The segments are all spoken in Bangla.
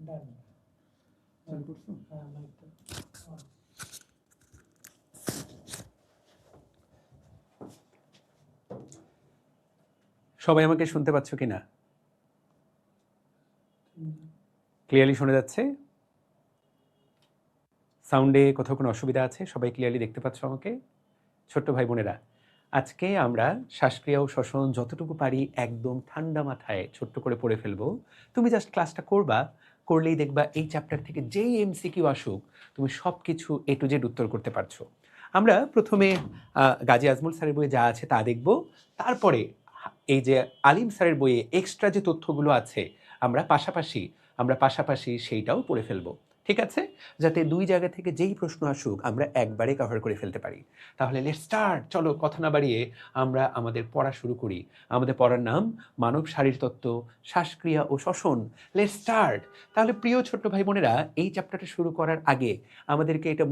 ডান। চালু করছো? হ্যাঁ, মাইকটা অন। সবাই আমাকে শুনতে পাচ্ছ কিনা? ক্লিয়ারলি শোনা যাচ্ছে? সাউন্ডে কোথাও কোনো অসুবিধা আছে? সবাই ক্লিয়ারলি দেখতে পাচ্ছ আমাকে? ছোট্ট ভাই বোনেরা, আজকে আমরা শ্বাসক্রিয়া ও শ্বসন যতটুকু পারি একদম ঠান্ডা মাথায় ছোট্ট করে পড়ে ফেলবো। তুমি জাস্ট ক্লাসটা করবা, করলেই দেখবা এই চ্যাপ্টার থেকে যেই এমসিকিউ আসুক তুমি সব কিছু এ টু জেড উত্তর করতে পারছো। আমরা প্রথমে গাজী আজমল স্যারের বইয়ে যা আছে তা দেখব, তারপরে এই যে আলিম স্যারের বইয়ে এক্সট্রা যে তথ্যগুলো আছে আমরা পাশাপাশি সেইটাও পড়ে ফেলবো। ঠিক আছে? যাতে দুই জায়গা থেকে যেই প্রশ্ন আসুক আমরা একবারে কভার করে ফেলতে পারি। তাহলে লেটস স্টার্ট। চলো কথা না বাড়িয়ে আমরা আমাদের পড়া শুরু করি। আমাদের পড়ার নাম মানব শারীরতত্ত্ব, শ্বাসক্রিয়া ও শ্বসন। Let's start. তাহলে প্রিয় ছোট্ট ভাই বোনেরা, এই চ্যাপ্টারটা শুরু করার আগে আমাদেরকে এটা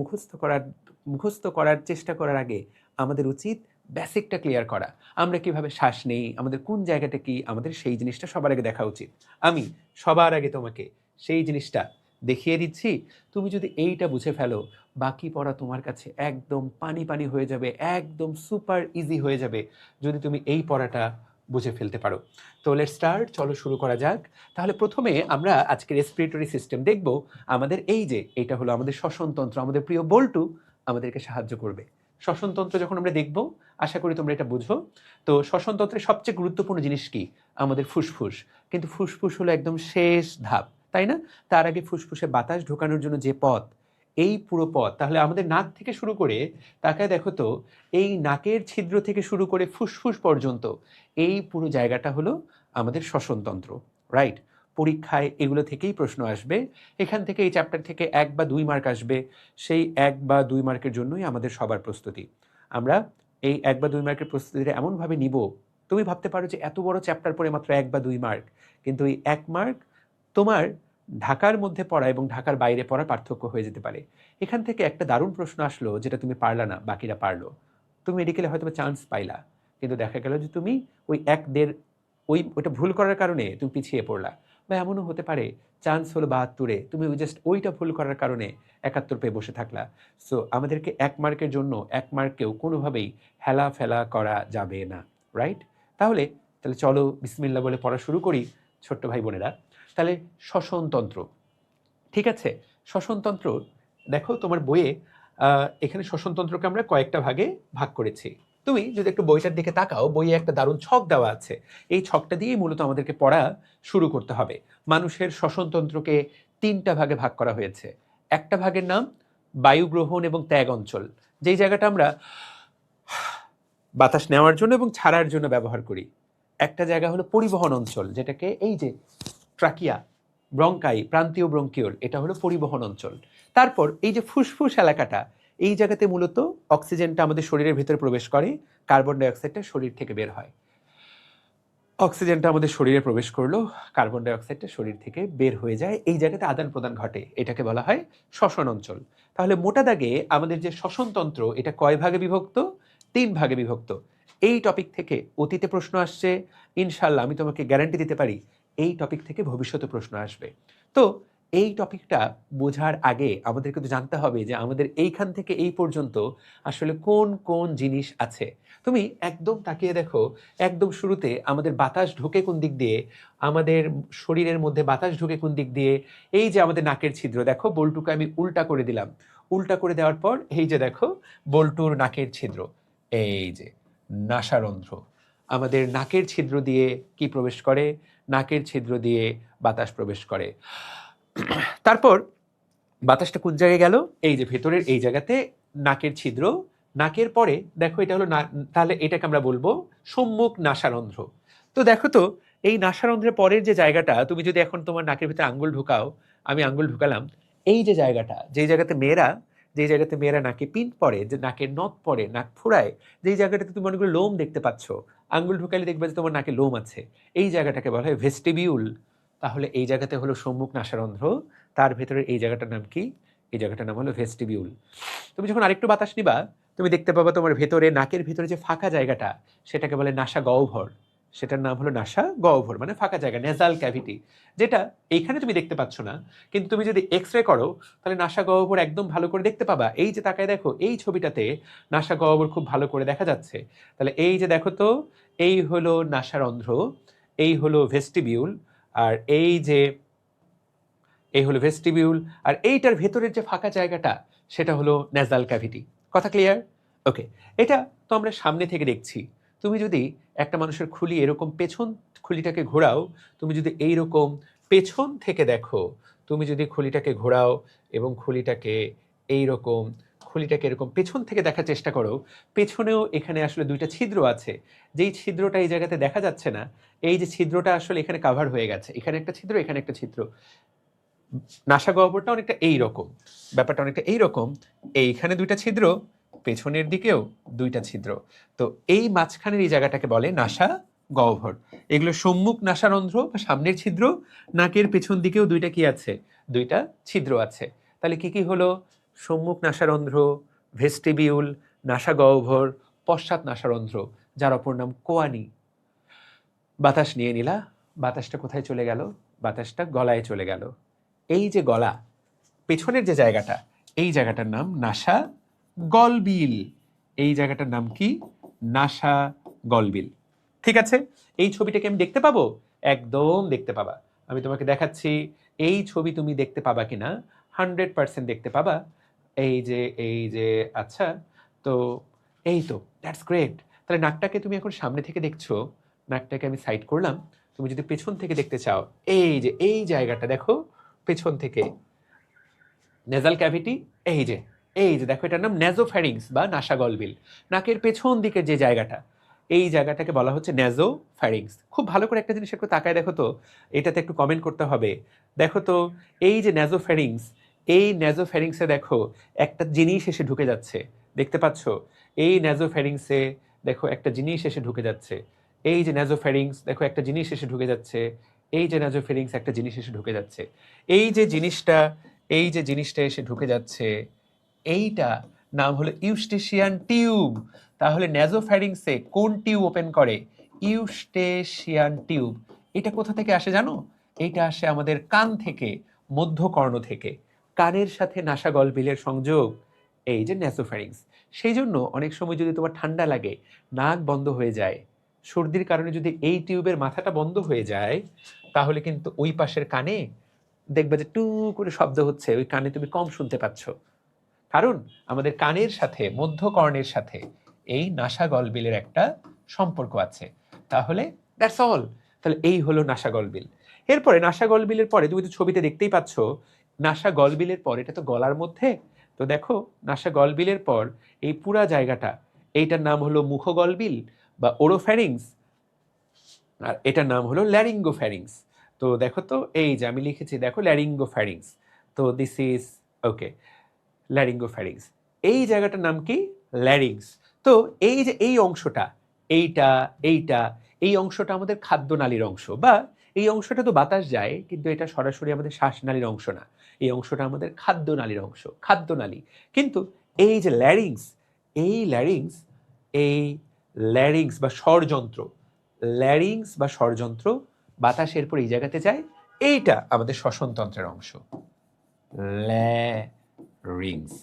মুখস্থ করার চেষ্টা করার আগে আমাদের উচিত বেসিকটা ক্লিয়ার করা। আমরা কিভাবে শ্বাস নেই, আমাদের কোন জায়গাটা কি, আমাদের সেই জিনিসটা সবার আগে দেখা উচিত। আমি সবার আগে তোমাকে সেই জিনিসটা দেখিয়ে দিচ্ছি। তুমি যদি এইটা বুঝে ফেলো, বাকি পড়া তোমার কাছে একদম পানি পানি হয়ে যাবে, একদম সুপার ইজি হয়ে যাবে যদি তুমি এই পড়াটা বুঝে ফেলতে পারো। তো লেটস স্টার্ট, চলো শুরু করা যাক। তাহলে প্রথমে আমরা আজকে রেসপিরেটরি সিস্টেম দেখব। আমাদের এই যে এটা হলো আমাদের শ্বসনতন্ত্র, আমাদের প্রিয় বল্টু আমাদেরকে সাহায্য করবে। শ্বসনতন্ত্র যখন আমরা দেখব, আশা করি তোমরা এটা বুঝো। তো শ্বসনতন্ত্রের সবচেয়ে গুরুত্বপূর্ণ জিনিস কি? আমাদের ফুসফুস। কিন্তু ফুসফুস হলো একদম শেষ ধাপ, তাই না? তার আগে ফুসফুসে বাতাস ঢোকানোর জন্য যে পথ, এই পুরো পথ, তাহলে আমাদের নাক থেকে শুরু করে, তাকায় দেখো তো, এই নাকের ছিদ্র থেকে শুরু করে ফুসফুস পর্যন্ত এই পুরো জায়গাটা হলো আমাদের শ্বসনতন্ত্র, রাইট? পরীক্ষায় এগুলো থেকেই প্রশ্ন আসবে। এখান থেকে এই চ্যাপ্টার থেকে 1 বা 2 মার্ক আসবে। সেই 1 বা 2 মার্কের জন্যই আমাদের সবার প্রস্তুতি। আমরা এই 1 বা 2 মার্কের প্রস্তুতিটা এমনভাবে নিব, তুমি ভাবতে পারো যে এত বড় চ্যাপ্টার পড়ে মাত্র 1 বা 2 মার্ক, কিন্তু এই 1 মার্ক তোমার ঢাকার মধ্যে পড়া এবং ঢাকার বাইরে পড়া পার্থক্য হয়ে যেতে পারে। এখান থেকে একটা দারুণ প্রশ্ন আসলো যেটা তুমি পারলা না, বাকিরা পারলো। তুমি মেডিকেলে হয়তো চান্স পাইলা, কিন্তু দেখা গেল যে তুমি ওই 1-1.5 ওইটা ভুল করার কারণে তুমি পিছিয়ে পড়লা। বা এমনও হতে পারে চান্স হলো 72-এ, তুমি জাস্ট ওইটা ভুল করার কারণে 71 পেয়ে বসে থাকলা। সো আমাদেরকে 1 মার্কের জন্য 1 মার্ককেও কোনোভাবেই হেলা ফেলা করা যাবে না, রাইট? তাহলে চলো বিসমিল্লাহ বলে পড়া শুরু করি ছোট্ট ভাই বোনেরা। তাহলে শ্বসনতন্ত্র, ঠিক আছে? শ্বসনতন্ত্র দেখো তোমার বইয়ে, এখানে শ্বসনতন্ত্রকে আমরা কয়েকটা ভাগে ভাগ করেছি। তুমি যদি একটু বইটার দিকে তাকাও, বইয়ে একটা দারুণ ছক দেওয়া আছে। এই ছকটা দিয়েই মূলত আমাদেরকে পড়া শুরু করতে হবে। মানুষের শ্বসনতন্ত্রকে 3টা ভাগে ভাগ করা হয়েছে। একটা ভাগের নাম বায়ু গ্রহণ এবং ত্যাগ অঞ্চল, যেই জায়গাটা আমরা বাতাস নেওয়ার জন্য এবং ছাড়ার জন্য ব্যবহার করি। একটা জায়গা হলো পরিবহন অঞ্চল, যেটাকে এই যে ট্রাকিয়া, ব্রঙ্কাই, প্রান্তীয় ব্রঙ্কিওল, এটা হলো পরিবহন অঞ্চল। তারপর এই যে ফুসফুস এলাকাটা, এই জায়গাতে মূলত অক্সিজেনটা আমাদের শরীরের ভিতরে প্রবেশ করে, কার্বন ডাইঅক্সাইডটা শরীর থেকে বের হয়। অক্সিজেনটা আমাদের শরীরে প্রবেশ করলো, কার্বন ডাইঅক্সাইডটা শরীর থেকে বের হয়ে যায়, এই জায়গাতে আদান প্রদান ঘটে, এটাকে বলা হয় শ্বসন অঞ্চল। তাহলে মোটা দাগে আমাদের যে শ্বসনতন্ত্র, এটা কয় ভাগে বিভক্ত? 3 ভাগে বিভক্ত। এই টপিক থেকে অতীতে প্রশ্ন আসছে, ইনশাল্লাহ আমি তোমাকে গ্যারান্টি দিতে পারি এই টপিক থেকে ভবিষ্যতে প্রশ্ন আসবে। তো এই টপিকটা বোঝার আগে আমাদের কিন্তু জানতে হবে যে আমাদের এইখান থেকে এই পর্যন্ত আসলে কোন কোন জিনিস আছে। তুমি একদম তাকিয়ে দেখো, একদম শুরুতে আমাদের বাতাস ঢোকে কোন দিক দিয়ে, আমাদের শরীরের মধ্যে বাতাস ঢোকে কোন দিক দিয়ে? এই যে আমাদের নাকের ছিদ্র, দেখো বল্টুকে আমি উল্টা করে দিলাম। উল্টা করে দেওয়ার পর এই যে দেখো বল্টুর নাকের ছিদ্র, এই যে নাসারন্ধ্র। আমাদের নাকের ছিদ্র দিয়ে কি প্রবেশ করে? নাকের ছিদ্র দিয়ে বাতাস প্রবেশ করে। তারপর বাতাসটা কোন জায়গায় গেল? এই যে ভেতরের এই জায়গাতে নাকের ছিদ্র। নাকের পরে দেখো এটা হলো তাহলে এটাকে আমরা বলবো সম্মুখ নাসারন্ধ্র। তো দেখো তো এই নাসারন্ধ্রের পরের যে জায়গাটা, তুমি যদি এখন তোমার নাকের ভিতরে আঙ্গুল ঢুকাও, আমি আঙ্গুল ঢুকালাম, এই যে জায়গাটা, যেই জায়গাতে মেয়েরা নাকে পিন পরে, যে নাকের নথ পরে, নাক ফুরায়, যেই জায়গাটাতে তুমি অনেকগুলো লোম দেখতে পাচ্ছ, আঙ্গুল ঢুকালে দেখবে যে তোমার নাকে লোম আছে, এই জায়গাটাকে বলা হয় ভেস্টিবিউল। তাহলে এই জায়গাতে হলো সম্মুখ নাসারন্ধ্র, তার ভেতরে এই জায়গাটার নাম কি? এই জায়গাটার নাম হলো ভেস্টিবিউল। তুমি যখন আরেকটু বাতাস নিবা, তুমি দেখতে পাবা তোমার ভেতরে, নাকের ভেতরে যে ফাঁকা জায়গাটা, সেটাকে বলে নাসা গহ্বর। সেটার নাম হলো নাসা গহ্বর, মানে ফাঁকা জায়গা, নেজাল ক্যাভিটি, যেটা এইখানে তুমি দেখতে পাচ্ছ না, কিন্তু তুমি যদি এক্স রে করো তাহলে নাসা গহ্বর একদম ভালো করে দেখতে পাবা। এই যে তাকায় দেখো, এই ছবিটাতে নাসা গহ্বর খুব ভালো করে দেখা যাচ্ছে। তাহলে এই যে দেখো তো, এই হলো নাসারন্ধ্র, এই হলো ভেস্টিবিউল, আর এই হলো ভেস্টিবিউল, আর এইটার ভেতরের যে ফাঁকা জায়গাটা সেটা হলো নেজাল ক্যাভিটি। কথা ক্লিয়ার? ওকে, এটা তো আমরা সামনে থেকে দেখছি। তুমি যদি একটা মানুষের খুলি এরকম পেছন, খুলিটাকে ঘোরাও, তুমি যদি এইরকম পেছন থেকে দেখো, তুমি যদি খুলিটাকে ঘোরাও এবং খুলিটাকে এরকম পেছন থেকে দেখার চেষ্টা করো, পেছনেও এখানে আসলে দুইটা ছিদ্র আছে। যেই ছিদ্রটা এই জায়গাতে দেখা যাচ্ছে না, এই যে ছিদ্রটা আসলে এখানে কাভার হয়ে গেছে, এখানে একটা ছিদ্র, এখানে একটা ছিদ্র। নাসা গহ্বরটা অনেকটা এইরকম, ব্যাপারটা অনেকটা এইরকম, এইখানে দুইটা ছিদ্র, পেছনের দিকেও দুইটা ছিদ্র। তো এই মাঝখানের এই জায়গাটাকে বলে নাসা গহ্বর। এগুলো সম্মুখ নাসারন্ধ্র বা সামনের ছিদ্র, নাকের পেছন দিকেও দুইটা কি আছে, দুইটা ছিদ্র আছে। তাহলে কি কি হলো? সম্মুখ নাসারন্ধ্র, ভেস্টিবিউল, নাসা গহ্বর, পশ্চাৎ নাসারন্ধ্র, যার অপর নাম কোয়ানি। বাতাস নিয়ে নিলা, বাতাসটা কোথায় চলে গেল? বাতাসটা গলায় চলে গেল। এই যে গলা, পেছনের যে জায়গাটা, এই জায়গাটার নাম নাসা গলবিল। এই জায়গাটার নাম কি? নাসা গলবিল। ঠিক আছে, এই ছবিটাকে আমি দেখতে পাবো? একদম দেখতে পাবা। আমি তোমাকে দেখাচ্ছি, এই ছবি তুমি দেখতে পাবা কিনা। 100% দেখতে পাবা। এই যে আচ্ছা, তো এই তো, দ্যাটস গ্রেট। তাহলে নাকটাকে তুমি এখন সামনে থেকে দেখছো, নাকটাকে আমি সাইড করলাম। তুমি যদি পেছন থেকে দেখতে চাও, এই যে এই জায়গাটা দেখো, পেছন থেকে নেজাল ক্যাভিটি, এই যে দেখো, এটার নাম নেজোফ্যারিংস বা নাসাগলবিল। নাকের পেছন দিকে যে জায়গাটা, এই জায়গাটাকে বলা হচ্ছে নেজোফ্যারিংস। খুব ভালো করে একটা জিনিস একটু তাকায় দেখো তো, এটাতে একটু কমেন্ট করতে হবে। দেখো তো, এই যে নেজোফ্যারিংস, এই নেজোফ্যারিংসে দেখো একটা জিনিস এসে ঢুকে যাচ্ছে, দেখতে পাচ্ছ? এই নেজোফ্যারিংসে দেখো একটা জিনিস এসে ঢুকে যাচ্ছে। এই যে নেজোফ্যারিংস, দেখো একটা জিনিস এসে ঢুকে যাচ্ছে। এই যে নেজোফ্যারিংস, একটা জিনিস এসে ঢুকে যাচ্ছে। এই যে জিনিসটা এসে ঢুকে যাচ্ছে, এইটা নাম হলো ইউস্টেশিয়ান টিউব। তাহলে নেজোফ্যারিংসে কোন টিউব ওপেন করে? Eustachian tube. এটা কোথা থেকে আসে জানো? এইটা আসে আমাদের কান থেকে, মধ্যকর্ণ থেকে। কানের সাথে নাসাগলবিলের সংযোগ, এই যে নেজোফ্যারিংস। সেই জন্য অনেক সময় যদি তোমার ঠান্ডা লাগে, নাক বন্ধ হয়ে যায়, সর্দির কারণে যদি এই টিউবের মাথাটা বন্ধ হয়ে যায়, তাহলে কিন্তু ওই পাশের কানে দেখবে যে টু করে শব্দ হচ্ছে, ওই কানে তুমি কম শুনতে পাচ্ছ। কারণ আমাদের কানের সাথে, মধ্যকর্ণের সাথে এই নাসাগলবিলের একটা সম্পর্ক আছে। তাহলে দ্যাটস অল। তাহলে এই হলো নাসাগলবিল। এরপরে নাসাগলবিলের পরে তুমি তো ছবিতে দেখতেই পাচ্ছ, নাসাগলবিলের পর এটা তো গলার মধ্যে, তো দেখো নাসাগলবিলের পর এই পুরা জায়গাটা, এইটার নাম হলো মুখগলবিল বা ওরোফ্যারিংস, আর এটার নাম হলো ল্যারিঙ্গোফ্যারিংস। তো দেখো তো, এই যে আমি লিখেছি দেখো, ল্যারিঙ্গোফ্যারিংস। তো দিস ইজ ওকে, ল্যারিঙ্গোফ্যারিংস। এই জায়গাটার নাম কি? ল্যারিংস। তো এই যে এই অংশটা, এইটা এইটা এই অংশটা আমাদের খাদ্যনালীর অংশ, বা এই অংশটা তো বাতাস যায়, কিন্তু এটা সরাসরি আমাদের শ্বাসনালীর অংশ না। এই অংশটা আমাদের খাদ্যনালীর অংশ, খাদ্যনালী। কিন্তু এই যে ল্যারিংস, এই ল্যারিংস, এই ল্যারিংস বা স্বরযন্ত্র, ল্যারিংস বা স্বরযন্ত্র, বাতাস এরপর এই জায়গাতে যায়, এইটা আমাদের শ্বসনতন্ত্রের অংশ, ল্যারিংস।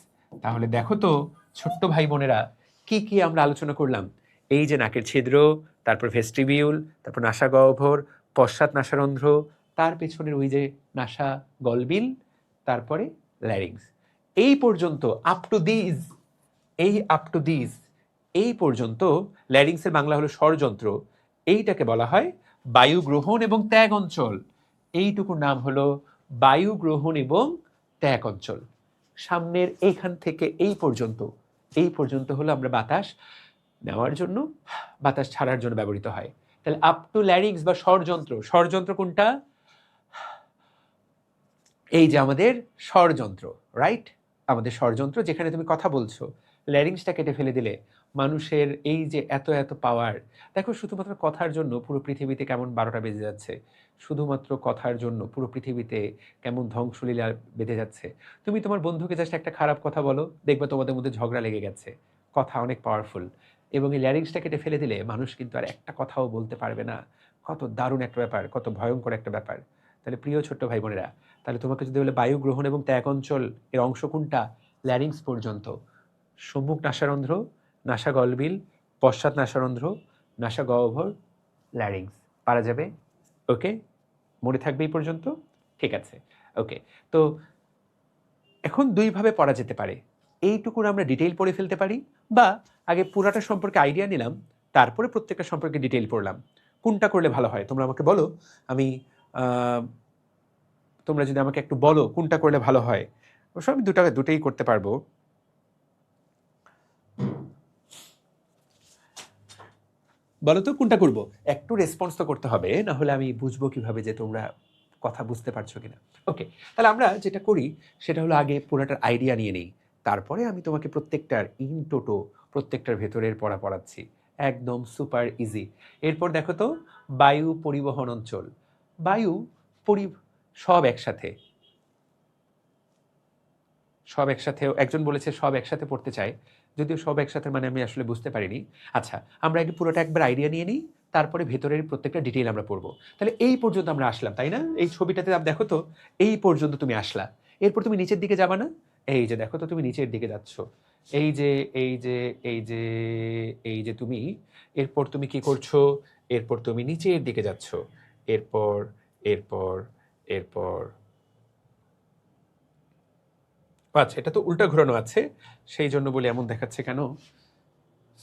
তাহলে দেখো তো ছোট্ট ভাই বোনেরা, কি কি আমরা আলোচনা করলাম? এই যে নাকের ছিদ্র, তারপর ভেস্টিবিউল, তারপর নাসা গহ্বর, পশ্চাৎ নাসারন্ধ্র, তার পেছনের ওই যে নাসা গলবিল, তারপরে ল্যারিংস। এই পর্যন্ত আপ টু দিস, এই পর্যন্ত ল্যারিংসের বাংলা হলো স্বরযন্ত্র। এইটাকে বলা হয় বায়ু গ্রহণ এবং ত্যাগ অঞ্চল। এইটুকুর নাম হলো বায়ু গ্রহণ এবং ত্যাগ অঞ্চল। সামনের এইখান থেকে এই পর্যন্ত হলো আমরা বাতাস নেওয়ার জন্য, বাতাস ছাড়ার জন্য ব্যবহৃত হয়। তাহলে আপ টু ল্যারিংস বা স্বরযন্ত্র, স্বরযন্ত্র কোনটা? এই যে আমাদের স্বরযন্ত্র, রাইট? আমাদের স্বরযন্ত্র, যেখানে তুমি কথা বলছো। ল্যারিংসটা কেটে ফেলে দিলে মানুষের এই যে এত এত পাওয়ার, দেখো শুধুমাত্র কথার জন্য পুরো পৃথিবীতে কেমন 12টা বেজে যাচ্ছে, শুধুমাত্র কথার জন্য পুরো পৃথিবীতে কেমন ধ্বংসলীলা বেঁধে যাচ্ছে। তুমি তোমার বন্ধুকে জাস্ট একটা খারাপ কথা বলো, দেখবে তোমাদের মধ্যে ঝগড়া লেগে গেছে। কথা অনেক পাওয়ারফুল। এবং এই ল্যারিংসটা কেটে ফেলে দিলে মানুষ কিন্তু আর একটা কথাও বলতে পারবে না। কত দারুণ একটা ব্যাপার, কত ভয়ঙ্কর একটা ব্যাপার। তাহলে প্রিয় ছোট্ট ভাই বোনেরা, তাহলে তোমাকে যদি বলে বায়ু গ্রহণ এবং ত্যাগ অঞ্চল এর অংশ কোনটা, ল্যারিংস পর্যন্ত, সম্মুখ নাসারন্ধ্র, নাসা গলবিল, পশ্চাৎ নাসারন্ধ্র, নাসা গহ্বর, ল্যারিংস, পারা যাবে? ওকে, মনে থাকবে এই পর্যন্ত? ঠিক আছে, ওকে। তো এখন দুইভাবে পড়া যেতে পারে, এইটুকুর আমরা ডিটেইল পড়ে ফেলতে পারি, বা আগে পুরাটা সম্পর্কে আইডিয়া নিলাম, তারপরে প্রত্যেকটা সম্পর্কে ডিটেইল পড়লাম। কোনটা করলে ভালো হয় তোমরা আমাকে বলো। আমি তোমরা যদি আমাকে একটু বলো কোনটা করলে ভালো হয়, অবশ্য আমি দুটোই করতে পারবো। বলো তো কোনটা করব, একটু রেসপন্স তো করতে হবে, না হলে আমি বুঝবো কিভাবে যে তোমরা কথা বুঝতে পারছো কিনা। ওকে, তাহলে আমরা যেটা করি সেটা হলো আগে পুরোটার আইডিয়া নিয়ে নেই, তারপরে আমি তোমাকে প্রত্যেকটার ইন টোটো প্রত্যেকটার ভেতরের পড়া পড়াচ্ছি, একদম সুপার ইজি। এরপর দেখো তো, বায়ু পরিবহন অঞ্চল, বায়ু সব একসাথে, সব একসাথে, একজন বলেছে সব একসাথে পড়তে চায়, যদিও সব একসাথে মানে আমি আসলে বুঝতে পারিনি। আচ্ছা, আমরা আগে পুরোটা একবার আইডিয়া নিয়ে নিই, তারপরে ভেতরের প্রত্যেকটা ডিটেইল আমরা পড়বো। তাহলে এই পর্যন্ত আমরা আসলাম, তাই না? এই ছবিটাতে দেখো তো, এই পর্যন্ত তুমি আসলা, এরপর তুমি নিচের দিকে যাবা না? এই যে দেখো তো, তুমি নিচের দিকে যাচ্ছ, এই যে এই যে এই যে এই যে তুমি, এরপর তুমি কি করছো, এরপর তুমি নিচের দিকে যাচ্ছ, এরপর এরপর এরপর আচ্ছা, এটা তো উল্টা ঘোরানো আছে, সেই জন্য বলে এমন দেখাচ্ছে কেন,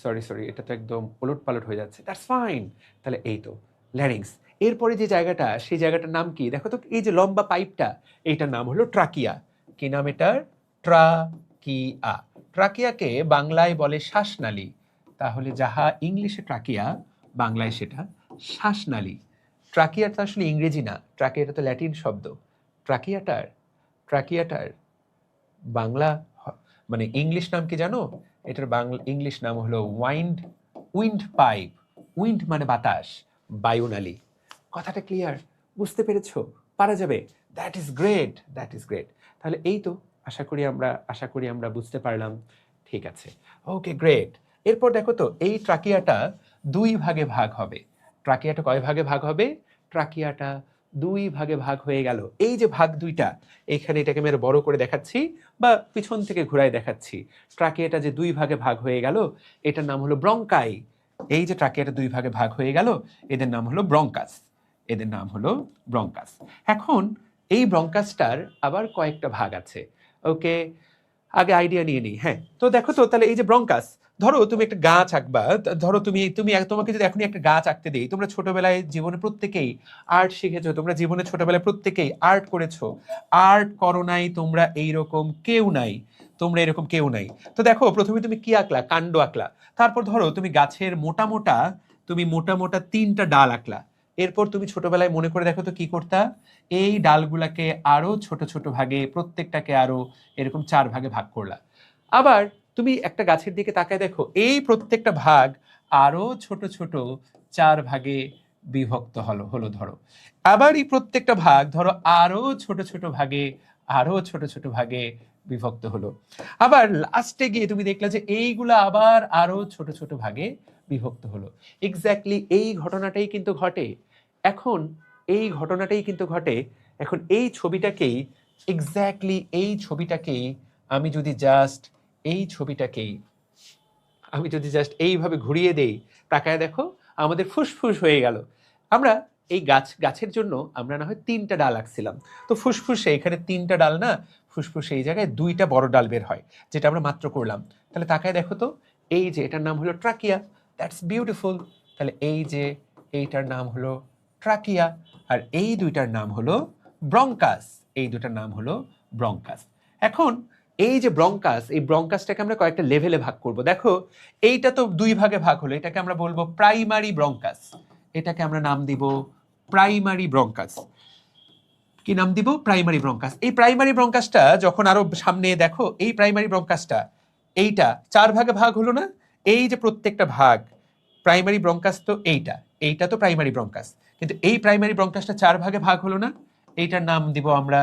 সরি, এটা তো একদম ওলট পালট হয়ে যাচ্ছে, দ্যাটস ফাইন। তাহলে এই তো ল্যারিংস। এরপরে যে জায়গাটা, সেই জায়গাটার নাম কি দেখো তো, এই যে লম্বা পাইপটা, এইটার নাম হলো ট্রাকিয়া। কি নাম এটার? ট্রাকিয়া। ট্রাকিয়াকে বাংলায় বলে শ্বাসনালী। তাহলে যাহা ইংলিশে ট্রাকিয়া, বাংলায় সেটা শ্বাসনালী। ট্রাকিয়াটা আসলে ইংরেজি না, ট্রাকিয়াটা তো ল্যাটিন শব্দ। ট্রাকিয়াটার বাংলা মানে ইংলিশ নাম কি জানো? এটার বাংলা ইংলিশ নাম হলো উইন্ড পাইপ। উইন্ড মানে বাতাস, বায়ুনালী। কথাটা ক্লিয়ার? বুঝতে পেরেছো? পারা যাবে? That is great, that is great. তাহলে এই তো, আশা করি আমরা বুঝতে পারলাম। ঠিক আছে, ওকে, গ্রেট। এরপর দেখো তো, এই ট্রাকিয়াটা দুই ভাগে ভাগ হবে। ট্রাকিয়াটা কয় ভাগে ভাগ হবে? ট্রাকিয়াটা দুই ভাগে ভাগ হয়ে গেল। এই যে ভাগ দুইটা, এইখানে এটাকে আমি আরো বড় করে দেখাচ্ছি, বা পিছন থেকে ঘুরায় দেখাচ্ছি। ট্রাকিয়াটা যে দুই ভাগে ভাগ হয়ে গেল, এটার নাম হলো ব্রঙ্কাই। এই যে ট্রাকিয়াটা দুই ভাগে ভাগ হয়ে গেল, এদের নাম হলো ব্রঙ্কাস, এদের নাম হলো ব্রঙ্কাস। এখন এই ব্রঙ্কাসটার আবার কয়েকটা ভাগ আছে। ওকে, আগে আইডিয়া নিয়ে নিই। হ্যাঁ, তো দেখো তো, তাহলে এই যে ব্রঙ্কাস, ধরো তুমি একটা গাছ আঁকবা, ধরো তোমাকে যদি এখনই একটা গাছ আঁকতে দেই, তোমরা ছোটবেলায় জীবনে প্রত্যেকেই আর্ট শিখেছো, তোমরা জীবনে ছোটবেলায় প্রত্যেকেই আর্ট করেছো। আর্ট করো নাই তোমরা এইরকম কেউ নাই, তোমরা এরকম কেউ নাই। তো দেখো, প্রথমে তুমি কি আঁকলা? কাণ্ড আঁকলা। তারপর ধরো তুমি গাছের মোটা মোটা 3টা ডাল আঁকলা। এরপর তুমি ছোটবেলায় মনে করে দেখো তো কি করতা, এই ডালগুলাকে আরো ছোট ছোট ভাগে, প্রত্যেকটাকে আরো এরকম 4 ভাগে ভাগ করলা। আবার তুমি একটা গাছের দিকে তাকায় দেখো, এই প্রত্যেকটা ভাগ আরো ছোট ছোট 4 ভাগে বিভক্ত হলো ধরো। আবার এই প্রত্যেকটা ভাগ ধরো আরো ছোট ছোট ভাগে বিভক্ত হলো। আবার লাস্টে গিয়ে তুমি দেখলে যে এইগুলা আবার আরো ছোট ছোট ভাগে বিভক্ত হলো। এক্স্যাক্টলি এই ঘটনাটাই কিন্তু ঘটে। এখন এই ঘটনাটাই কিন্তু ঘটে। এখন এই ছবিটাকেই, এক্স্যাক্টলি এই ছবিটাকেই আমি যদি জাস্ট এইভাবে ঘুরিয়ে দেই, তাকায় দেখো আমাদের ফুসফুস হয়ে গেল। আমরা এই গাছের জন্য আমরা না হয় 3টা ডাল আঁকছিলাম, তো ফুসফুসে এখানে 3টা ডাল না, ফুসফুসে এই জায়গায় 2টা বড় ডাল বের হয়, যেটা আমরা মাত্র করলাম। তাহলে তাকায় দেখো তো, এই যে এটার নাম হলো ট্রাকিয়া, দ্যাটস বিউটিফুল। তাহলে এই যে এইটার নাম হলো ট্রাকিয়া, আর এই দুইটার নাম হলো ব্রঙ্কাস, এই দুটার নাম হলো ব্রঙ্কাস। এখন এই যে ব্রঙ্কাস, এই ব্রঙ্কাসটাকে আমরা কয়েকটা লেভেলে ভাগ করব। দেখো, এইটা তো 2 ভাগে ভাগ হলো, এটাকে আমরা বলবো প্রাইমারি ব্রঙ্কাস, এটাকে আমরা নাম দিব প্রাইমারি ব্রঙ্কাস। কি নাম দিব? Primary bronchus. এই প্রাইমারি ব্রঙ্কাসটা যখন আরো সামনে দেখো, এই প্রাইমারি ব্রঙ্কাসটা এইটা 4 ভাগে ভাগ হলো না? এই যে প্রত্যেকটা ভাগ, প্রাইমারি ব্রঙ্কাস তো এইটা তো প্রাইমারি ব্রঙ্কাস, কিন্তু এই প্রাইমারি ব্রঙ্কাসটা 4 ভাগে ভাগ হলো না? এইটার নাম দিব আমরা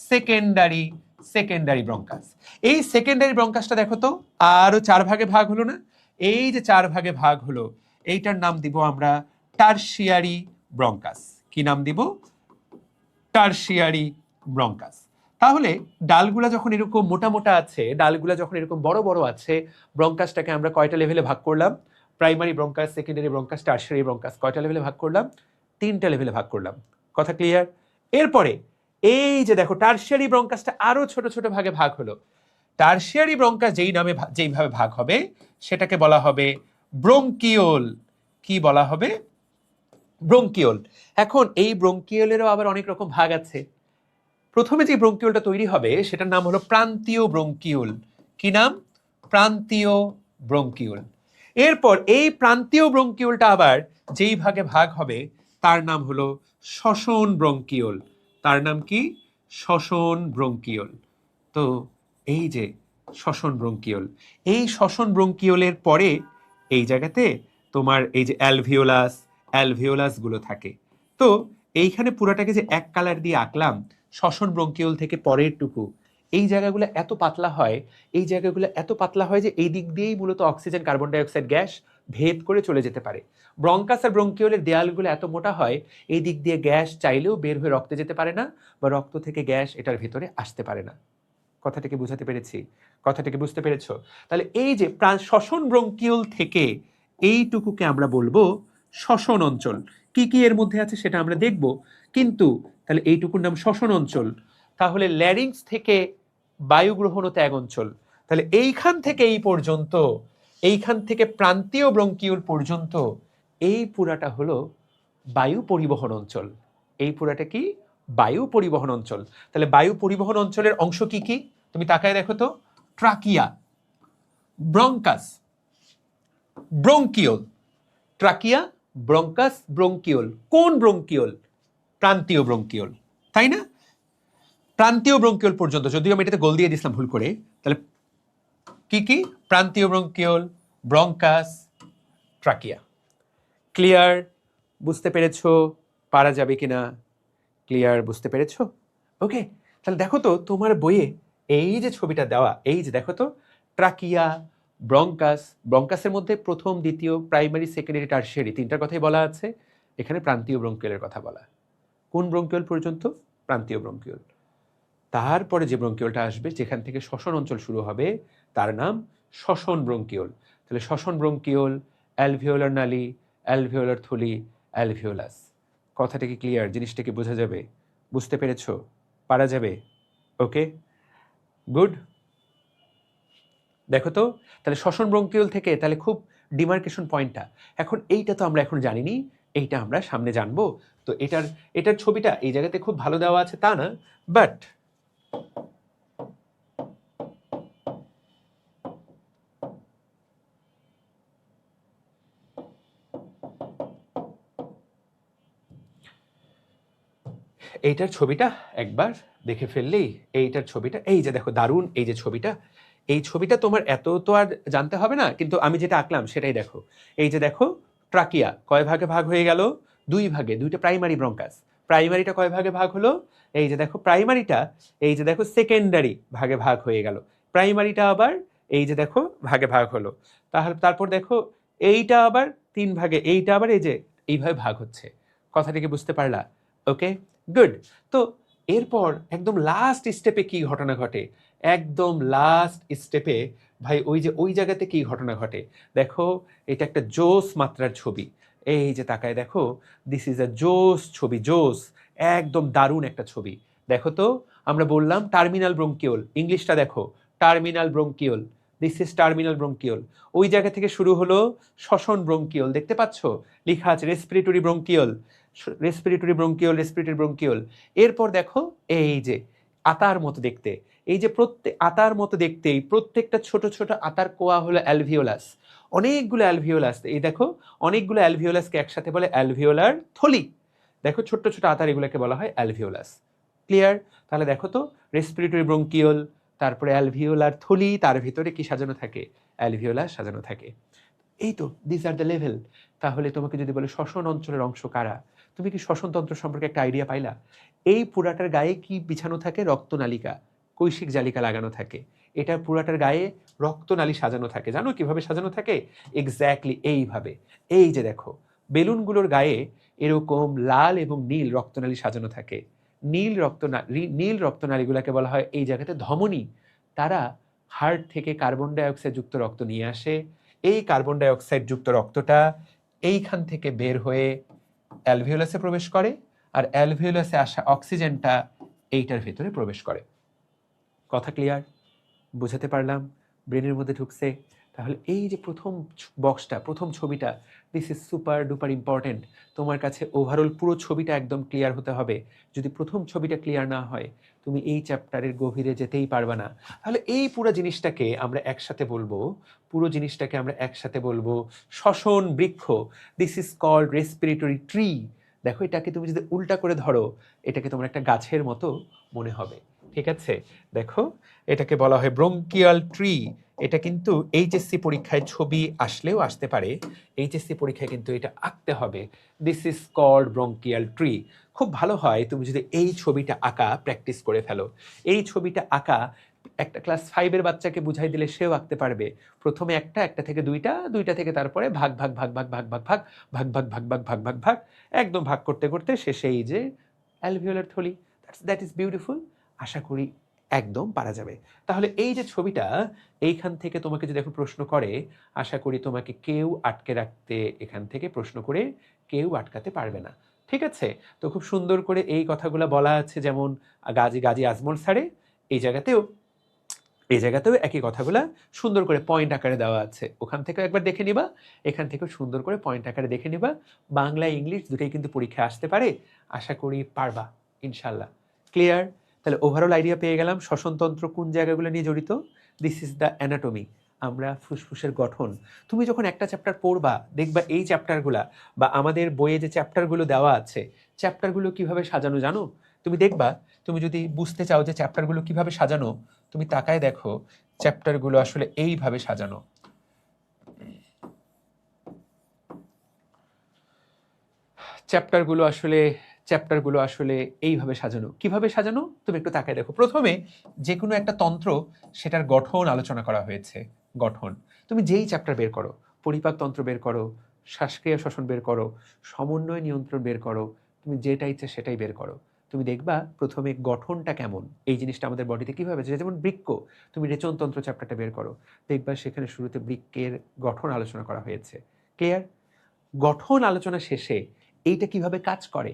সেকেন্ডারি ব্রঙ্কাস। এই সেকেন্ডারি ব্রঙ্কাসটা দেখো তো আরো 4 ভাগে ভাগ হলো না? এই যে 4 ভাগে ভাগ হলো, এইটার নাম দিব আমরা টারশিয়ারি ব্রঙ্কাস। কি নাম দিব? Tertiary bronchus. তাহলে ডালগুলা যখন এরকম মোটা মোটা আছে, ডালগুলা যখন এরকম বড় বড় আছে, ব্রঙ্কাসটাকে আমরা কয়টা লেভেলে ভাগ করলাম? Primary bronchus, secondary bronchus, tertiary bronchus, কয়টা লেভেলে ভাগ করলাম? 3টা লেভেলে ভাগ করলাম। কথা ক্লিয়ার? এরপরে এই যে দেখো টারশিয়ারি ব্রঙ্কাসটা আরো ছোট ছোট ভাগে ভাগ হলো। টারশিয়ারি ব্রঙ্কাস যেইভাবে ভাগ হবে সেটাকে বলা হবে ব্রঙ্কিওল। কি বলা হবে? ব্রঙ্কিওল। এখন এই ব্রঙ্কিওলেরও আবার অনেক রকম ভাগ আছে। প্রথমে যে ব্রঙ্কিওলটা তৈরি হবে সেটার নাম হলো প্রান্তীয় ব্রঙ্কিওল। কি নাম? প্রান্তীয় ব্রঙ্কিওল। এরপর এই প্রান্তীয় ব্রঙ্কিওলটা আবার যেই ভাগে ভাগ হবে তার নাম হলো শ্বসন ব্রঙ্কিওল। তার নাম কি? শ্বসন ব্রঙ্কিওল। তো এই যে শ্বসন ব্রঙ্কিওল, এই শ্বসন ব্রঙ্কিওলের পরে এই জায়গাতে তোমার এই যে অ্যালভিওলাস গুলো থাকে। তো এইখানে পুরাটাকে যে এক কালার দিয়ে আঁকলাম, শ্বসন ব্রঙ্কিওল থেকে পরের টুকু, এই জায়গাগুলো এত পাতলা হয়, এই জায়গাগুলো এত পাতলা হয় যে এই দিক দিয়েই মূলত oxygen carbon die oxide gas ভেদ করে চলে যেতে পারে। ব্রঙ্কাস আর ব্রঙ্কিওলের দেয়ালগুলো এত মোটা হয় এই দিক দিয়ে গ্যাস চাইলেও বের হয়ে রক্তে যেতে পারে না, বা রক্ত থেকে গ্যাস এটার ভিতরে আসতে পারে না। কথাটাকে বুঝাতে পেরেছি? কথাটাকে বুঝতে পেরেছো? তাহলে এই যে শ্বসন ব্রঙ্কিওল থেকে এইটুকুকে আমরা বলবো শ্বসন অঞ্চল। কি কি এর মধ্যে আছে সেটা আমরা দেখব, কিন্তু তাহলে এইটুকুর নাম শ্বসন অঞ্চল। তাহলে ল্যারিংস থেকে বায়ু গ্রহণ ও ত্যাগ অঞ্চল। তাহলে এইখান থেকে এই পর্যন্ত, এইখান থেকে প্রান্তীয় ব্রঙ্কিওল পর্যন্ত এই পুরাটা হলো বায়ু পরিবহন অঞ্চল। এই পুরাটা কি? বায়ু পরিবহন অঞ্চল। তাহলে বায়ু পরিবহন অঞ্চলের অংশ কি কি তুমি তাকায় দেখো তো। Trachea, bronchus, bronchiole. Trachea, bronchus, bronchiole. কোন ব্রঙ্কিওল? প্রান্তীয় ব্রঙ্কিওল, তাই না? প্রান্তীয় ব্রঙ্কিওল পর্যন্ত, যদিও আমি এটাতে গোল দিয়ে দিছিলাম ভুল করে। তাহলে কি কি? প্রান্তীয় ব্রঙ্কিওল, ব্রঙ্কাস, ট্রাকিয়া। ক্লিয়ার? বুঝতে পেরেছো? পারা যাবে কিনা? ক্লিয়ার? বুঝতে পেরেছো? ওকে, তাহলে দেখো তো তোমার বইয়ে এই যে ছবিটা দেওয়া, এই যে দেখো তো ট্রাকিয়া, ব্রঙ্কাস, ব্রঙ্কাসের মধ্যে প্রথম, দ্বিতীয়, প্রাইমারি, সেকেন্ডারি, টারশিয়ারি 3টার কথাই বলা আছে। এখানে প্রান্তীয় ব্রঙ্কিওলের কথা বলা। কোন ব্রঙ্কিওল পর্যন্ত? প্রান্তীয় ব্রঙ্কিওল। তারপরে যে ব্রঙ্কিওলটা আসবে, যেখান থেকে শ্বসন অঞ্চল শুরু হবে, তার নাম শ্বসন ব্রঙ্কিওল। তাহলে শ্বসন ব্রঙ্কিওল, অ্যালভিওলার নালী, অ্যালভিওলার থলি, অ্যালভিওলাস। কথাটা কি ক্লিয়ার? জিনিসটা কি বোঝা যাবে? বুঝতে পেরেছো? পারা যাবে? ওকে, গুড। দেখো তো তাহলে শ্বসন ব্রঙ্কিওল থেকে তাহলে খুব ডিমার্কেশন পয়েন্টটা। এখন এইটা তো আমরা এখন জানিনি, এইটা আমরা সামনে জানবো। তো এটার ছবিটা এই জায়গাতে খুব ভালো দেওয়া আছে তা না, বাট এইটার ছবিটা একবার দেখে ফেললেই, এইটার ছবিটা এই যে দেখো দারুণ, এই যে ছবিটা, এই ছবিটা তোমার এত তো আর জানতে হবে না, কিন্তু আমি যেটা আঁকলাম সেটাই দেখো। এই যে দেখো ট্রাকিয়া কয় ভাগে ভাগ হয়ে গেল? 2 ভাগে। 2টা প্রাইমারি ব্রঙ্কাস। প্রাইমারিটা কয় ভাগে ভাগ হলো? এই যে দেখো প্রাইমারিটা, এই যে দেখো সেকেন্ডারি ভাগে ভাগ হয়ে গেল। প্রাইমারিটা আবার এই যে দেখো ভাগে ভাগ হলো। তাহলে তারপর দেখো এইটা আবার 3 ভাগে, এইটা আবার এই যে এইভাবে ভাগ হচ্ছে। কথাটিকে বুঝতে পারলা? ওকে, গুড। তো এরপর একদম লাস্ট স্টেপে কি ঘটনা ঘটে? একদম লাস্ট স্টেপে ভাই ওই যে ওই জায়গাতে কি ঘটনা ঘটে দেখো। এটা একটা জোস মাত্রার ছবি। এই যে তাকায় দেখো, দিস ইজ আ জোস ছবি, জোস, একদম দারুণ একটা ছবি। দেখো তো আমরা বললাম টার্মিনাল ব্রঙ্কিওল, ইংলিশটা দেখো, terminal bronchiole. This is terminal bronchiole. ওই জায়গা থেকে শুরু হলো শ্বসন ব্রঙ্কিওল। দেখতে পাচ্ছ লেখা আছে respiratory bronchiole, respiratory bronchiole, respiratory bronchiole. এরপর দেখো এই যে আতার মতো দেখতে, এই যে প্রত্যেক আতার মতো দেখতেই প্রত্যেকটা ছোট ছোট আতার কোয়া হলো অ্যালভিওলাস। অনেকগুলো অ্যালভিওলাস, এই দেখো অনেকগুলো অ্যালভিওলাসকে একসাথে বলে অ্যালভিওলার থলি। দেখো ছোট্ট ছোট আতার, এগুলোকে বলা হয় অ্যালভিওলাস। ক্লিয়ার? তাহলে দেখো তো রেসপিরেটরি ব্রঙ্কিওল, তারপরে অ্যালভিওলার থলি, তার ভিতরে কি সাজানো থাকে? অ্যালভিওলাস সাজানো থাকে। এই তো দিস আর দ্য লেভেল। তাহলে তোমাকে যদি বলে শ্বসন অঞ্চলের অংশ কারা, তুমি কি শ্বসনতন্ত্র সম্পর্কে একটা আইডিয়া পাইলা? এই পুরাটার গায়ে কি বিছানো থাকে? রক্তনালিকা। কৈশিক জালিকা লাগানো থাকে, এটা পুরাটার গায়ে রক্তনালী সাজানো থাকে। জানো কিভাবে সাজানো থাকে? এক্স্যাক্টলি এইভাবে। এই যে দেখো, বেলুনগুলোর গায়ে এরকম লাল এবং নীল রক্তনালী সাজানো থাকে। নীল রক্তনালীগুলোকে বলা হয় এই জায়গাতে ধমনী। তারা হার্ট থেকে কার্বন ডাইঅক্সাইড যুক্ত রক্ত নিয়ে আসে। এই কার্বন ডাইঅক্সাইড যুক্ত রক্তটা এইখান থেকে বের হয়ে অ্যালভিওলাসে প্রবেশ করে, আর অ্যালভিওলাসে আসা অক্সিজেনটা এইটার ভেতরে প্রবেশ করে। কথা ক্লিয়ার? বুঝাতে পারলাম? ব্রেনের মধ্যে ঢুকছে? তাহলে এই যে প্রথম বক্সটা, প্রথম ছবিটা, this is super duper important. তোমার কাছে ওভারঅল পুরো ছবিটা একদম ক্লিয়ার হতে হবে। যদি প্রথম ছবিটা ক্লিয়ার না হয়, তুমি এই চ্যাপ্টারের গভীরে যেতেই পারবে না। তাহলে এই পুরো জিনিসটাকে আমরা একসাথে বলবো, শ্বসন বৃক্ষ। This is called respiratory tree. দেখো, এটাকে তুমি যদি উল্টা করে ধরো, এটাকে তোমার একটা গাছের মতো মনে হবে। ঠিক আছে? দেখো, এটাকে বলা হয় ব্রঙ্কিয়াল ট্রি। এটা কিন্তু এইচএসসি পরীক্ষায় ছবি আসলেও আসতে পারে, এইচএসসি পরীক্ষায় কিন্তু এটা আঁকতে হবে। This is called bronchial tree. খুব ভালো হয় তুমি যদি এই ছবিটা আঁকা প্র্যাকটিস করে ফেলো। এই ছবিটা আঁকা একটা ক্লাস 5-এর বাচ্চাকে বুঝাই দিলে সেও আঁকতে পারবে। প্রথমে একটা থেকে দুইটা থেকে তারপরে ভাগ ভাগ ভাগ ভাগ ভাগ ভাগ ভাগ ভাগ ভাগ ভাগ ভাগ ভাগ ভাগ ভাগ একদম ভাগ করতে করতে শেষে এই যে অ্যালভিওলার থলি। That is beautiful. আশা করি একদম পারা যাবে। তাহলে এই যে ছবিটা, এইখান থেকে তোমাকে যদি এখন প্রশ্ন করে, আশা করি তোমাকে কেউ আটকে রাখতে, এখান থেকে প্রশ্ন করে কেউ আটকাতে পারবে না। ঠিক আছে? তো খুব সুন্দর করে এই কথাগুলো বলা আছে, যেমন গাজী আজমল স্যারে এই জায়গাতেও একই কথাগুলা সুন্দর করে পয়েন্ট আকারে দেওয়া আছে। ওখান থেকেও একবার দেখে নিবা, এখান থেকেও সুন্দর করে পয়েন্ট আকারে দেখে নিবা। বাংলা ইংলিশ দুটোই কিন্তু পরীক্ষায় আসতে পারে, আশা করি পারবা ইনশাল্লাহ। ক্লিয়ার? তাহলে ওভারঅল আইডিয়া পেয়ে গেলাম শ্বসনতন্ত্র কোন জায়গাগুলো নিয়ে জড়িত। This is the anatomy. আমরা ফুসফুসের গঠন। তুমি যখন একটা চ্যাপ্টার পড়বা, দেখবা এই চ্যাপ্টারগুলা বা আমাদের বইয়ে যে চ্যাপ্টারগুলো দেওয়া আছে, চ্যাপ্টারগুলো কিভাবে সাজানো জানো? তুমি দেখবা, তুমি যদি বুঝতে চাও যে চ্যাপ্টারগুলো কিভাবে সাজানো, তুমি তাকায় দেখো চ্যাপ্টারগুলো আসলে এইভাবে সাজানো। চ্যাপ্টারগুলো আসলে এইভাবে সাজানো। কিভাবে সাজানো তুমি একটু তাকায় দেখো। প্রথমে যে কোনো একটা তন্ত্র, সেটার গঠন আলোচনা করা হয়েছে। গঠন তুমি যেই চ্যাপ্টার বের করো, পরিপাক তন্ত্র বের করো, শ্বাসক্রিয়া শ্বসন বের করো, সমন্বয় নিয়ন্ত্রণ বের করো, তুমি যেটা ইচ্ছে সেটাই বের করো। তুমি দেখবা প্রথমে গঠনটা কেমন, এই জিনিসটা আমাদের বডিতে কিভাবে, যেমন বৃক্ক, তুমি রেচনতন্ত্র চ্যাপ্টারটা বের করো, দেখবা সেখানে শুরুতে বৃক্কের গঠন আলোচনা করা হয়েছে। ক্লিয়ার? গঠন আলোচনা শেষে এইটা কিভাবে কাজ করে,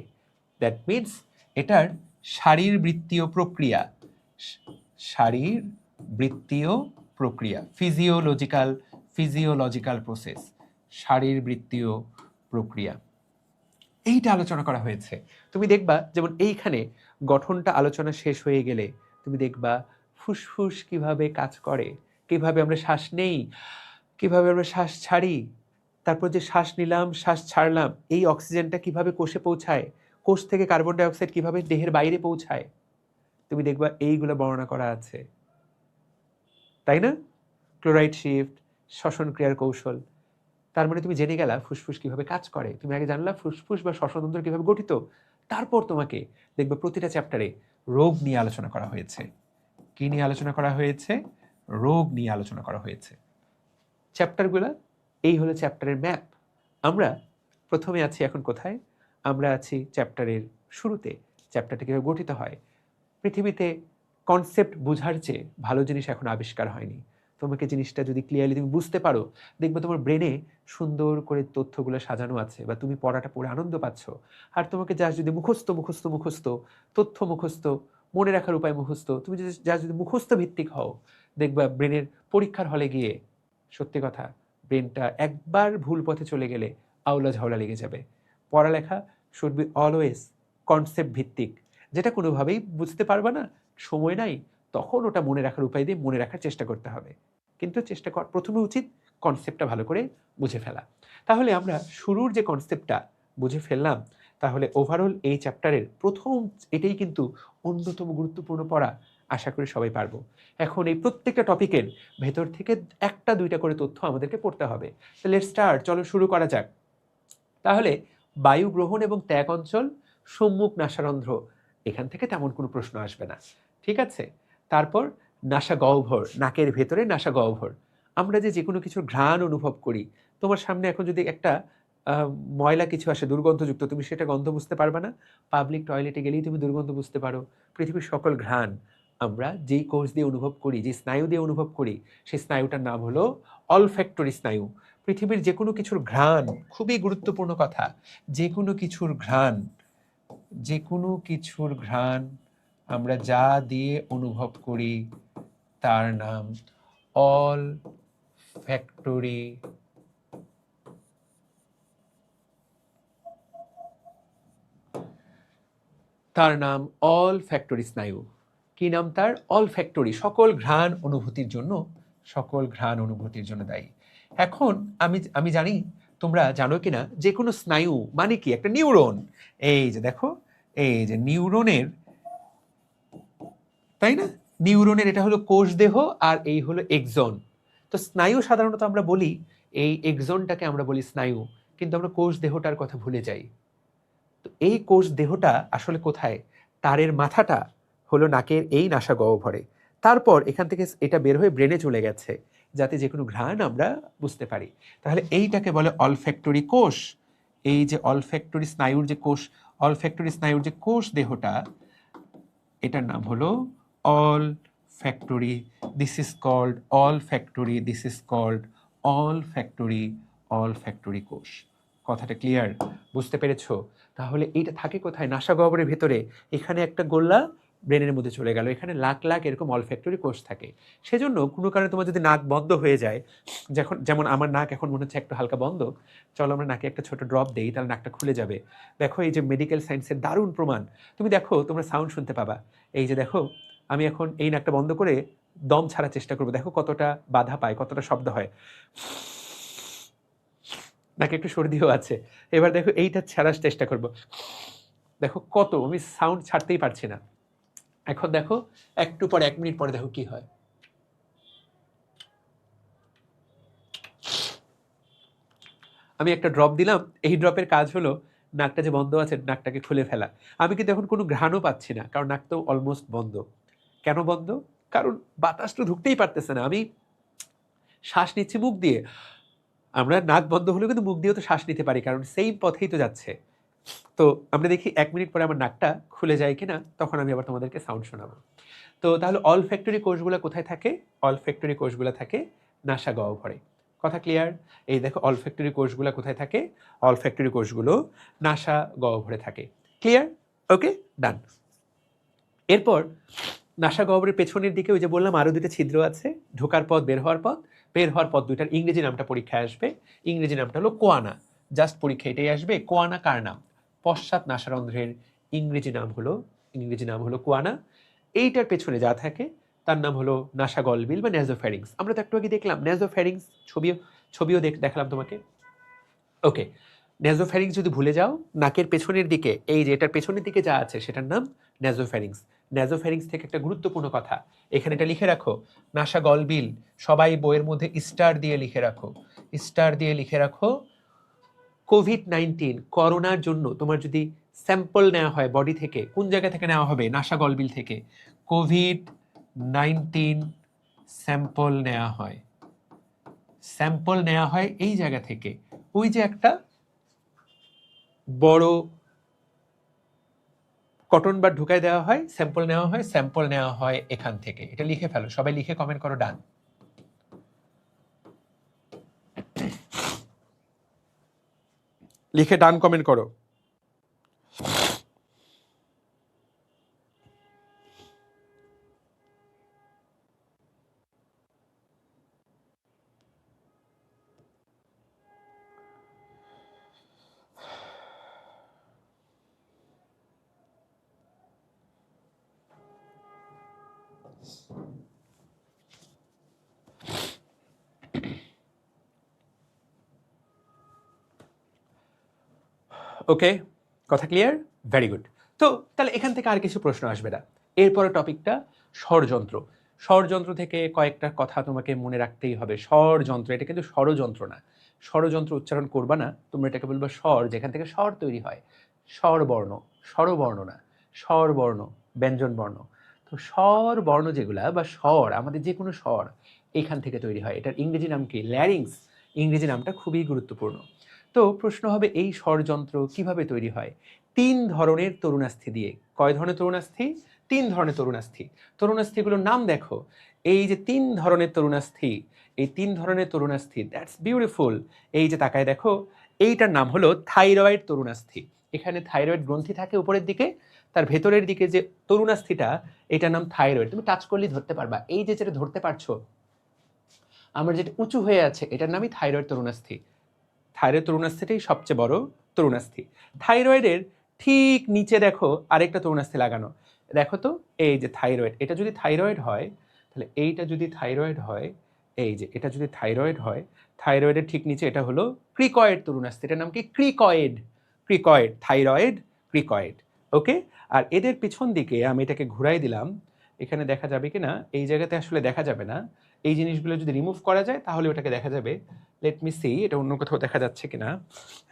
দ্যাট মিনস এটার শারীরবৃত্তীয় প্রক্রিয়া, ফিজিওলজিক্যাল প্রসেস, শারীরবৃত্তীয় প্রক্রিয়া, এইটা আলোচনা করা হয়েছে। তুমি দেখবা যেমন এইখানে গঠনটা আলোচনা শেষ হয়ে গেলে তুমি দেখবা ফুসফুস কিভাবে কাজ করে, কিভাবে আমরা শ্বাস নেই, কিভাবে আমরা শ্বাস ছাড়ি, তারপর যে শ্বাস নিলাম শ্বাস ছাড়লাম, এই অক্সিজেনটা কিভাবে কোষে পৌঁছায়, কোষ থেকে কার্বন ডাইঅক্সাইড কিভাবে দেহের বাইরে পৌঁছায়, তুমি দেখবা এইগুলো বর্ণনা করা আছে, তাই না? ক্লোরাইড শিফট, শ্বসন ক্রিয়ার কৌশল। তার মানে তুমি জেনে গেলা ফুসফুস কিভাবে কাজ করে। তুমি আগে জানলা ফুসফুস বা শ্বসনতন্ত্র কিভাবে গঠিত। তারপর তোমাকে দেখবে প্রতিটা চ্যাপ্টারে রোগ নিয়ে আলোচনা করা হয়েছে। কি নিয়ে আলোচনা করা হয়েছে? রোগ নিয়ে আলোচনা করা হয়েছে। চ্যাপ্টারগুলা এই হলো চ্যাপ্টারের ম্যাপ। আমরা প্রথমে আছি এখন কোথায়? আমরা আছি চ্যাপ্টারের শুরুতে। চ্যাপ্টারটা কীভাবে গঠিত হয়। পৃথিবীতে কনসেপ্ট বোঝার চেয়ে ভালো জিনিস এখন আবিষ্কার হয়নি। তোমাকে জিনিসটা যদি ক্লিয়ারলি তুমি বুঝতে পারো, দেখবে তোমার ব্রেনে সুন্দর করে তথ্যগুলো সাজানো আছে, বা তুমি পড়াটা পড়ে আনন্দ পাচ্ছ। আর তোমাকে যা যদি মুখস্থ তথ্য মুখস্থ, মনে রাখার উপায় মুখস্থ, তুমি যদি মুখস্থ ভিত্তিক হও, দেখবা ব্রেনের পরীক্ষার হলে গিয়ে সত্যি কথা ব্রেনটা একবার ভুল পথে চলে গেলে আউলা ঝাউলা লেগে যাবে। পড়ালেখা শুড বি অলওয়েজ কনসেপ্ট ভিত্তিক। যেটা কোনোভাবেই বুঝতে পারবে না, সময় নাই, তখন ওটা মনে রাখার উপায় দিয়ে মনে রাখার চেষ্টা করতে হবে। কিন্তু প্রথমে উচিত কনসেপ্টটা ভালো করে বুঝে ফেলা। তাহলে আমরা শুরুর যে কনসেপ্টটা বুঝে ফেললাম, তাহলে ওভারঅল এই চ্যাপ্টারের প্রথম এটাই কিন্তু অন্যতম গুরুত্বপূর্ণ পড়া। আশা করি সবাই পারবো। এখন এই প্রত্যেকটা টপিকের ভেতর থেকে 1-2টা করে তথ্য আমাদেরকে পড়তে হবে। তো লেটস স্টার্ট, চলো শুরু করা যাক। তাহলে বায়ু গ্রহণ এবং ত্যাগ অঞ্চল, সম্মুখ নাসারন্ধ্র, এখান থেকে তেমন কোনো প্রশ্ন আসবে না। ঠিক আছে? তারপর নাসা গহ্বর, নাকের ভেতরে নাসা গহ্বর। আমরা যে কোনো কিছুর ঘ্রাণ অনুভব করি, তোমার সামনে এখন যদি একটা ময়লা কিছু আসে দুর্গন্ধযুক্ত, তুমি সেটা গন্ধ বুঝতে পারবে না। পাবলিক টয়লেটে গেলেই তুমি দুর্গন্ধ বুঝতে পারো। পৃথিবীর সকল ঘ্রাণ আমরা যেই কোষ দিয়ে অনুভব করি, যে স্নায়ু দিয়ে অনুভব করি, সেই স্নায়ুটার নাম হলো অলফ্যাক্টরি স্নায়ু। পৃথিবীর যে কোনো কিছুর ঘ্রাণ, খুবই গুরুত্বপূর্ণ কথা, যে কোনো কিছুর ঘ্রাণ, যে কোনো কিছুর ঘ্রাণ আমরা যা দিয়ে অনুভব করি তার নাম অলফ্যাক্টরি তার নাম অলফ্যাক্টরি স্নায়ু। কি নাম তার? অলফ্যাক্টরি। সকল ঘ্রাণ অনুভূতির জন্য, সকল ঘ্রাণ অনুভূতির জন্য দায়ী। এখন আমি জানি তোমরা জানো কিনা যে কোনো স্নায়ু মানে কি? একটা নিউরন। এই যে দেখো, এই যে নিউরনের, তাই না? নিউরনের এটা হলো কোষ দেহ আর এই হলো এক্সন। তো স্নায়ু সাধারণত আমরা বলি এই এক্সনটাকে আমরা বলি স্নায়ু, কিন্তু আমরা কোষ দেহটার কথা ভুলে যাই। তো এই কোষ দেহটা আসলে কোথায়? তারের মাথাটা হলো নাকের এই নাসা গহ্বরে। তারপর এখান থেকে এটা বের হয়ে ব্রেনে চলে গেছে, যাতে যে কোনো ঘ্রাণ আমরা বুঝতে পারি। তাহলে এইটাকে বলে অলফ্যাক্টরি কোষ। এই যে অলফ্যাক্টরি স্নায়ুর যে কোষ, অলফ্যাক্টরি স্নায়ুর যে কোষ দেহটা, এটার নাম হলো olfactory. This is called olfactory. This is called olfactory কোষ। কথাটা ক্লিয়ার? বুঝতে পেরেছো? তাহলে এইটা থাকে কোথায়? নাসা গহ্বরের ভেতরে। এখানে একটা গোল্লা ব্রেনের মধ্যে চলে গেল, এখানে লাখ লাখ এরকম অলফ্যাক্টরি কোষ থাকে। সেজন্য কোনো কারণে তোমার যদি নাক বন্ধ হয়ে যায়, যেমন আমার নাক এখন মনে হচ্ছে একটু হালকা বন্ধ, চলো আমরা নাকে একটা ছোট ড্রপ দেই, তাহলে নাকটা খুলে যাবে। দেখো এই যে মেডিকেল সায়েন্সের দারুণ প্রমাণ। তুমি দেখো, তোমরা সাউন্ড শুনতে পাবা। এই যে দেখো, আমি এখন এই নাকটা বন্ধ করে দম ছাড়ার চেষ্টা করবো, দেখো কতটা বাধা পায়, কতটা শব্দ হয়। নাকি একটু সর্দিও আছে। এবার দেখো এইটা ছাড়ার চেষ্টা করব, দেখো কত, আমি সাউন্ড ছাড়তেই পারছি না। এখন দেখো একটু পরে, 1 মিনিট পরে দেখো কি হয়। আমি একটা ড্রপ দিলাম, এই ড্রপের কাজ হলো নাকটা যে বন্ধ আছে নাকটাকে খুলে ফেলা। আমি কিন্তু এখন কোনো ঘ্রাণও পাচ্ছি না, কারণ নাক তো অলমোস্ট বন্ধ। কেন বন্ধ? কারণ বাতাস তো ঢুকতেই পারতেছে না। আমি শ্বাস নিচ্ছি মুখ দিয়ে। আমরা নাক বন্ধ হলেও কিন্তু মুখ দিয়েও তো শ্বাস নিতে পারি, কারণ সেম পথেই তো যাচ্ছে। তো আমরা দেখি 1 মিনিট পরে আমার নাকটা খুলে যায় কিনা, তখন আমি আবার তোমাদেরকে সাউন্ড শোনাবো। তো তাহলে অলফ্যাক্টরি কোষগুলো কোথায় থাকে? অলফ্যাক্টরি কোষগুলো থাকে নাসা গহ্বরে। কথা ক্লিয়ার? এই দেখো অলফ্যাক্টরি কোষগুলো কোথায় থাকে? অলফ্যাক্টরি কোষগুলো নাসা গহ্বরে থাকে। ক্লিয়ার? ওকে, ডান। এরপর নাসা গহ্বরের পেছনের দিকে ওই যে বললাম আরো 2টা ছিদ্র আছে, ঢোকার পথ, বের হওয়ার পথ। বের হওয়ার পথ দুইটার ইংরেজি নামটা পরীক্ষায় আসবে। ইংরেজি নামটা হলো কোয়ানা। জাস্ট পরীক্ষা এটাই আসবে, কোয়ানা কার নাম? পশ্চাৎ নাসারন্ধ্রের ইংরেজি নাম হলো কোয়ানা। এইটার পেছনে যা থাকে তার নাম হলো নাসা গলবিল বা নেজোফ্যারিংস। আমরা তো একটু আগে দেখলাম নেজোফ্যারিংস, ছবিও দেখালাম তোমাকে। ওকে, নেজোফ্যারিংস যদি ভুলে যাও, নাকের পেছনের দিকে, এই যে এটার পেছনের দিকে যা আছে সেটার নাম নেজোফ্যারিংস। নেজোফ্যারিংস থেকে একটা গুরুত্বপূর্ণ কথা, এখানে এটা লিখে রাখো, নাসা গলবিল। সবাই বইয়ের মধ্যে স্টার দিয়ে লিখে রাখো, স্টার দিয়ে লিখে রাখো। কোভিড-19 করোনার জন্য তোমার যদি স্যাম্পল নেওয়া হয় বডি থেকে, কোন জায়গা থেকে নেওয়া হবে? নাসা গলবিল থেকে। কোভিড-19 স্যাম্পল নেওয়া হয় এই জায়গা থেকে। ওই যে একটা বড় কটন বার ঢুকায় দেওয়া হয়, স্যাম্পল নেওয়া হয় এখান থেকে। এটা লিখে ফেলো, সবাই লিখে কমেন্ট করো ডান। লিখে ডান কমেন্ট করো। ওকে, কথা ক্লিয়ার? Very good. তো তাহলে এখান থেকে আর কিছু প্রশ্ন আসবে না। এরপরে টপিকটা ষড়যন্ত্র। ষড়যন্ত্র থেকে কয়েকটা কথা তোমাকে মনে রাখতেই হবে। ষড়যন্ত্র, এটা কিন্তু ষড়যন্ত্র না। ষড়যন্ত্র উচ্চারণ করবা না, তোমরা এটাকে বলবা স্বর, যেখান থেকে স্বর তৈরি হয়। স্বরবর্ণ, স্বরবর্ণ না, স্বরবর্ণ, ব্যঞ্জন বর্ণ। তো তো স্বর বর্ণ যেগুলা বা স্বর, আমাদের যে কোনো স্বর এখান থেকে তৈরি হয়। এটার ইংরেজি নাম কি? ল্যারিংস। ইংরেজি নামটা খুবই গুরুত্বপূর্ণ। তো প্রশ্ন হবে এই স্বরযন্ত্র কিভাবে তৈরি হয়? 3 ধরনের তরুণাস্থি দিয়ে। কয় ধরনের তরুণাস্থি? 3 ধরনের তরুণাস্থি। তরুণাস্থিগুলোর নাম দেখো। এই যে 3 ধরনের তরুণাস্থি, এই 3 ধরনের তরুণাস্থি, দ্যাটস বিউটিফুল। এই যে তাকায় দেখো, এইটার নাম হলো থাইরয়েড তরুণাস্থি। এখানে থাইরয়েড গ্রন্থি থাকে উপরের দিকে, তার ভেতরের দিকে যে তরুণাস্থিটা, এটার নাম থাইরয়েড। তুমি টাচ করলেই ধরতে পারবা। এই যে যেটা ধরতে পারছো, আমার যেটা উঁচু হয়ে আছে, এটার নামই থাইরয়েড তরুণাস্থি। থাইরয়েড তরুণাস্থিটাই সবচেয়ে বড় তরুণাস্থি। থাইরয়েডের ঠিক নিচে দেখো আরেকটা তরুণাস্থি লাগানো। দেখো তো, এই যে থাইরয়েড, এটা যদি থাইরয়েড হয়, তাহলে এইটা যদি থাইরয়েড হয়, এই যে এটা যদি থাইরয়েড হয়, থাইরয়েডের ঠিক নিচে এটা হলো ক্রিকয়েড তরুণাস্থি। এটার নাম কি? Cricoid. Cricoid, thyroid, cricoid. Okay. আর এদের পিছন দিকে আমি এটাকে ঘুরাই দিলাম, এখানে দেখা যাবে কি না? এই জায়গাতে আসলে দেখা যাবে না। এই জিনিসগুলো যদি রিমুভ করা যায় তাহলে ওটাকে দেখা যাবে। লেট মি সি, এটা অন্য কোথাও দেখা যাচ্ছে কিনা।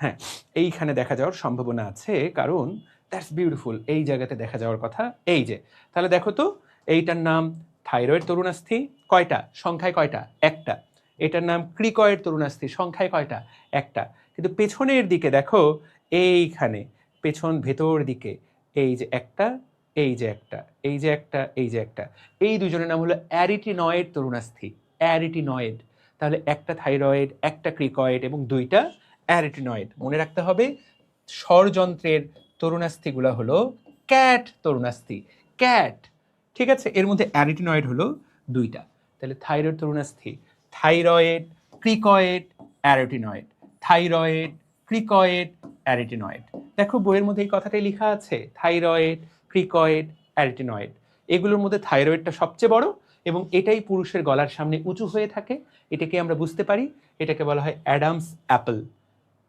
হ্যাঁ, এইখানে দেখা যাওয়ার সম্ভাবনা আছে, কারণ দ্যাটস বিউটিফুল, এই জায়গাতে দেখা যাওয়ার কথা। এই যে, তাহলে দেখো তো, এইটার নাম থাইরয়েড তরুণাস্থি। কয়টা? সংখ্যায় কয়টা? একটা। এটার নাম ক্রিকয়েড তরুণাস্থি। সংখ্যায় কয়টা? একটা। কিন্তু পেছনের দিকে দেখো, এইখানে পেছন ভেতর দিকে এই যে একটা, এই যে একটা, এই যে একটা, এই যে একটা, এই দুজনের নাম হলো অ্যারিটিনয়েড তরুণাস্থি। অ্যারিটিনয়েড। তাহলে একটা থাইরয়েড, একটা ক্রিকয়েড এবং দুইটা অ্যারিটিনয়েড। মনে রাখতে হবে স্বরযন্ত্রের তরুণাস্থিগুলো হলো ক্যাট তরুণাস্থি। ক্যাট, ঠিক আছে? এর মধ্যে অ্যারিটিনয়েড হলো দুইটা। তাহলে থাইরয়েড তরুণাস্থি, thyroid, cricoid, arytenoid, thyroid, cricoid, arytenoid. দেখো বইয়ের মধ্যে এই কথাটাই লেখা আছে, থাইরয়েড, ক্রিকয়েড, অ্যারিটিনয়েড। এগুলোর মধ্যে থাইরয়েডটা সবচেয়ে বড় এবং এটাই পুরুষের গলার সামনে উঁচু হয়ে থাকে। এটাকে আমরা বুঝতে পারি, এটাকে বলা হয় অ্যাডামস অ্যাপল।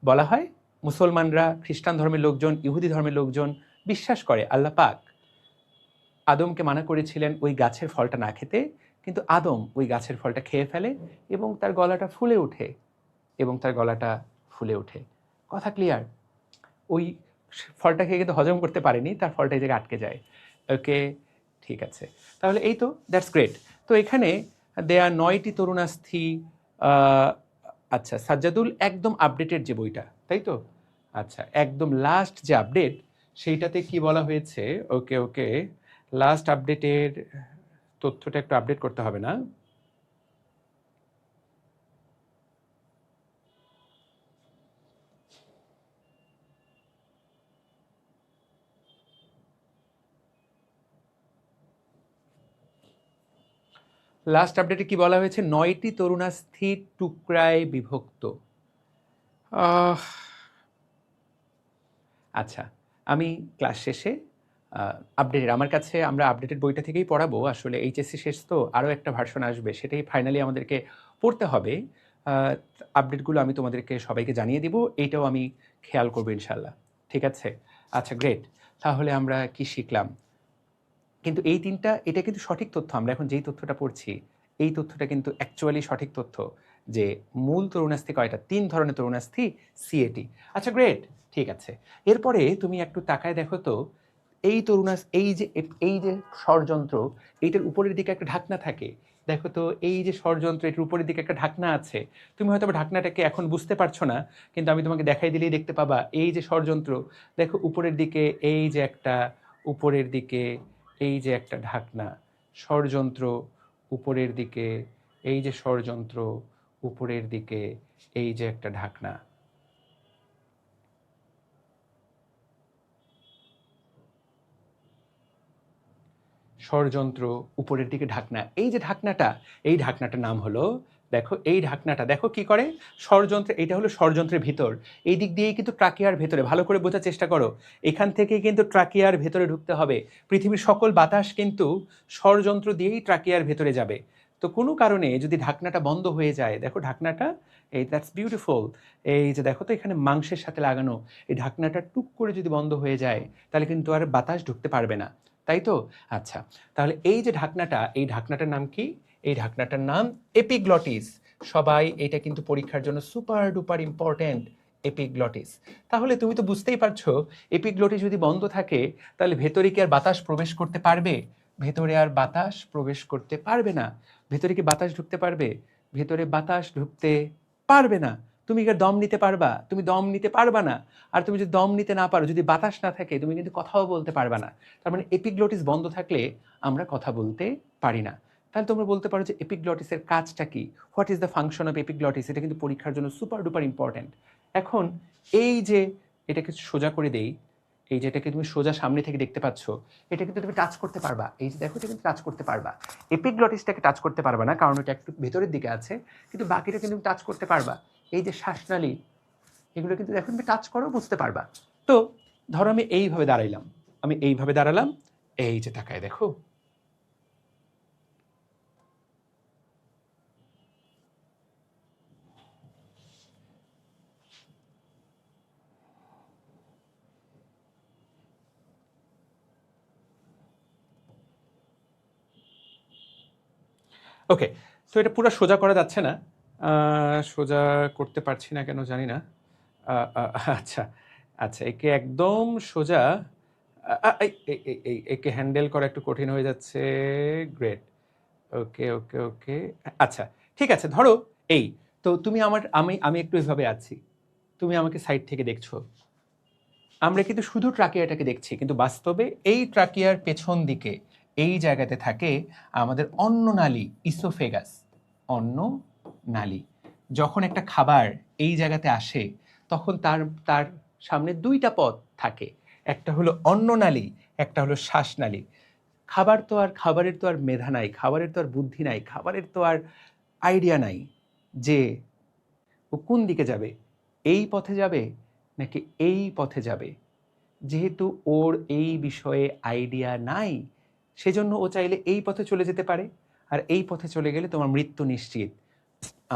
বলা হয়, মুসলমানরা, খ্রিস্টান ধর্মের লোকজন, ইহুদি ধর্মের লোকজন বিশ্বাস করে আল্লাহ পাক আদমকে মানা করেছিলেন ওই গাছের ফলটা না খেতে, কিন্তু আদম ওই গাছের ফলটা খেয়ে ফেলে এবং তার গলাটা ফুলে ওঠে, এবং তার গলাটা ফুলে ওঠে। কথা ক্লিয়ার? ওই ফলটা খেয়ে কিন্তু হজম করতে পারেনি, তার ফলটা এই জায়গায় আটকে যায়। ওকে, ঠিক আছে। তাহলে এই তো, দ্যাটস গ্রেট। তো এখানে দেয়া 9টি তরুণাস্থি। আচ্ছা, সাজ্জাদুল একদম আপডেটেড যে বইটা, তাই তো? আচ্ছা, একদম লাস্ট যে আপডেট, সেইটাতে কি বলা হয়েছে? ওকে ওকে, লাস্ট আপডেটের তথ্যটা একটু আপডেট করতে হবে না? লাস্ট আপডেটে কি বলা হয়েছে? 9টি তরুণাস্থি টুকরায় বিভক্ত। আচ্ছা, আমি ক্লাস শেষে আপডেটেড, আমার কাছে আমরা আপডেটেড বইটা থেকেই পড়াবো। আসলে এইচএসসি শেষ তো, আরও একটা ভার্সন আসবে, সেটাই ফাইনালি আমাদেরকে পড়তে হবে। আপডেটগুলো আমি তোমাদেরকে সবাইকে জানিয়ে দিব, এইটাও আমি খেয়াল করবো ইনশাল্লাহ। ঠিক আছে? আচ্ছা, গ্রেট। তাহলে আমরা কি শিখলাম? কিন্তু এই তিনটা, এটা কিন্তু সঠিক তথ্য। আমরা এখন যেই তথ্যটা পড়ছি, এই তথ্যটা কিন্তু অ্যাকচুয়ালি সঠিক তথ্য, যে মূল তরুণাস্থি কয়টা? 3 ধরনের তরুণাস্থি, সিএটি। আচ্ছা, গ্রেট, ঠিক আছে। এরপরে তুমি একটু তাকায় দেখো তো, এই এই যে স্বরযন্ত্র, এইটার উপরের দিকে একটা ঢাকনা থাকে। দেখো তো, এই যে স্বরযন্ত্র, এটার উপরের দিকে একটা ঢাকনা আছে। তুমি হয়তো ঢাকনাটাকে এখন বুঝতে পারছো না, কিন্তু আমি তোমাকে দেখাই দিলেই দেখতে পাবা। এই যে স্বরযন্ত্র, দেখো উপরের দিকে এই যে একটা, উপরের দিকে এই যে একটা ঢাকনা, স্বরযন্ত্র উপরের দিকে, এই যে স্বরযন্ত্র উপরের দিকে, এই যে একটা ঢাকনা। স্বরযন্ত্র উপরের দিকে ঢাকনা, এই যে ঢাকনাটা, এই ঢাকনাটার নাম হলো, দেখো এই ঢাকনাটা, দেখো কি করে স্বরযন্ত্রে, এটা হলো স্বরযন্ত্রের ভিতর। এই দিক দিয়েই কিন্তু ট্রাকিয়ার ভেতরে, ভালো করে বোঝার চেষ্টা করো, এখান থেকে কিন্তু ট্রাকিয়ার ভেতরে ঢুকতে হবে। পৃথিবীর সকল বাতাস কিন্তু স্বরযন্ত্র দিয়েই ট্রাকিয়ার ভেতরে যাবে। তো কোনো কারণে যদি ঢাকনাটা বন্ধ হয়ে যায়, দেখো ঢাকনাটা, এই দ্যাটস বিউটিফুল, এই যে দেখো তো এখানে মাংসের সাথে লাগানো, এই ঢাকনাটা টুক করে যদি বন্ধ হয়ে যায়, তাহলে কিন্তু আর বাতাস ঢুকতে পারবে না, তাই তো? আচ্ছা, তাহলে এই যে ঢাকনাটা, এই ঢাকনাটার নাম কি? এই ঢাকনাটার নাম এপিগ্লটিস। সবাই এটা কিন্তু পরীক্ষার জন্য সুপার ডুপার ইম্পর্টেন্ট, এপিগ্লটিস। তাহলে তুমি তো বুঝতেই পারছো, এপিগ্লটিস যদি বন্ধ থাকে, তাহলে ভেতরে কি আর বাতাস প্রবেশ করতে পারবে? ভেতরে আর বাতাস প্রবেশ করতে পারবে না। ভেতরে কি বাতাস ঢুকতে পারবে? ভেতরে বাতাস ঢুকতে পারবে না। তুমি কি দম নিতে পারবা? তুমি দম নিতে পারবা না। আর তুমি যদি দম নিতে না পারো, যদি বাতাস না থাকে, তুমি কিন্তু কথাও বলতে পারবা না। তার মানে এপিগ্লটিস বন্ধ থাকলে আমরা কথা বলতে পারি না। তাহলে তোমরা বলতে পারো যে এপিগ্লটিসের কাজটা কি? What is the function of epiglottis? এটা কিন্তু পরীক্ষার জন্য সুপার ডুপার ইম্পর্ট্যান্ট। এখন এই যে এটাকে সোজা করে দেই, এই যে এটাকে তুমি সোজা সামনে থেকে দেখতে পাচ্ছ, এটা কিন্তু তুমি টাচ করতে পারবা। এই যে দেখো, এটা কিন্তু টাচ করতে পারবা। এপিগ্লটিসটাকে টাচ করতে পারবা না, কারণ এটা একটু ভেতরের দিকে আছে, কিন্তু বাকিটা কিন্তু টাচ করতে পারবা। এই যে শ্বাসনালী, এগুলো কিন্তু দেখো তুমি টাচ করো, বুঝতে পারবা। তো ধরো আমি এইভাবে দাঁড়াইলাম, আমি এইভাবে দাঁড়ালাম, এই যে তাকায় দেখো, ওকে। তো এটা পুরো সোজা করা যাচ্ছে না, সোজা করতে পারছি না কেন জানি না। আচ্ছা আচ্ছা, একে একদম সোজা, একে হ্যান্ডেল করা একটু কঠিন হয়ে যাচ্ছে। গ্রেট, ওকে ওকে ওকে। আচ্ছা ঠিক আছে, ধরো এই তো তুমি আমি একটু এভাবে আছি, তুমি আমাকে সাইড থেকে দেখছো। আমরা কিন্তু শুধু ট্রাকিয়াটাকে দেখছি, কিন্তু বাস্তবে এই ট্রাকিয়ার পেছন দিকে এই জায়গাতে থাকে আমাদের অন্ননালী, ইসোফেগাস। অন্ননালী, যখন একটা খাবার এই জায়গাতে আসে, তখন তার তার সামনে দুইটা পথ থাকে, একটা হলো অন্ননালী, একটা হলো শ্বাসনালী। খাবারের তো আর মেধা নাই, খাবারের তো আর বুদ্ধি নাই, খাবারের তো আর আইডিয়া নাই যে ও কোন দিকে যাবে, এই পথে যাবে নাকি এই পথে যাবে। যেহেতু ওর এই বিষয়ে আইডিয়া নাই, সেজন্য ও চাইলে এই পথে চলে যেতে পারে, আর এই পথে চলে গেলে তোমার মৃত্যু নিশ্চিত।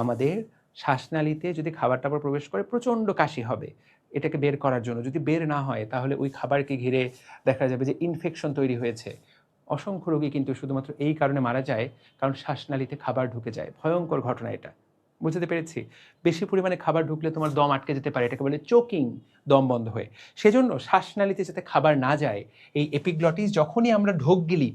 আমাদের শ্বাসনালীতে যদি খাবার টাবার প্রবেশ করে, প্রচণ্ড কাশি হবে এটাকে বের করার জন্য। যদি বের না হয়, তাহলে ওই খাবারকে ঘিরে দেখা যাবে যে ইনফেকশন তৈরি হয়েছে। অসংখ্য রোগী কিন্তু শুধুমাত্র এই কারণে মারা যায়, কারণ শ্বাসনালীতে খাবার ঢুকে যায়। ভয়ঙ্কর ঘটনা এটা, বুঝতে পেরেছি। বেশি পরিমাণে খাবার ঢুকলে তোমার দম আটকে যেতে পারে, এটাকে বলে চোকিং, দম বন্ধ হয়ে। সেজন্য শ্বাসনালীতে যাতে খাবার না যায়, এই এপিগ্লটিস যখনই আমরা ঢোক গিলি,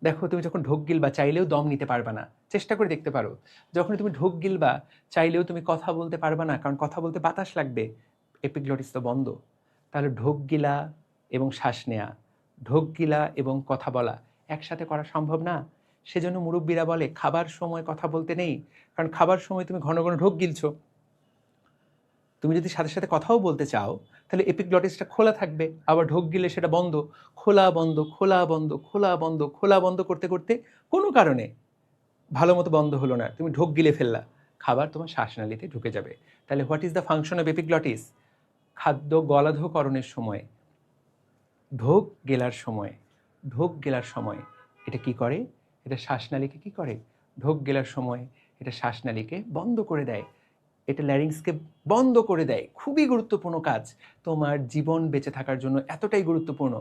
দেখো তুমি যখন ঢোক গিলবা চাইলেও দম নিতে পারবা না, চেষ্টা করে দেখতে পারো। যখন তুমি ঢোক গিলবা চাইলেও তুমি কথা বলতে পারবা না, কারণ কথা বলতে বাতাস লাগবে, এপিগ্লটিস তো বন্ধ। তাহলে ঢোক গিলা এবং শ্বাস নেয়া, ঢোক গিলা এবং কথা বলা একসাথে করা সম্ভব না। সেজন্য মুরব্বীরা বলে খাবার সময় কথা বলতে নেই, কারণ খাবার সময় তুমি ঘন ঘন ঢোক গিলছো। তুমি যদি সাথে সাথে কথাও বলতে চাও, তাহলে এপিগ্লটিসটা খোলা থাকবে, আবার ঢোক গিলে সেটা বন্ধ। খোলা বন্ধ, খোলা বন্ধ, খোলা বন্ধ, খোলা বন্ধ করতে করতে কোনো কারণে ভালো মতো বন্ধ হলো না, তুমি ঢোক গিলে ফেললা, খাবার তোমার শ্বাসনালীতে ঢুকে যাবে। তাহলে what is the function of epiglottis? খাদ্য গলাধকরণের সময়, ঢোক গেলার সময়, ঢোক গেলার সময় এটা কি করে? এটা শ্বাসনালীকে কি করে? ঢোক গেলার সময় এটা শ্বাসনালীকে বন্ধ করে দেয়, এটা ল্যারিংসকে বন্ধ করে দেয়। খুবই গুরুত্বপূর্ণ কাজ, তোমার জীবন বেঁচে থাকার জন্য এতটাই গুরুত্বপূর্ণ।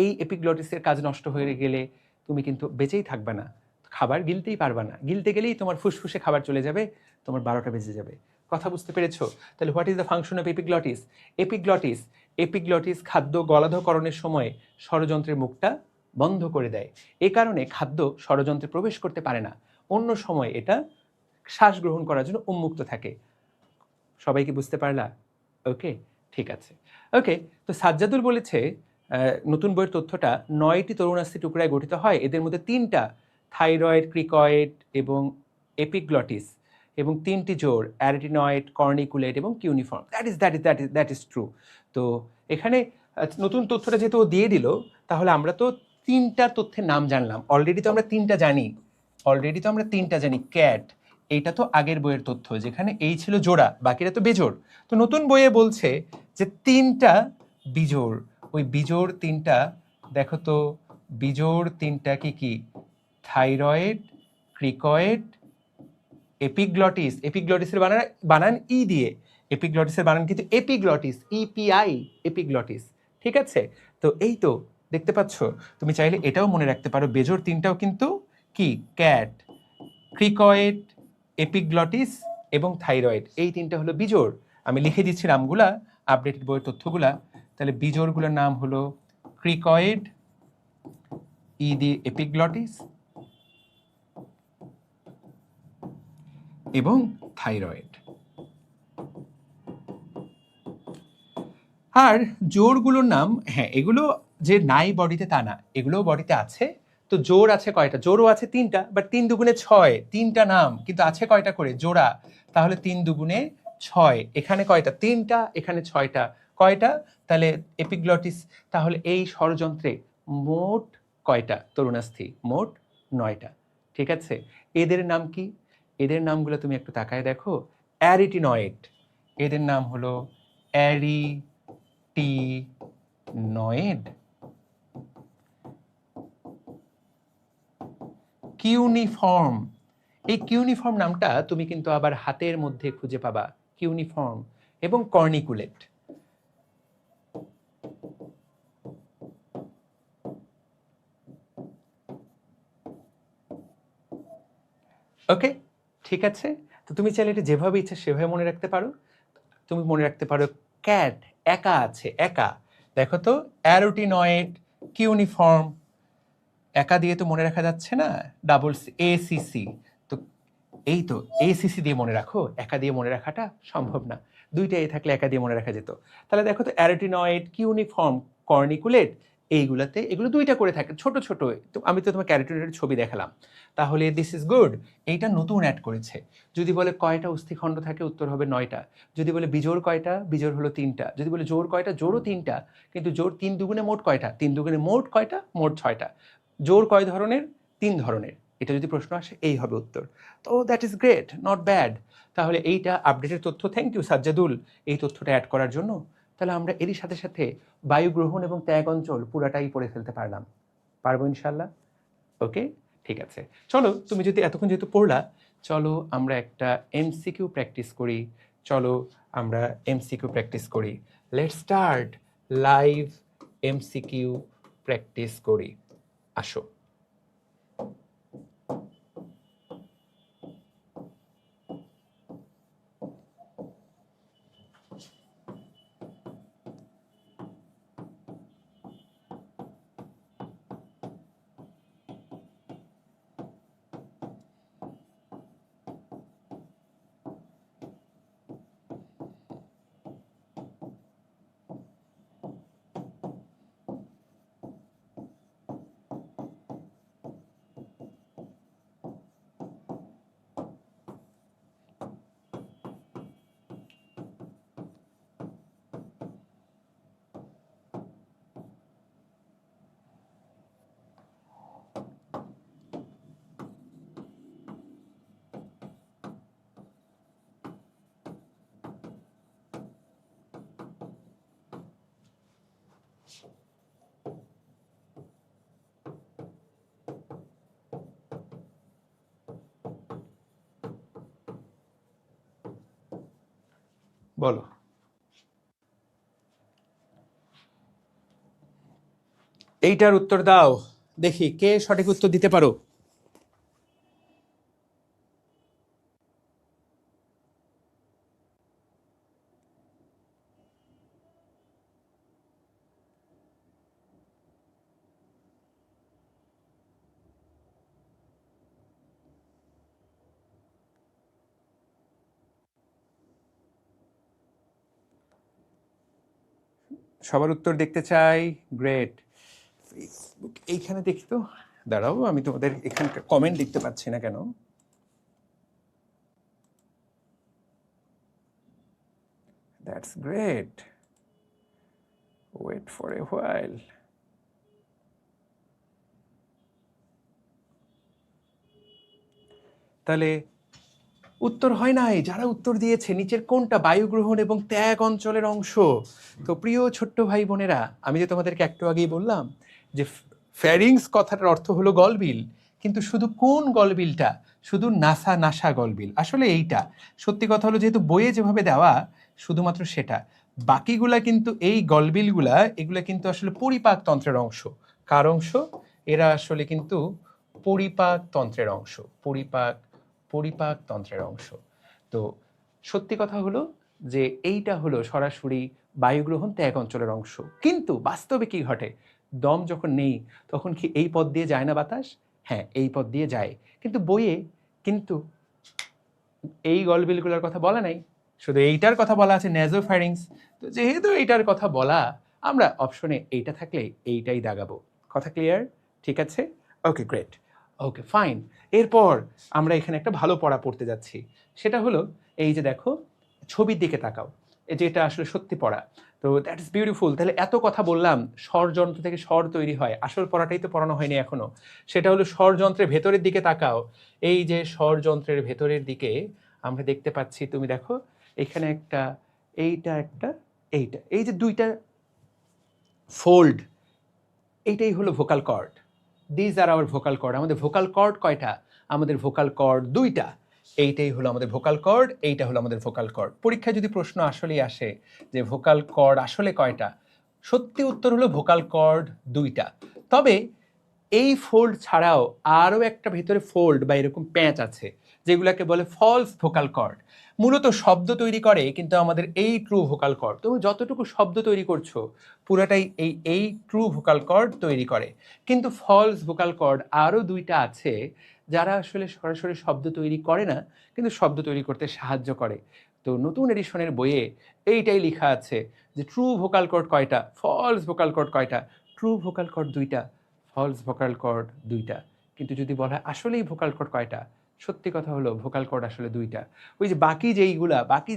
এই এপিগ্লটিসের কাজ নষ্ট হয়ে গেলে তুমি কিন্তু বেঁচেই থাকবে না, খাবার গিলতেই পারবে না। গিলতে গেলেই তোমার ফুসফুসে খাবার চলে যাবে, তোমার 12টা বেজে যাবে। কথা বুঝতে পেরেছো? তাহলে what is the function of epiglottis? Epiglottis epiglottis খাদ্য গলাধকরণের সময় ষড়যন্ত্রের মুখটা বন্ধ করে দেয়। এ কারণে খাদ্য ষড়যন্ত্রে প্রবেশ করতে পারে না, অন্য সময় এটা শ্বাস গ্রহণ করার জন্য উন্মুক্ত থাকে। সবাই কি বুঝতে পারলা? ওকে, ঠিক আছে। ওকে, তো সাজ্জাদুল বলেছে নতুন বইয়ের তথ্যটা 9টি তরুণাস্থি টুকরায় গঠিত হয়, এদের মধ্যে 3টা থাইরয়েড, ক্রিকয়েড এবং এপিগ্লটিস, এবং 3টি জোড় অ্যারেটিনয়েড, কর্নিকুলেট এবং কিউনিফর্ম। That is true. তো এখানে নতুন তথ্যটা যেহেতু ও দিয়ে দিল, তাহলে আমরা তো 3টা তথ্যের নাম জানলাম। অলরেডি তো আমরা 3টা জানি। ক্যাট, এইটা তো আগের বইয়ের তথ্য, যেখানে এই ছিল জোড়া, বাকিরা তো বেজোড়। তো নতুন বইয়ে বলছে যে 3টা বিজোড়। ওই বিজোড় 3টা দেখো তো, বিজোড় 3টা কি কি? Thyroid, cricoid, epiglottis. এপিগ্লটিসের বানান ই দিয়ে, এপিগ্লটিসের বানান কিন্তু এপিগ্লটিস, ইপিআই, এপিগ্লটিস। ঠিক আছে, তো এই তো দেখতে পাচ্ছ। তুমি চাইলে এটাও মনে রাখতে পারো, বেজোড় 3টাও কিন্তু কি? ক্যাট, ক্রিকয়েড, এপিগ্লটিস এবং থাইরয়েড, এই 3টা হলো বিজোড়। আমি লিখে দিচ্ছি নামগুলা, আপডেটেড বইয়ের তথ্যগুলা। তাহলে বিজোড়গুলোর নাম হলো ক্রিকয়েড, ই দিয়ে এপিগ্লটিস এবং থাইরয়েড। আর জোড়গুলোর নাম, হ্যাঁ এগুলো যে নাই বডিতে তা না, এগুলোও বডিতে আছে। তো জোড় আছে কয়টা? জোড়ও আছে 3টা, বাট 3 দুগুণে 6, 3টা নাম, কিন্তু আছে কয়টা করে জোড়া? তাহলে 3 দুগুণে 6, এখানে কয়টা? 3টা, এখানে 6টা, কয়টা? তাহলে এপিগ্লটিস। তাহলে এই ষড়যন্ত্রে মোট কয়টা তরুণাস্থি? মোট 9টা। ঠিক আছে, এদের নাম কি? এদের নামগুলো তুমি একটু তাকায় দেখো। অ্যারিটিনয়েড, এদের নাম হলো অ্যারিটিনয়েড। কিউনিফর্ম, এই কিউনিফর্ম নামটা তুমি কিন্তু আবার হাতের মধ্যে খুঁজে পাবা, কিউনিফর্ম। এবং কর্নিকুলেট। ওকে, ঠিক আছে। তো তুমি চাইলে এটা যেভাবে ইচ্ছা সেভাবে মনে রাখতে পারো। তুমি মনে রাখতে পারো ক্যাট, একা আছে, একা। দেখো তো, অ্যারোটিনয়েড, কিউনিফর্ম, একা দিয়ে তো মনে রাখা যাচ্ছে না, ডাবল এসিসি। তো এই তো এসিসি দিয়ে মনে রাখো, একা দিয়ে মনে রাখাটা সম্ভব না। 2টা এ থাকলে একা দিয়ে মনে রাখা যেত। তাহলে দেখো তো, অ্যারোটিনয়েড, কিউনিফর্ম, কর্নিকুলেট, এইগুলাতে এগুলো 2টা করে থাকে, ছোট ছোট। তো আমি তো তোমাকে অ্যারোটিনয়েডের ছবি দেখালাম। তাহলে দিস ইজ গুড, এইটা নতুন অ্যাড করেছে। যদি বলে কয়টা অস্থিখণ্ড থাকে, উত্তর হবে 9টা। যদি বলে বিজোড় কয়টা, বিজোড় হলো 3টা। যদি বলে জোড় কয়টা, জোড়ও 3টা। কিন্তু জোড় 3 দুগুণে মোট কয়টা? 3 দুগুণে মোট কয়টা? মোট 6টা। জোড় কয় ধরনের? 3 ধরনের। এটা যদি প্রশ্ন আসে এই হবে উত্তর। তো that is great, not bad. তাহলে এইটা আপডেটের তথ্য, থ্যাংক ইউ সাজ্জাদুল এই তথ্যটা অ্যাড করার জন্য। তাহলে আমরা এরই সাথে সাথে বায়ু গ্রহণ এবং ত্যাগ অঞ্চল পুরাটাই পড়ে ফেলতে পারলাম। পারবো ইনশাল্লাহ? ওকে, ঠিক আছে। চলো, তুমি যদি এতক্ষণ যেহেতু পড়লা, চলো আমরা একটা এমসিকিউ প্র্যাকটিস করি। চলো আমরা এমসিকিউ প্র্যাকটিস করি। Let's start live MCQ practice করি। আসো। বলো, এইটার উত্তর দাও। দেখি কে সঠিক উত্তর দিতে পারো। সবার উত্তর দেখতে চাই। গ্রেট। ফেসবুক এইখানে দেখি তো, দাঁড়াও, আমি তোমাদের এখানকার কমেন্ট দেখতে পাচ্ছি না কেন। That's great, wait for a while. তাহলে উত্তর হয় নাই। যারা উত্তর দিয়েছে নিচের কোনটা বায়ু গ্রহণ এবং ত্যাগ অঞ্চলের অংশ? তো প্রিয় ছোট্ট ভাই বোনেরা, আমি যে তোমাদেরকে একটু আগেই বললাম যে ফ্যারিংস কথাটার অর্থ হলো গলবিল, কিন্তু শুধু কোন গলবিলটা? শুধু নাসা গলবিল। আসলে এইটা সত্যি কথা হলো, যেহেতু বইয়ে যেভাবে দেওয়া শুধুমাত্র সেটা, বাকিগুলা কিন্তু এই গলবিলগুলা এগুলা কিন্তু আসলে পরিপাক তন্ত্রের অংশ। কার অংশ? এরা আসলে কিন্তু পরিপাক তন্ত্রের অংশ, পরিপাক তন্ত্রের অংশ। তো সত্যি কথা হলো যে এইটা হলো সরাসরি বায়ুগ্রহণ ত্যাগ অঞ্চলের অংশ। কিন্তু বাস্তবে কি ঘটে? দম যখন নেই তখন কি এই পথ দিয়ে যায় না বাতাস? হ্যাঁ, এই পথ দিয়ে যায়। কিন্তু বইয়ে কিন্তু এই গলবিলগুলোর কথা বলা নাই, শুধু এইটার কথা বলা আছে ন্যাজোফ্যারিংস। তো যেহেতু এইটার কথা বলা, আমরা অপশনে এইটা থাকলে এইটাই দাগাবো। কথা ক্লিয়ার? ঠিক আছে, ওকে গ্রেট, ওকে ফাইন। এরপর আমরা এখানে একটা ভালো পড়া পড়তে যাচ্ছি, সেটা হলো এই যে দেখো ছবির দিকে তাকাও, এই যে এটা আসলে সত্যি পড়া। তো দ্যাট ইজ বিউটিফুল। তাহলে এত কথা বললাম, স্বরযন্ত্র থেকে স্বর তৈরি হয়, আসল পড়াটাই তো পড়ানো হয়নি এখনো। সেটা হলো স্বরযন্ত্রের ভেতরের দিকে তাকাও। এই যে স্বরযন্ত্রের ভেতরের দিকে আমরা দেখতে পাচ্ছি, তুমি দেখো এখানে একটা, এইটা একটা, এইটা, এই যে দুইটা ফোল্ড, এইটাই হলো vocal cord. These are our vocal cord. আমাদের ভোকাল কর্ড কয়টা? আমাদের ভোকাল কর্ড দুইটা। এইটাই হলো আমাদের ভোকাল কর্ড, এইটা হলো আমাদের ভোকাল কর্ড। পরীক্ষায় যদি প্রশ্ন আসলেই আসে যে ভোকাল কর্ড আসলে কয়টা, সত্যি উত্তর হলো ভোকাল কর্ড দুইটা। তবে এই ফোল্ড ছাড়াও আরও একটা ভিতরে ফোল্ড বা এরকম প্যাঁচ আছে, যেগুলোকে বলে ফলস ভোকাল কর্ড। মূলত শব্দ তৈরি করে কিন্তু আমাদের এই ট্রু ভোকাল কর্ড। তুমি যতটুকু শব্দ তৈরি করছো পুরাটাই এই ট্রু ভোকাল কর্ড তৈরি করে। কিন্তু ফলস ভোকাল কর্ড আরও দুইটা আছে, যারা আসলে সরাসরি শব্দ তৈরি করে না, কিন্তু শব্দ তৈরি করতে সাহায্য করে। তো নতুন এডিশনের বইয়ে এইটাই লেখা আছে যে ট্রু ভোকাল কর্ড কয়টা, ফলস ভোকাল কর্ড কয়টা। ট্রু ভোকাল কর্ড দুইটা, ফলস ভোকাল কর্ড দুইটা। কিন্তু যদি বলা হয় আসলেই ভোকাল কর্ড কয়টা, সত্যি কথা হলো ভোকাল কর্ড আসলে দুইটা। ওই যে বাকি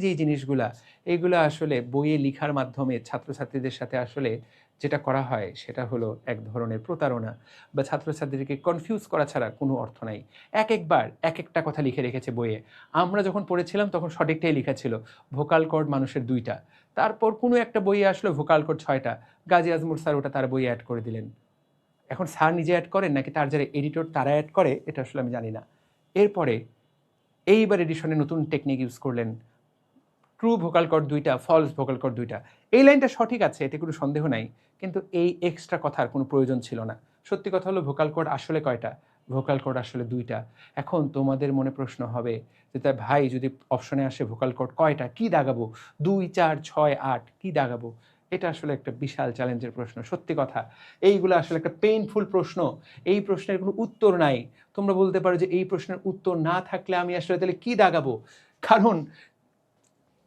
যেই জিনিসগুলা, এইগুলো আসলে বইয়ে লেখার মাধ্যমে ছাত্রছাত্রীদের সাথে আসলে যেটা করা হয় সেটা হলো এক ধরনের প্রতারণা, বা ছাত্রছাত্রীদেরকে কনফিউজ করা ছাড়া কোনো অর্থ নাই। একবার এক একটা কথা লিখে রেখেছে বইয়ে। আমরা যখন পড়েছিলাম তখন সঠিকটাই লেখা ছিল, ভোকাল কর্ড মানুষের দুইটা। তারপর কোনো একটা বইয়ে আসলো ভোকাল কর্ড 6টা। গাজী আজমল স্যার ওটা তার বইয়ে অ্যাড করে দিলেন। এখন স্যার নিজে অ্যাড করেন নাকি তার যারা এডিটর তারা অ্যাড করে, এটা আসলে আমি জানি না। এরপরে এইবার এডিশনে নতুন টেকনিক ইউজ করলেন, ট্রু ভোকাল কর্ড দুইটা, ফলস ভোকাল কর্ড দুইটা। এই লাইনটা সঠিক আছে, এতে কোনো সন্দেহ নাই, কিন্তু এই এক্সট্রা কথার কোনো প্রয়োজন ছিল না। সত্যি কথা হলো ভোকাল কর্ড আসলে কয়টা? ভোকাল কর্ড আসলে দুইটা। এখন তোমাদের মনে প্রশ্ন হবে যে তা ভাই যদি অপশনে আসে ভোকাল কর্ড কয়টা, কি দাগাবো? 2, 4, 6, 8, কি দাগাবো? এটা আসলে একটা বিশাল চ্যালেঞ্জের প্রশ্ন। সত্যি কথা, এইগুলো আসলে একটা পেইনফুল প্রশ্ন। এই প্রশ্নের কোনো উত্তর নাই। তোমরা বলতে পারো যে এই প্রশ্নের উত্তর না থাকলে আমি আসলে তাহলে কি দাগাবো? কারণ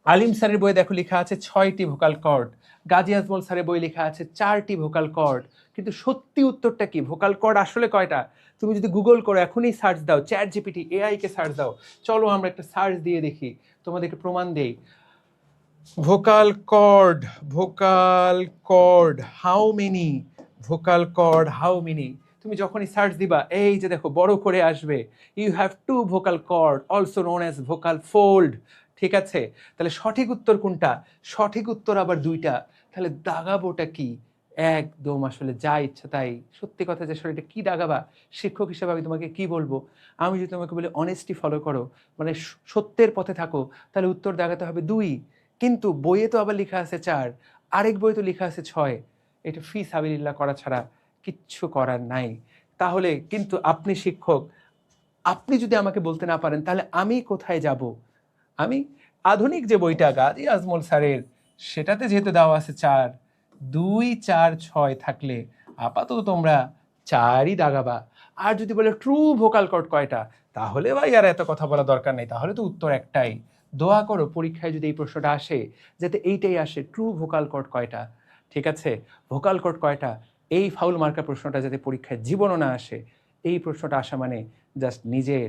আলিম স্যারের বইয়ে দেখো লেখা আছে 6টি ভোকাল কর্ড, গাজী আজমল স্যারের বই লেখা আছে 4টি ভোকাল কর্ড। কিন্তু সত্যি উত্তরটা কি? ভোকাল কর্ড আসলে কয়টা? তুমি যদি গুগল করো, এখনই সার্চ দাও, চ্যাট জিপিটি, এআইকে সার্চ দাও, চলো আমরা একটা সার্চ দিয়ে দেখি, তোমাদেরকে প্রমাণ দেই। Vocal cord, vocal cord how many, vocal cord how many. তুমি যখনই সার্চ দিবা, এই যে দেখো বড় করে আসবে, you have 2 vocal cord also known as vocal fold. ঠিক আছে, তাহলে সঠিক উত্তর কোনটা? সঠিক উত্তর আবার দুইটা। তাহলে দাগাবোটা কি? একদম আসলে যা ইচ্ছা তাই। সত্যি কথা যে আসলে এটা কি দাগাবা? শিক্ষক হিসেবে আমি তোমাকে কি বলবো? আমি যদি তোমাকে বলি অনেস্টি ফলো করো, মানে সত্যের পথে থাকো, তাহলে উত্তর দাগাতে হবে 2। কিন্তু বইয়ে তো আবার লেখা আছে 4, আরেক বইয়ে তো লেখা আছে 6। এটা ফি সাবিলিল্লাহ করা ছাড়া কিচ্ছু করার নাই। তাহলে কিন্তু আপনি শিক্ষক, আপনি যদি আমাকে বলতে না পারেন তাহলে আমি কোথায় যাব? আমি আধুনিক যে বইটা গাজী আজমল স্যারের, সেটাতে যেহেতু দেওয়া আছে 4, 2, 4, 6 থাকলে আপাতত তোমরা 4ই দাগাবা। আর যদি বলে ট্রু ভোকাল কর্ড কয়টা, তাহলে ভাই আর এত কথা বলা দরকার নেই, তাহলে তো উত্তর একটাই। দোয়া করো পরীক্ষায় যদি এই প্রশ্নটা আসে যাতে এইটাই আসে, ট্রু ভোকাল কর্ড কয়টা। ঠিক আছে, ভোকাল কর্ড কয়টা, এই ফাউল মার্কা প্রশ্নটা যাতে পরীক্ষায় জীবনও না আসে। এই প্রশ্নটা আসা মানে জাস্ট নিজের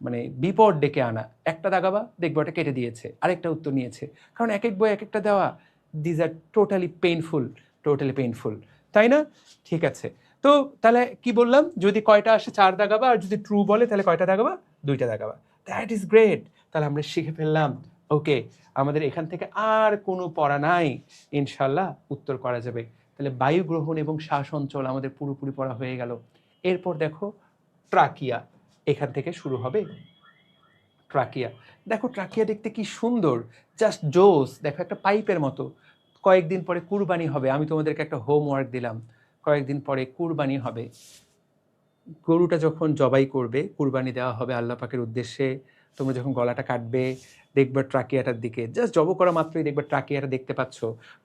মানে বিপদ ডেকে আনা। একটা দাগাবা, দেখবো এটা কেটে দিয়েছে, আরেকটা উত্তর নিয়েছে। কারণ এক এক বই এক একটা দেওয়া, these are totally painful, totally painful, তাই না? ঠিক আছে, তো তাহলে কি বললাম, যদি কয়টা আসে 4 দাগাবা, আর যদি ট্রু বলে তাহলে কয়টা দাগাবা? 2টা দাগাবা। That is great. তাহলে আমরা শিখে ফেললাম, ওকে আমাদের এখান থেকে আর কোনো পড়া নাই, ইনশাল্লাহ উত্তর করা যাবে। তাহলে বায়ু গ্রহণ এবং শ্বাস অঞ্চল আমাদের পুরোপুরি পড়া হয়ে গেল। এরপর দেখো ট্রাকিয়া, এখান থেকে শুরু হবে ট্রাকিয়া। দেখো ট্রাকিয়া দেখতে কি সুন্দর, জাস্ট জোস। দেখো একটা পাইপের মতো। কয়েকদিন পরে কুরবানি হবে, আমি তোমাদেরকে একটা হোমওয়ার্ক দিলাম, কয়েকদিন পরে কুরবানি হবে। গরুটা যখন জবাই করবে, কুরবানি দেওয়া হবে আল্লাহ পাকের উদ্দেশ্যে, তোমরা যখন গলাটা কাটবে, দেখবা ট্রাকিয়াটার দিকে, জাস্ট জব করা মাত্রই দেখবা ট্রাকিয়াটা দেখতে পাচ্ছ,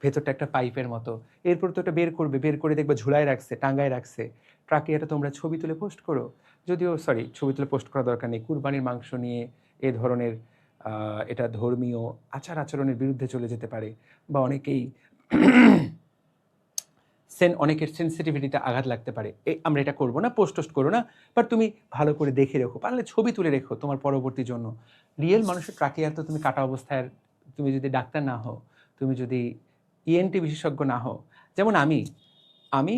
ভেতরটা একটা পাইপের মতো। এরপর তো ওটা বের করবে, বের করে দেখবা ঝুলায় রাখছে, টাঙ্গায় রাখছে। ট্রাকিয়াটা তোমরা ছবি তুলে পোস্ট করো, যদিও সরি ছবি তুলে পোস্ট করা দরকার নেই, কুরবানির মাংস নিয়ে এ ধরনের এটা ধর্মীয় আচার আচরণের বিরুদ্ধে চলে যেতে পারে, বা অনেকেই অনেকের সেন্সিটিভিটিতে আঘাত লাগতে পারে। আমরা এটা করবো না, পোস্ট করো না, বাট তুমি ভালো করে দেখে রেখো, পারলে ছবি তুলে রেখো তোমার পরবর্তী জন্য। রিয়েল মানুষের ট্রাকিয়ার তো তুমি কাটা অবস্থায়, তুমি যদি ডাক্তার না হও, তুমি যদি ইএনটি বিশেষজ্ঞ না হও, যেমন আমি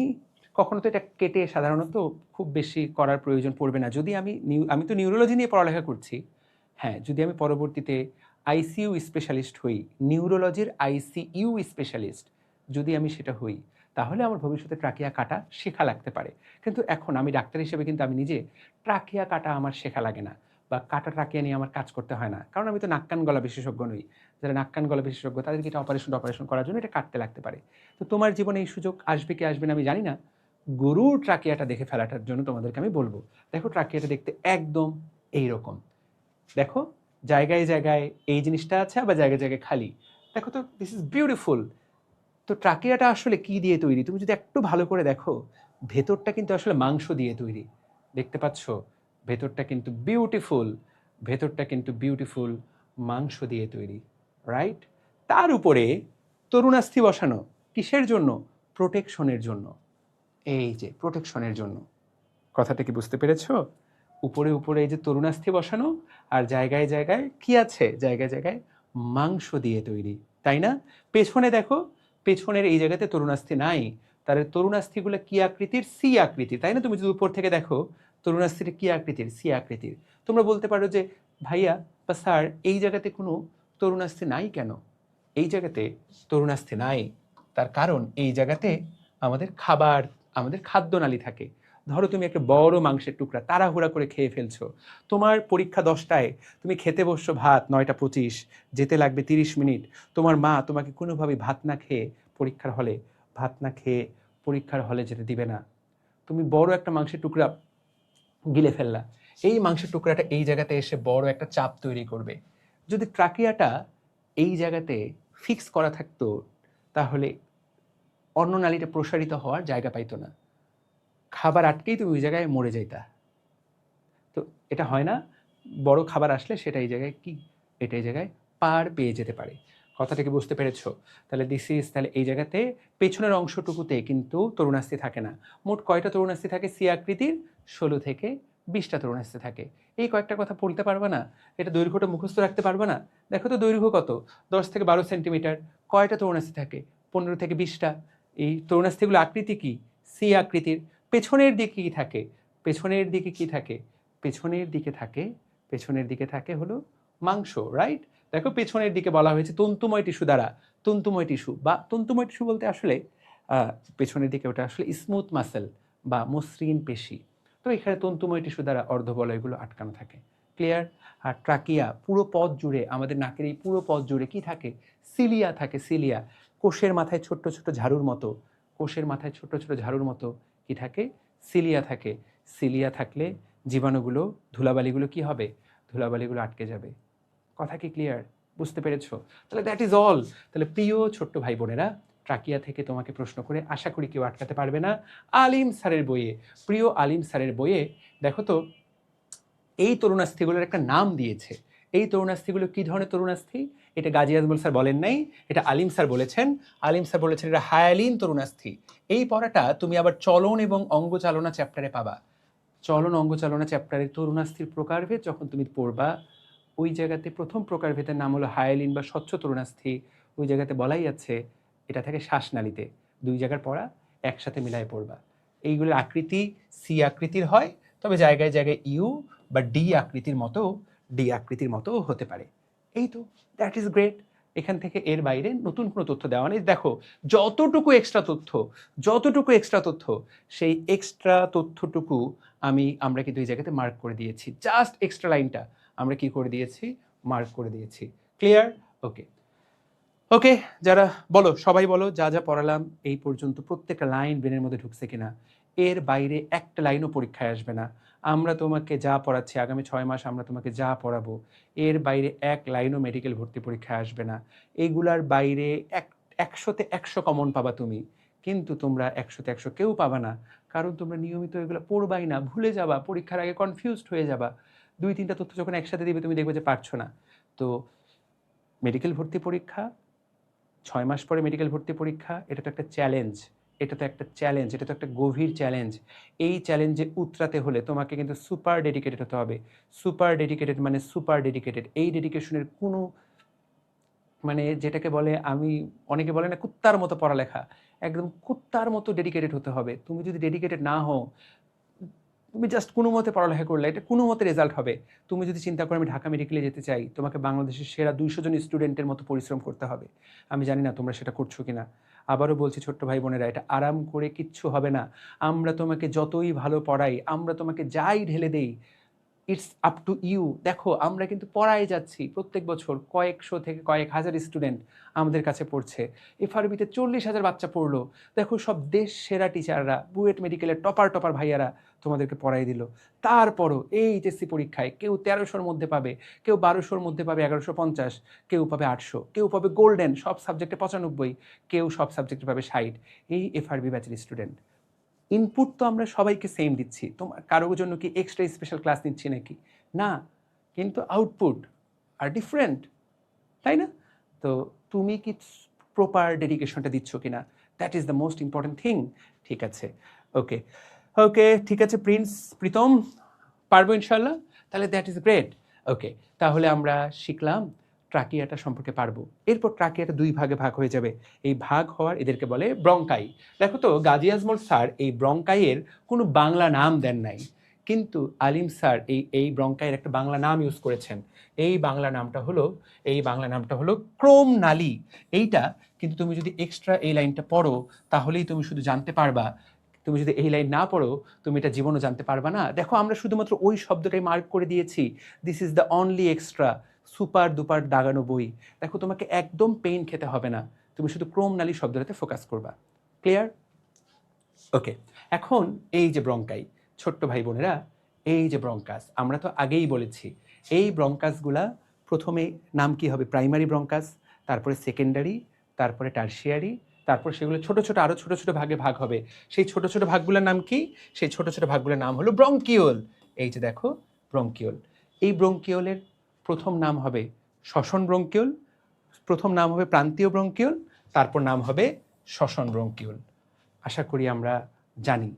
কখনো তো এটা কেটে সাধারণত খুব বেশি করার প্রয়োজন পড়বে না, যদি আমি তো নিউরোলজি নিয়ে পড়ালেখা করছি। হ্যাঁ, যদি আমি পরবর্তীতে আইসিইউ স্পেশালিস্ট হই, নিউরোলজির আইসিইউ স্পেশালিস্ট যদি আমি সেটা হই, তাহলে আমার ভবিষ্যতে ট্রাকিয়া কাটা শেখা লাগতে পারে। কিন্তু এখন আমি ডাক্তার হিসেবে কিন্তু আমি নিজে ট্রাকিয়া কাটা আমার শেখা লাগে না, বা কাটা ট্রাকিয়া নিয়ে আমার কাজ করতে হয় না, কারণ আমি তো নাক কান গলা বিশেষজ্ঞ নই। যারা নাক কান গলা বিশেষজ্ঞ তাদেরকে এটা অপারেশন করার জন্য এটা কাটতে লাগতে পারে। তো তোমার জীবনে এই সুযোগ আসবে কি আসবে না আমি জানি না, গরুর ট্রাকিয়াটা দেখে ফেলাটার জন্য তোমাদেরকে আমি বলবো, দেখো ট্রাকিয়াটা দেখতে একদম এইরকম। দেখো জায়গায় জায়গায় এই জিনিসটা আছে, আবার জায়গায় জায়গায় খালি। দেখো তো, দিস ইজ বিউটিফুল। তো ট্রাকিয়াটা আসলে কি দিয়ে তৈরি, তুমি যদি একটু ভালো করে দেখো, ভেতরটা কিন্তু আসলে মাংস দিয়ে তৈরি। দেখতে পাচ্ছ, ভেতরটা কিন্তু বিউটিফুল, ভেতরটা কিন্তু বিউটিফুল মাংস দিয়ে তৈরি, রাইট? তার উপরে তরুণাস্থি বসানো কিসের জন্য? প্রোটেকশনের জন্য। এই যে প্রোটেকশনের জন্য, কথাটা কি বুঝতে পেরেছো? উপরে উপরে এই যে তরুণাস্থি বসানো, আর জায়গায় জায়গায় কি আছে, জায়গায় জায়গায় মাংস দিয়ে তৈরি, তাই না? পেছনে দেখো, পেছনের এই জায়গাতে তরুণাস্থি নাই, তার তরুণাস্থিগুলো কি আকৃতির? সি আকৃতির, তাই না? তুমি যদি উপর থেকে দেখো, তরুণাস্থিটা কি আকৃতির? সি আকৃতির। তোমরা বলতে পারো যে ভাইয়া বা স্যার, এই জায়গাতে কোনো তরুণাস্থি নাই কেন? এই জায়গাতে তরুণাস্থি নাই, তার কারণ এই জায়গাতে আমাদের আমাদের খাদ্যনালী থাকে। ধরো তুমি একটা বড় মাংসের টুকরা তাড়াহুড়া করে খেয়ে ফেলছো, তোমার পরীক্ষা 10টায়, তুমি খেতে বসছো ভাত 9টা 25, যেতে লাগবে 30 মিনিট। তোমার মা তোমাকে কোনোভাবেই ভাত না খেয়ে পরীক্ষার হলে যেতে দিবে না। তুমি বড় একটা মাংসের টুকরা গিলে ফেললা, এই মাংসের টুকরাটা এই জায়গাতে এসে বড় একটা চাপ তৈরি করবে। যদি ট্রাকিয়াটা এই জায়গাতে ফিক্স করা থাকতো, তাহলে অন্ননালীটা প্রসারিত হওয়ার জায়গা পাইতো না, খাবার আটকেই তুমি ওই জায়গায় মরে যাইতা। তো এটা হয় না, বড় খাবার আসলে সেটা এই জায়গায় এটা এই জায়গায় পার পেয়ে যেতে পারে। কথাটা কি বুঝতে পেরেছো? তাহলে তাহলে এই জায়গাতে পেছনের অংশটুকুতে কিন্তু তরুণাস্থি থাকে না। মোট কয়টা তরুণাস্থি থাকে সি আকৃতির? 16 থেকে 20টা তরুণাস্থি থাকে। এই কয়েকটা কথা বলতে পারবে না? এটা দৈর্ঘ্যটা মুখস্থ রাখতে পারবে না? দেখো তো দৈর্ঘ্য কত, 10 থেকে 12 সেন্টিমিটার। কয়টা তরুণাস্থি থাকে? 15 থেকে 20টা। এই তরুণাস্থিগুলো আকৃতি কি? সি আকৃতির। পেছনের দিকে কি থাকে? পেছনের দিকে কি থাকে? পেছনের দিকে থাকে হলো মাংস, রাইট? দেখো পেছনের দিকে বলা হয়েছে তন্তুময় টিস্যু দ্বারা। তন্তুময় টিস্যু বলতে আসলে পেছনের দিকে ওটা আসলে স্মুথ মাসেল বা মসৃণ পেশি। তো এখানে তন্তুময় টিস্যু দ্বারা অর্ধবলয়গুলো আটকানো থাকে। ক্লিয়ার? আর ট্রাকিয়া পুরো পথ জুড়ে, আমাদের নাকের এই পুরো পথ জুড়ে কি থাকে? সিলিয়া থাকে। সিলিয়া কোষের মাথায় ছোট্ট ছোট্ট ঝাড়ুর মতো কি থাকে? সিলিয়া থাকে। সিলিয়া থাকলে জীবাণুগুলো, ধুলাবালিগুলো কি হবে? ধুলাবালিগুলো আটকে যাবে। কথা কি ক্লিয়ার? বুঝতে পেরেছো? তাহলে দ্যাট ইজ অল। তাহলে প্রিয় ছোট্ট ভাই বোনেরা, ট্রাকিয়া থেকে তোমাকে প্রশ্ন করে আশা করি কেউ আটকাতে পারবে না। প্রিয় আলিম স্যারের বইয়ে দেখো তো, এই তরুণাস্থিগুলোর একটা নাম দিয়েছে। এই তরুণাস্থিগুলো কি ধরনের তরুণাস্থি? এটা গাজী আজমল স্যার বলেন নাই, এটা আলিম স্যার বলেছেন। এটা হায়ালিন তরুণাস্থি। এই পড়াটা তুমি আবার চলন এবং অঙ্গচালনা চ্যাপ্টারে পাবা। চলন অঙ্গচালনা চ্যাপ্টারের তরুণাস্থির প্রকারভেদ যখন তুমি পড়বা, ওই জায়গাতে প্রথম প্রকারভেদের নাম হলো হায়ালিন বা স্বচ্ছ তরুণাস্থি। ওই জায়গাতে বলাই আছে এটা থাকে শ্বাসনালীতে। 2 জায়গার পড়া একসাথে মিলায় পড়বা। এইগুলোর আকৃতি সি আকৃতির হয়, তবে জায়গায় জায়গায় ইউ বা ডি আকৃতির মতো হতে পারে। এই তো, দ্যাট ইজ গ্রেট। এখান থেকে এর বাইরে নতুন কোনো তথ্য দেওয়া নেই। দেখো যতটুকু এক্সট্রা তথ্য, সেই এক্সট্রা তথ্যটুকু আমরা কিন্তু এই জায়গাতে মার্ক করে দিয়েছি। জাস্ট এক্সট্রা লাইনটা আমরা কি করে দিয়েছি? মার্ক করে দিয়েছি। ক্লিয়ার? ওকে, যারা বলো, সবাই বলো, যা যা পড়ালাম এই পর্যন্ত প্রত্যেকটা লাইন ব্রেনের মধ্যে ঢুকছে কিনা। এর বাইরে একটা লাইনও পরীক্ষায় আসবে না। আমরা তোমাকে যা পড়াচ্ছি আগামী 6 মাস আমরা তোমাকে যা পড়াবো এর বাইরে এক লাইনও মেডিকেল ভর্তি পরীক্ষায় আসবে না। এগুলার বাইরে 100তে 100 কমন পাবা তুমি, কিন্তু তোমরা 100তে 100 কেউ পাবা না, কারণ তোমরা নিয়মিত এগুলো পড়বাই না, ভুলে যাবা, পরীক্ষার আগে কনফিউজড হয়ে যাবা। 2-3টা তথ্য যখন একসাথে দিবে তুমি দেখবে যে পারছো না। তো মেডিকেল ভর্তি পরীক্ষা, 6 মাস পরে মেডিকেল ভর্তি পরীক্ষা, এটা তো একটা চ্যালেঞ্জ, এটা তো একটা গভীর চ্যালেঞ্জ। এই চ্যালেঞ্জে উতরাতে হলে তোমাকে কিন্তু সুপার ডেডিকেটেড হতে হবে। সুপার ডেডিকেটেড মানে সুপার ডেডিকেটেড। এই ডেডিকেশনের কোনো মানে যেটাকে বলে, আমি অনেকে বলে না কুত্তার মতো পড়ালেখা, একদম কুত্তার মতো ডেডিকেটেড হতে হবে। তুমি যদি ডেডিকেটেড না হও, তুমি জাস্ট কোনো মতে পড়ালেখা করলে এটা কোনো মতে রেজাল্ট হবে। তুমি যদি চিন্তা করো আমি ঢাকা মেডিকেলে যেতে চাই, তোমাকে বাংলাদেশের সেরা 200 জন স্টুডেন্টের মতো পরিশ্রম করতে হবে। আমি জানি না তোমরা সেটা করছো কিনা। আবারও বলছি ছোট্ট ভাই বোনেরা, এটা আরাম করে কিচ্ছু হবে না। আমরা তোমাকে যতই ভালো পড়াই, আমরা তোমাকে যাই ঢেলে দেই, ইটস আপ টু ইউ। দেখো আমরা কিন্তু পড়াই যাচ্ছি, প্রত্যেক বছর কয়েকশো থেকে কয়েক হাজার স্টুডেন্ট আমাদের কাছে পড়ছে। এফআরবিতে 40,000 বাচ্চা পড়লো। দেখো সব দেশ সেরা টিচাররা, বুয়েট মেডিকেলের টপার ভাইয়ারা তোমাদেরকে পড়াই দিল। তারপরও এই এইচএসসি পরীক্ষায় কেউ 1300-র মধ্যে পাবে, কেউ 1200-র মধ্যে পাবে, 1150, কেউ পাবে 800, কেউ পাবে গোল্ডেন সব সাবজেক্টে 95, কেউ সব সাবজেক্টে পাবে 60। এই এফআরবি ব্যাচের স্টুডেন্ট। ইনপুট তো আমরা সবাইকে সেম দিচ্ছি, তোমার কারোর জন্য কি এক্সট্রা স্পেশাল ক্লাস নিচ্ছি নাকি? না, কিন্তু আউটপুট আর ডিফারেন্ট, তাই না? তো তুমি কি প্রপার ডেডিকেশনটা দিচ্ছ কিনা, that is the most important thing. ঠিক আছে, ওকে ওকে, ঠিক আছে প্রিন্স, প্রীতম, পারবো ইনশাল্লাহ, তাহলে দ্যাট ইজ গ্রেট। ওকে, তাহলে আমরা শিখলাম ট্রাকিয়াটা সম্পর্কে পারবো। এরপর ট্রাকিয়াটা 2 ভাগে ভাগ হয়ে যাবে। এই ভাগ হওয়ার এদেরকে বলে ব্রঙ্কাই। দেখো তো গাজী আজমল স্যার এই ব্রঙ্কাইয়ের কোনো বাংলা নাম দেন নাই, কিন্তু আলিম স্যার এই ব্রঙ্কাইয়ের একটা বাংলা নাম ইউজ করেছেন। এই বাংলা নামটা হলো ক্রোম নালী। এইটা কিন্তু তুমি যদি এক্সট্রা এই লাইনটা পড়ো তাহলেই তুমি শুধু জানতে পারবা, তুমি যদি এই লাইন না পড়ো তুমি এটা জীবনও জানতে পারবা না। দেখো আমরা শুধুমাত্র ওই শব্দটাই মার্ক করে দিয়েছি, this is the only extra, super duper দাগানো বই। দেখো তোমাকে একদম পেইন খেতে হবে না, তুমি শুধু ক্রোম নালী শব্দটাতে ফোকাস করবা। ক্লিয়ার? ওকে, এখন এই যে ব্রঙ্কাই, ছোট্ট ভাই বোনেরা, এই যে ব্রঙ্কাস, আমরা তো আগেই বলেছি এই ব্রঙ্কাসগুলা প্রথমে নাম কি হবে, প্রাইমারি ব্রঙ্কাস, তারপরে সেকেন্ডারি, তারপরে টারশিয়ারি, তারপর সেগুলো ছোট ছোট আরো ছোট ছোট ভাগে ভাগ হবে। সেই ছোট ছোট ভাগগুলোর নাম কি? সেই ছোট ছোট ভাগগুলোর নাম হলো ব্রঙ্কিওল। এই যে দেখো ব্রঙ্কিওল, এই ব্রঙ্কিওলের প্রথম নাম হবে শ্বসন ব্রঙ্কিওল, প্রথম নাম হবে প্রান্তীয় ব্রঙ্কিওল, তারপর নাম হবে শ্বসন ব্রঙ্কিওল। আশা করি আমরা জানি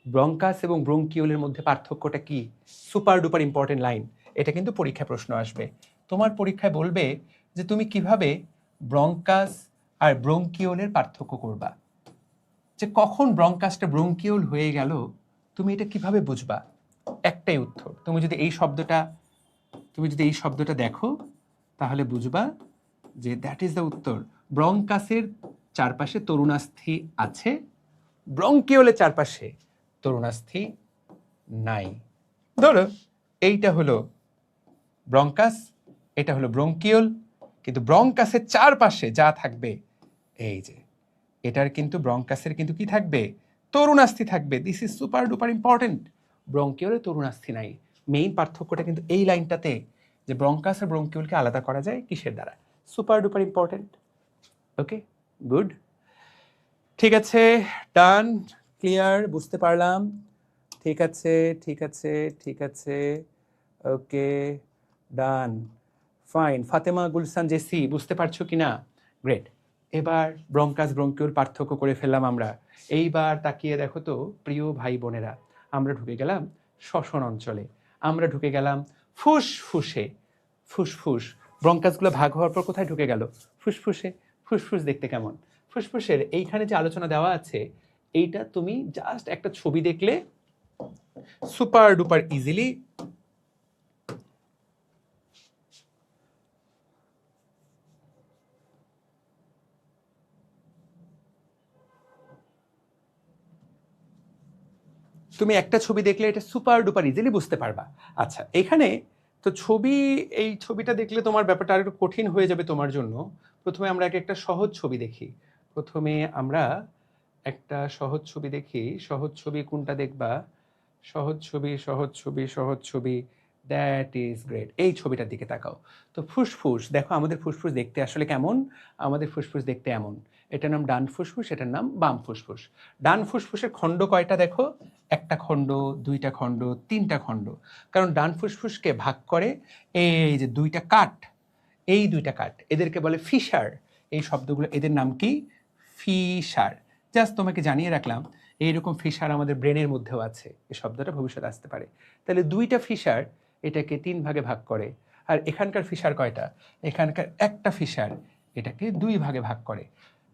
ব্রঙ্কাস এবং ব্রঙ্কিওলের মধ্যে পার্থক্যটা কি। সুপার ডুপার ইম্পর্টেন্ট লাইন, এটা কিন্তু পরীক্ষায় প্রশ্ন আসবে। তোমার পরীক্ষায় বলবে যে তুমি কিভাবে ব্রঙ্কাস আর ব্রঙ্কিওলের পার্থক্য করবা, যে কখন ব্রঙ্কাসটা ব্রঙ্কিওল হয়ে গেল তুমি এটা কিভাবে বুঝবা। একটাই উত্তর, তুমি যদি এই শব্দটা দেখো তাহলে বুঝবা যে দ্যাট ইজ দ্য উত্তর। ব্রঙ্কাসের চারপাশে তরুণাস্থি আছে, ব্রঙ্কিওলের চারপাশে তরুণাস্থি নাই। ধরো এইটা হলো ব্রঙ্কাস, এটা হলো ব্রঙ্কিওল, কিন্তু ব্রঙ্কাসের চারপাশে যা থাকবে, এই যে এটার কিন্তু ব্রঙ্কাসের কিন্তু কি থাকবে, তরুণাস্থি থাকবে। This is super duper important. ব্রঙ্কিওলের তরুণাস্থি নাই। মেইন পার্থক্যটা কিন্তু এই লাইনটাতে, যে ব্রঙ্কাস আর ব্রঙ্কিওলকে আলাদা করা যায় কিসের দ্বারা। Super duper important. Okay, good, ঠিক আছে, ডান, ক্লিয়ার, বুঝতে পারলাম। ঠিক আছে ঠিক আছে ঠিক আছে, ওকে, ডান, ফাইন। ফাতেমা গুলসান জেসি, বুঝতে পারছো কি না? গ্রেট। এবার ব্রঙ্কাস ব্রঙ্কিওল পার্থক্য করে ফেললাম আমরা। এইবার তাকিয়ে দেখো তো প্রিয় ভাই বোনেরা, আমরা ঢুকে গেলাম শ্বসন অঞ্চলে, আমরা ঢুকে গেলাম ফুসফুসে। ফুসফুস, ব্রঙ্কাসগুলো ভাগ হওয়ার পর কোথায় ঢুকে গেল? ফুসফুসে। ফুসফুস দেখতে কেমন? ফুসফুসের এইখানে যে আলোচনা দেওয়া আছে, এইটা তুমি জাস্ট একটা ছবি দেখলে সুপার ডুপার ইজিলি তুমি একটা ছবি দেখলে এটা সুপার ডুপার ইজিলি বুঝতে পারবা। আচ্ছা, এখানে তো এই ছবিটা দেখলে তোমার ব্যাপারটা আর একটু কঠিন হয়ে যাবে তোমার জন্য। প্রথমে আমরা একটা সহজ ছবি দেখি। সহজ ছবি কোনটা দেখবা? সহজ ছবি, সহজ ছবি, সহজ ছবি। That is great. এই ছবিটার দিকে তাকাও। তো ফুসফুস, দেখো আমাদের ফুসফুস দেখতে আসলে কেমন? আমাদের ফুসফুস দেখতে এমন। এটার নাম ডান ফুসফুস, এটার নাম বাম ফুসফুস। ডান ফুসফুসের খণ্ড কয়টা দেখো? একটা খণ্ড, দুইটা খণ্ড, তিনটা খণ্ড। কারণ ডান ফুসফুসকে ভাগ করে এই যে দুইটা কাট, এই দুইটা কাট, এদেরকে বলে ফিশার। এই শব্দগুলো, এদের নাম কি? ফিশার। জাস্ট তোমাকে জানিয়ে রাখলাম, এইরকম ফিশার আমাদের ব্রেনের মধ্যেও আছে। এই শব্দটা ভবিষ্যতে আসতে পারে। তাহলে দুইটা ফিশার এটাকে 3 ভাগে ভাগ করে। আর এখানকার ফিশার কয়টা? এখানকার একটা ফিশার এটাকে 2 ভাগে ভাগ করে।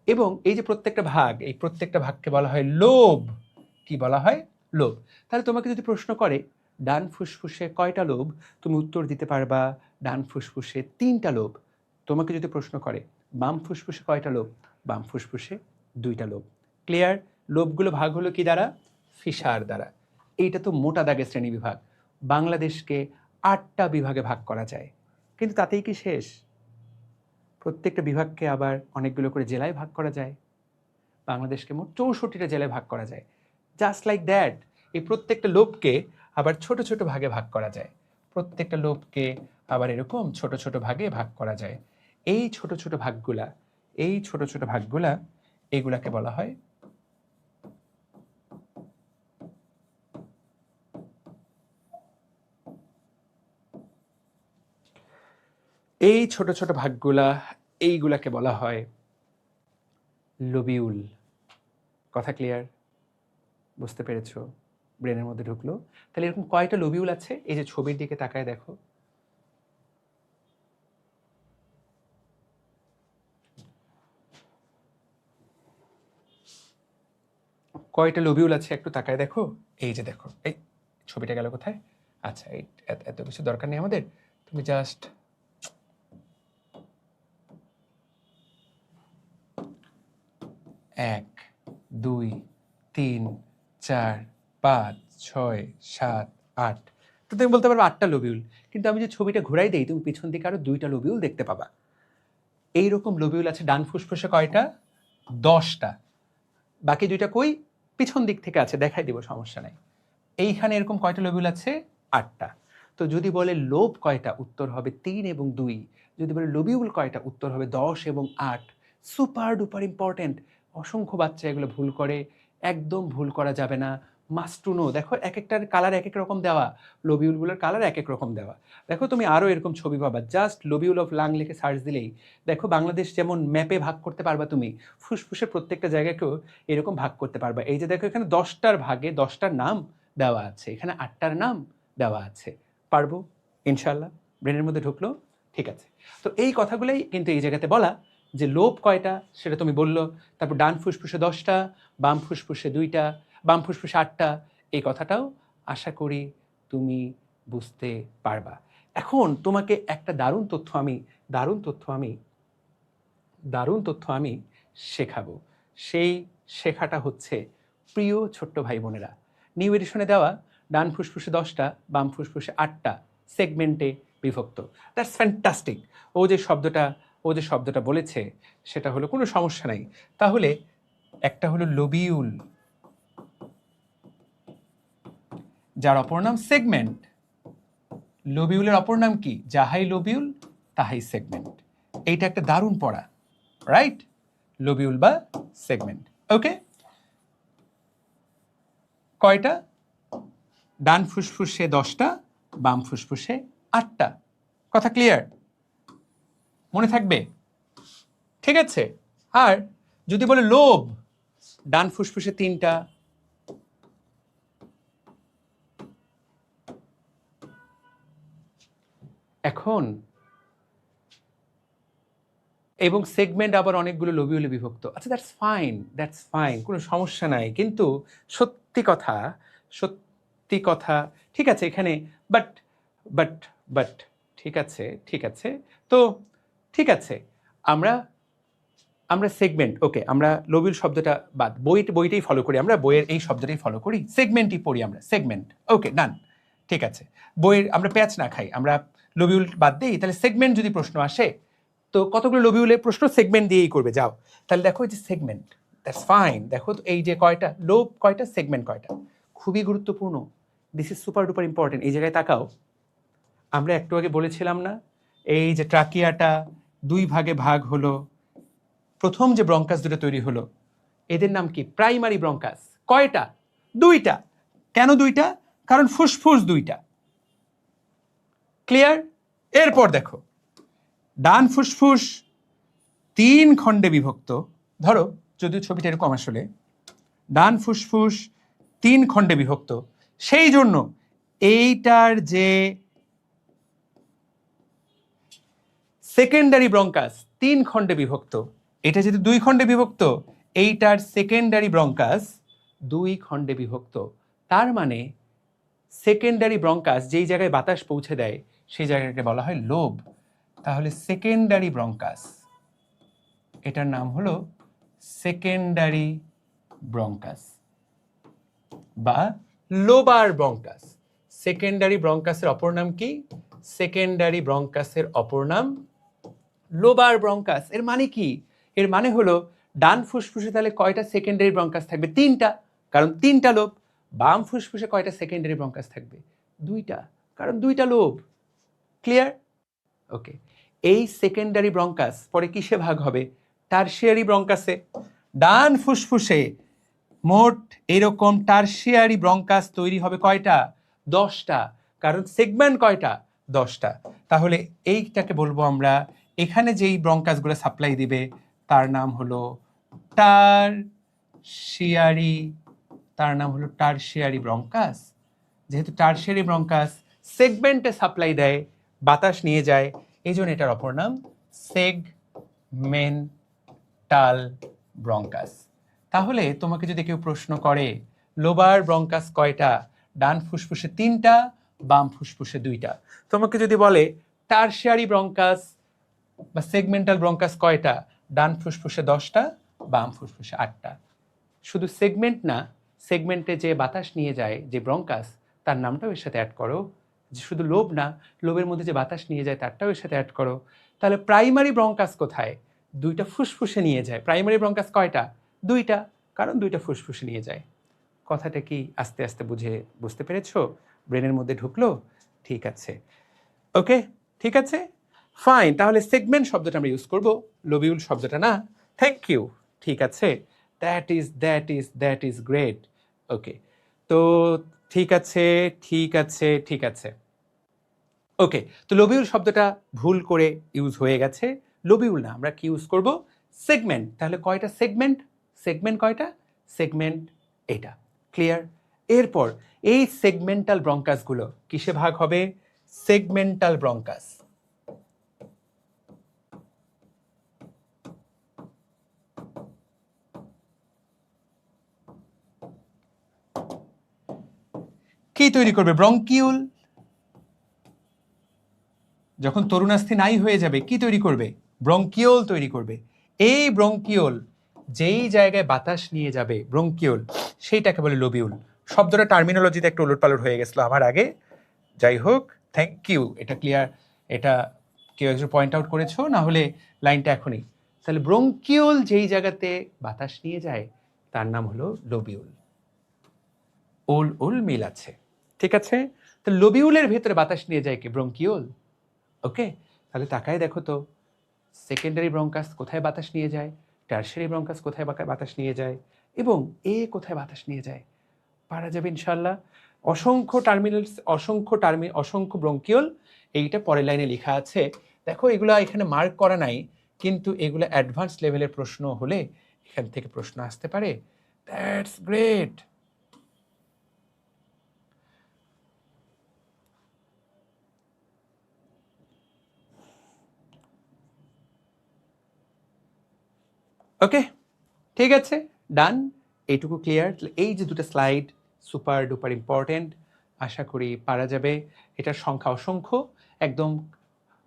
এবং এই যে প্রত্যেকটা ভাগ, এই প্রত্যেকটা ভাগকে বলা হয় লোব। কি বলা হয়? লোব। তাহলে তোমাকে যদি প্রশ্ন করে ডান ফুসফুসে কয়টা লোব, তুমি উত্তর দিতে পারবা ডান ফুসফুসে 3টা লোব। তোমাকে যদি প্রশ্ন করে বাম ফুসফুসে কয়টা লোব, বাম ফুসফুসে 2টা লোব। ক্লিয়ার? লোবগুলো ভাগ হলো কি দ্বারা? ফিশার দ্বারা। এইটা তো মোটা দাগের শ্রেণী বিভাগ। বাংলাদেশকে 8টা বিভাগে ভাগ করা যায়, কিন্তু তাতেই কি শেষ? প্রত্যেকটা বিভাগকে আবার অনেকগুলো করে জেলায় ভাগ করা যায়। বাংলাদেশকে মোট 64টা জেলায় ভাগ করা যায়। জাস্ট লাইক দ্যাট এই প্রত্যেকটা লোবকে আবার ছোট ছোট ভাগে ভাগ করা যায়। প্রত্যেকটা লোবকে আবার এরকম ছোট ছোট ভাগে ভাগ করা যায়। এই ছোট ছোট ভাগগুলা, এই ছোট ছোট ভাগগুলা, এগুলাকে বলা হয় এই ছোট ছোট ভাগগুলা, এইগুলাকে বলা হয় লোবিউল। কথা ক্লিয়ার? বুঝতে পেরেছো? ব্রেনের মধ্যে ঢুকলো। তাহলে এরকম কয়টা লোবিউল আছে? এই যে ছবির দিকে তাকায় দেখো। কয়টা লোবিউল আছে একটু তাকায় দেখো। এই যে দেখো, এই ছবিটা গেল কোথায়? আচ্ছা, এই এত কিছু দরকার নেই আমাদের। তুমি জাস্ট 1 2 3 4 5 6 7 8। তো তুমি বলতে পারবে 8টা লোবিউল, কিন্তু আমি যে ছবিটা ঘুরাই দেই তুমি পিছন দিকে আরো 2টা লোবিউল দেখতে পাবা। এইরকম লোবিউল আছে ডান ফুসফুসে কয়টা? 10টা। বাকি 2টা কই? পিছন দিক থেকে আছে, দেখাই দিব, সমস্যা নাই। এইখানে এরকম কয়টা লোবিউল আছে? 8টা। তো যদি বলে লোব কয়টা, উত্তর হবে 3 এবং 2। যদি বলে লোবিউল কয়টা, উত্তর হবে 10 এবং 8। Super duper important. অসংখ্য বাচ্চা এগুলো ভুল করে, একদম ভুল করা যাবে না। Must to know. দেখো এক একটার কালার এক এক রকম দেওয়া, লোবিউলগুলোর কালার এক এক রকম দেওয়া। দেখো তুমি আরও এরকম ছবি পাবা, জাস্ট লোবিউল অফ লাং লিখে সার্চ দিলেই দেখো বাংলাদেশ যেমন ম্যাপে ভাগ করতে পারবা, তুমি ফুসফুসের প্রত্যেকটা জায়গাকেও এরকম ভাগ করতে পারবা। এই যে দেখো এখানে 10টার ভাগে 10টার নাম দেওয়া আছে, এখানে 8টার নাম দেওয়া আছে। পারবো ইনশাল্লাহ? ব্রেনের মধ্যে ঢুকলো? ঠিক আছে। তো এই কথাগুলোই কিন্তু এই জায়গাতে বলা, যে লোব কয়টা সেটা তুমি বললো, তারপর ডান ফুসফুসে 10টা, বাম ফুসফুসে 2টা, বাম ফুসফুসে 8টা। এই কথাটাও আশা করি তুমি বুঝতে পারবা। এখন তোমাকে একটা দারুণ তথ্য আমি শেখাবো। সেই শেখাটা হচ্ছে, প্রিয় ছোট্ট ভাই বোনেরা, নিউ এডিশনে দেওয়া ডান ফুসফুসে 10টা, বাম ফুসফুসে 8টা সেগমেন্টে বিভক্ত। That's fantastic. ও যে শব্দটা বলেছে সেটা হলো, কোনো সমস্যা নাই। তাহলে একটা হলো লোবিউল, যার অপর নাম সেগমেন্ট। লোবিউলের অপর নাম কি? যাহাই লোবিউল তাহাই সেগমেন্ট। এইটা একটা দারুণ পড়া, রাইট? লোবিউল বা সেগমেন্ট। ওকে, কয়টা? ডান ফুসফুসে 10টা, বাম ফুসফুসে 8টা। কথা ক্লিয়ার? মনে থাকবে? ঠিক আছে। আর যদি বলে লোব, ডান ফুসফুসে 3টা, এখন এবং সেগমেন্ট আবার অনেকগুলো লোবিউলে বিভক্ত। আচ্ছা, দ্যাটস ফাইন, কোনো সমস্যা নাই। কিন্তু সত্যি কথা ঠিক আছে এখানে, বাট ঠিক আছে। তো ঠিক আছে, আমরা সেগমেন্ট, ওকে, আমরা লোবিউল শব্দটা বাদ, বইটাই ফলো করি, আমরা বইয়ের এই শব্দটাই ফলো করি, সেগমেন্টই পড়ি আমরা, সেগমেন্ট। ওকে, ডান, ঠিক আছে। বইয়ের আমরা প্যাচ না খাই, আমরা লোবিউল বাদ দিই। তাহলে সেগমেন্ট যদি প্রশ্ন আসে, তো কতগুলো লোবিউলের প্রশ্ন সেগমেন্ট দিয়েই করবে, যাও। তাহলে দেখো এই যে সেগমেন্ট, দ্যাটস ফাইন। দেখো তো এই যে কয়টা লোব, কয়টা সেগমেন্ট, কয়টা? খুবই গুরুত্বপূর্ণ। This is super duper important. এই জায়গায় তাকাও, আমরা একটু আগে বলেছিলাম না, এই যে ট্রাকিয়াটা দুই ভাগে ভাগ হলো, প্রথম যে ব্রঙ্কাস দুটো তৈরি হলো এদের নাম কি? Primary bronchus. কয়টা? দুইটা। কেন দুইটা? কারণ ফুসফুস দুইটা। ক্লিয়ার? এরপর দেখো, ডান ফুসফুস 3 খণ্ডে বিভক্ত। ধরো, যদিও ছবিটা এরকম আসলে, ডান ফুসফুস 3 খণ্ডে বিভক্ত, সেই জন্য এইটার যে সেকেন্ডারি ব্রঙ্কাস 3 খণ্ডে বিভক্ত, এটা যদি 2 খণ্ডে বিভক্ত, এইটার সেকেন্ডারি ব্রঙ্কাস 2 খণ্ডে বিভক্ত। তার মানে সেকেন্ডারি ব্রঙ্কাস যেই জায়গায় বাতাস পৌঁছে দেয় সেই জায়গাটাকে বলা হয় লোব। তাহলে সেকেন্ডারি ব্রঙ্কাস, এটার নাম হলো সেকেন্ডারি ব্রঙ্কাস বা লোবার ব্রঙ্কাস। সেকেন্ডারি ব্রঙ্কাসের অপর নাম কি? সেকেন্ডারি ব্রঙ্কাসের অপর নাম লোবার ব্রঙ্কাস। এর মানে কি? এর মানে হলো ডান ফুসফুসে তাহলে কয়টা সেকেন্ডারি ব্রঙ্কাস থাকবে? 3টা, কারণ 3টা লোব। বাম ফুসফুসে কয়টা সেকেন্ডারি ব্রঙ্কাস থাকবে? 2টা, কারণ 2টা লোব। ক্লিয়ার? ওকে। এই সেকেন্ডারি ব্রঙ্কাস পরে কিসে ভাগ হবে? টারশিয়ারি ব্রঙ্কাসে। ডান ফুসফুসে মোট এরকম টারশিয়ারি ব্রঙ্কাস তৈরি হবে কয়টা? 10টা, কারণ সেগমেন্ট কয়টা? 10টা। তাহলে এইটাকে বলবো আমরা, এখানে যেই ব্রঙ্কাসগুলো সাপ্লাই দিবে তার নাম হলো টারশিয়ারি, তার নাম হলো টারশিয়ারি ব্রঙ্কাস। যেহেতু টারশিয়ারি ব্রঙ্কাস সেগমেন্টে সাপ্লাই দেয়, বাতাস নিয়ে যায়, এই জন্য এটার অপর নাম সেগমেন্টাল ব্রঙ্কাস। তাহলে তোমাকে যদি কেউ প্রশ্ন করে লোবার ব্রঙ্কাস কয়টা? ডান ফুসফুসে 3টা, বাম ফুসফুসে 2টা। তোমাকে যদি বলে টারশিয়ারি ব্রঙ্কাস বা সেগমেন্টাল ব্রঙ্কাস কয়টা? ডান ফুসফুসে 10টা, বাম ফুসফুসে 8টা। শুধু সেগমেন্ট না, সেগমেন্টে যে বাতাস নিয়ে যায় যে ব্রঙ্কাস, তার নামটাও এর সাথে অ্যাড করো। যে শুধু লোব না, লোবের মধ্যে যে বাতাস নিয়ে যায় তারটাও এর সাথে অ্যাড করো। তাহলে প্রাইমারি ব্রঙ্কাস কোথায়? 2টা ফুসফুসে নিয়ে যায়। প্রাইমারি ব্রঙ্কাস কয়টা? 2টা, কারণ 2টা ফুসফুসে নিয়ে যায়। কথাটা কি আস্তে আস্তে বুঝতে পেরেছো? ব্রেনের মধ্যে ঢুকলো? ঠিক আছে, ওকে, ঠিক আছে, ফাইন। তাহলে সেগমেন্ট শব্দটা আমরা ইউজ করব, লোবিউল শব্দটা না। Thank you. ঠিক আছে, দ্যাট ইজ গ্রেট। ওকে, তো ঠিক আছে, ঠিক আছে, ঠিক আছে। ওকে, তো লোবিউল শব্দটা ভুল করে ইউজ হয়ে গেছে। লোবিউল না, আমরা কি ইউজ করব? সেগমেন্ট। তাহলে কয়টা সেগমেন্ট? সেগমেন্ট কয়টা? সেগমেন্ট এটা। ক্লিয়ার? এরপর এই সেগমেন্টাল ব্রঙ্কাসগুলো কিসে ভাগ হবে? Segmental bronchus. কি তৈরি করবে? ব্রঙ্কিউল। যখন তরুণাস্থি নাই হয়ে যাবে কি তৈরি করবে? ব্রঙ্কিওল তৈরি করবে। এই ব্রঙ্কিওল যেই জায়গায় বাতাস নিয়ে যাবে, ব্রঙ্কিওল, সেইটাকে বলে লোবিউল। শব্দটা টার্মিনোলজিতে একটু উলটপালট হয়ে গেছিল আমার আগে, যাই হোক, থ্যাংক ইউ। এটা ক্লিয়ার, এটা কেউ একজন পয়েন্ট আউট করেছো, না হলে লাইনটা এখনই। তাহলে ব্রঙ্কিওল যেই জায়গাতে বাতাস নিয়ে যায় তার নাম হলো লোবিউল। ওল ওল মিল আছে, ঠিক আছে? তো লোবিউলের ভেতরে বাতাস নিয়ে যায় কি? ব্রঙ্কিওল। ওকে, তাহলে তাকায় দেখো তো, সেকেন্ডারি ব্রঙ্কাস কোথায় বাতাস নিয়ে যায়, টারশিয়ারি ব্রঙ্কাস কোথায় বাতাস নিয়ে যায়, এবং এ কোথায় বাতাস নিয়ে যায়। পারা যাবে ইনশাল্লাহ। অসংখ্য ব্রঙ্কিওল, এইটা পরের লাইনে লেখা আছে। দেখো, এগুলো এখানে মার্ক করা নাই, কিন্তু এগুলো অ্যাডভান্স লেভেলের প্রশ্ন হলে এখান থেকে প্রশ্ন আসতে পারে। That's great. ওকে, ঠিক আছে, ডান, এইটুকু ক্লিয়ার। এই যে দুটো স্লাইড সুপার ডুপার ইম্পর্টেন্ট, আশা করি পারা যাবে। এটার সংখ্যা অসংখ্য, একদম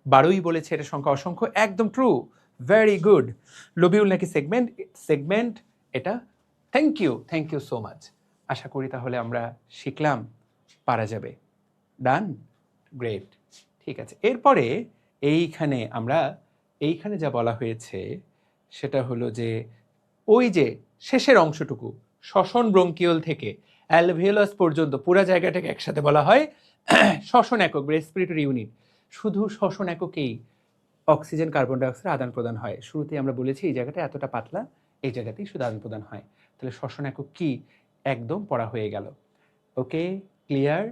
12ই বলেছে, এটার সংখ্যা অসংখ্য, একদম ট্রু, ভেরি গুড। লোবিউল নাকি সেগমেন্ট? সেগমেন্ট এটা। Thank you so much. আশা করি তাহলে আমরা শিখলাম, পারা যাবে। ডান, গ্রেট, ঠিক আছে। এরপরে এইখানে যা বলা হয়েছে সেটা হলো যে ওই যে শেষের অংশটুকু শ্বসন ব্রঙ্কিওল থেকে অ্যালভিওলাস পর্যন্ত পুরো জায়গাটাকে একসাথে বলা হয় শ্বসন একক, রেসপিরেটরি ইউনিট। শুধু শ্বসন এককেই অক্সিজেন কার্বন ডাইঅক্সাইড আদান প্রদান হয়। শুরুতেই আমরা বলেছি এই জায়গাটা এতটা পাতলা, এই জায়গাতেই শুধু আদান প্রদান হয়। তাহলে শ্বসন একক কি একদম পড়া হয়ে গেল। ওকে, ক্লিয়ার।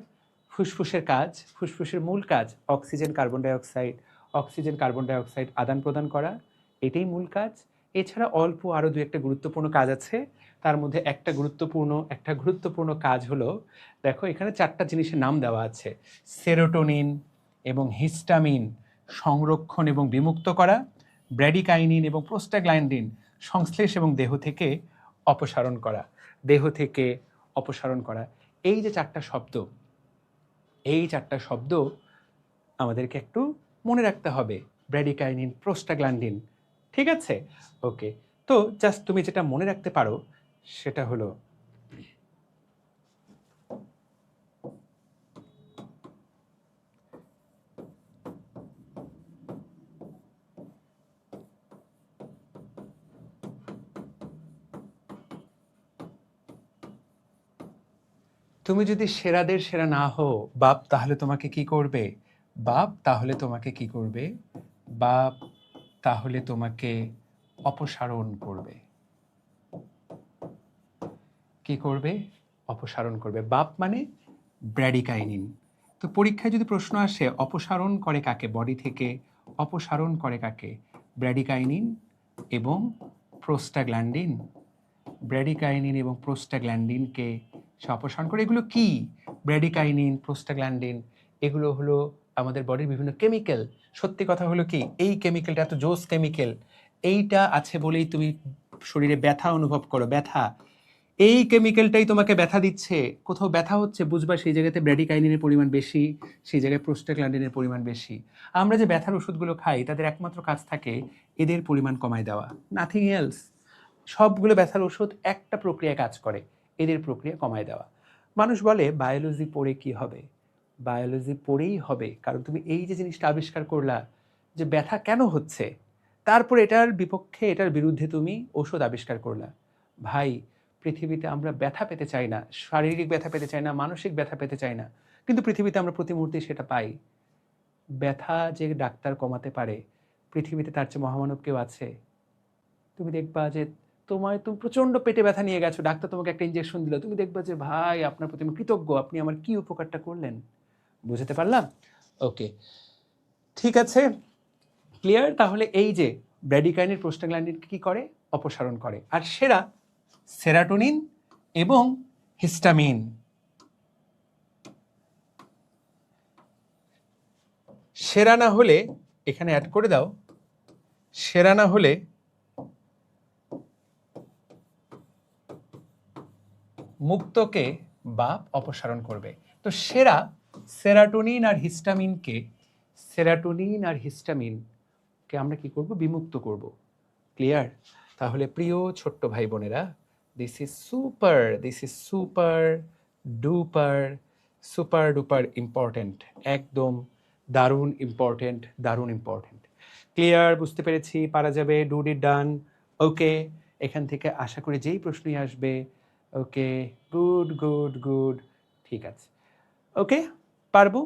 ফুসফুসের কাজ, ফুসফুসের মূল কাজ অক্সিজেন কার্বন ডাইঅক্সাইড আদান প্রদান করা, এটাই মূল কাজ। এছাড়া অল্প আরও দু একটা গুরুত্বপূর্ণ কাজ আছে। তার মধ্যে একটা গুরুত্বপূর্ণ কাজ হলো, দেখো এখানে 4টা জিনিসের নাম দেওয়া আছে: সেরোটোনিন এবং হিস্টামিন সংরক্ষণ এবং বিমুক্ত করা, ব্র্যাডিকাইনিন এবং প্রোস্টাগ্ল্যান্ডিন সংশ্লেষ এবং দেহ থেকে অপসারণ করা। এই যে 4টা শব্দ, এই 4টা শব্দ আমাদেরকে একটু মনে রাখতে হবে। ব্র্যাডিকাইনিন, প্রোস্টাগ্ল্যান্ডিন, ঠিক আছে? ওকে, তো জাস্ট তুমি যেটা মনে রাখতে পারো সেটা হলো তুমি যদি সেরাদের সেরা না হও বাপ, তাহলে তোমাকে কি করবে? বাপ তাহলে তোমাকে অপসারণ করবে। কি করবে? অপসারণ করবে। বাপ মানে ব্র্যাডিকাইনিন। তো পরীক্ষায় যদি প্রশ্ন আসে অপসারণ করে কাকে বডি থেকে, অপসারণ করে কাকে? ব্র্যাডিকাইনিন এবং প্রোস্টাগ্ল্যান্ডিন। ব্র্যাডিকাইনিন এবং প্রোস্টাগ্ল্যান্ডিনকে সে অপসারণ করে। এগুলো কি? ব্র্যাডিকাইনিন, প্রোস্টাগ্ল্যান্ডিন এগুলো হলো আমাদের বডির বিভিন্ন কেমিক্যাল। সত্যি কথা হলো কি, এই কেমিক্যালটা এত জোস কেমিক্যাল, এইটা আছে বলেই তুমি শরীরে ব্যথা অনুভব করো। ব্যথা, এই কেমিক্যালটাই তোমাকে ব্যথা দিচ্ছে। কোথাও ব্যথা হচ্ছে বুঝবা সেই জায়গাতে ব্র্যাডিকাইনিনের পরিমাণ বেশি, সেই জায়গায় প্রোস্টাগ্ল্যান্ডিনের পরিমাণ বেশি। আমরা যে ব্যথার ওষুধগুলো খাই তাদের একমাত্র কাজ থাকে এদের পরিমাণ কমায় দেওয়া, নাথিং এলস। সবগুলো ব্যথার ওষুধ একটা প্রক্রিয়ায় কাজ করে, এদের প্রক্রিয়া কমায় দেওয়া। মানুষ বলে বায়োলজি পড়ে কি হবে? বায়োলজি পড়েই হবে, কারণ তুমি এই যে জিনিসটা আবিষ্কার করলা যে ব্যথা কেন হচ্ছে, তারপর এটার বিপক্ষে এটার বিরুদ্ধে তুমি ওষুধ আবিষ্কার করলা। ভাই, পৃথিবীতে আমরা ব্যথা পেতে চাই না, শারীরিক ব্যথা পেতে চাই না, মানসিক ব্যথা পেতে চাই না, কিন্তু পৃথিবীতে আমরা প্রতি মুহূর্তে সেটা পাই। ব্যথা যে ডাক্তার কমাতে পারে পৃথিবীতে তার চেয়ে মহামানব কেউ আছে? তুমি দেখবা যে তুমি প্রচণ্ড পেটে ব্যথা নিয়ে গেছো, ডাক্তার তোমাকে একটা ইঞ্জেকশন দিল, তুমি দেখবা যে ভাই আপনার প্রতি আমি কৃতজ্ঞ, আপনি আমার কি উপকারটা করলেন। বুঝতে পারলাম? ওকে, ঠিক আছে, ক্লিয়ার। তাহলে এই যে ব্র্যাডিকাইনিন, প্রোস্টাগ্ল্যান্ডিন কি করে? অপসারণ করে। আর সেরাটোনিন এবং হিস্টামিন। সেরা না হলে এখানে অ্যাড করে দাও, সেরা না হলে মুক্তকে বাপ অপসারণ করবে। তো সেরাটোনিন আর হিস্টামিনকে আমরা কি করব? বিমুক্ত করব। ক্লিয়ার? তাহলে প্রিয় ছোট্ট ভাই বোনেরা, this is super duper important, একদম দারুণ ইম্পর্টেন্ট। ক্লিয়ার? বুঝতে পেরেছি, পারা যাবে, ডু ইট ডান। ওকে, এখান থেকে আশা করি যেই প্রশ্নই আসবে। ওকে, গুড, ঠিক আছে। ওকে, পারবো।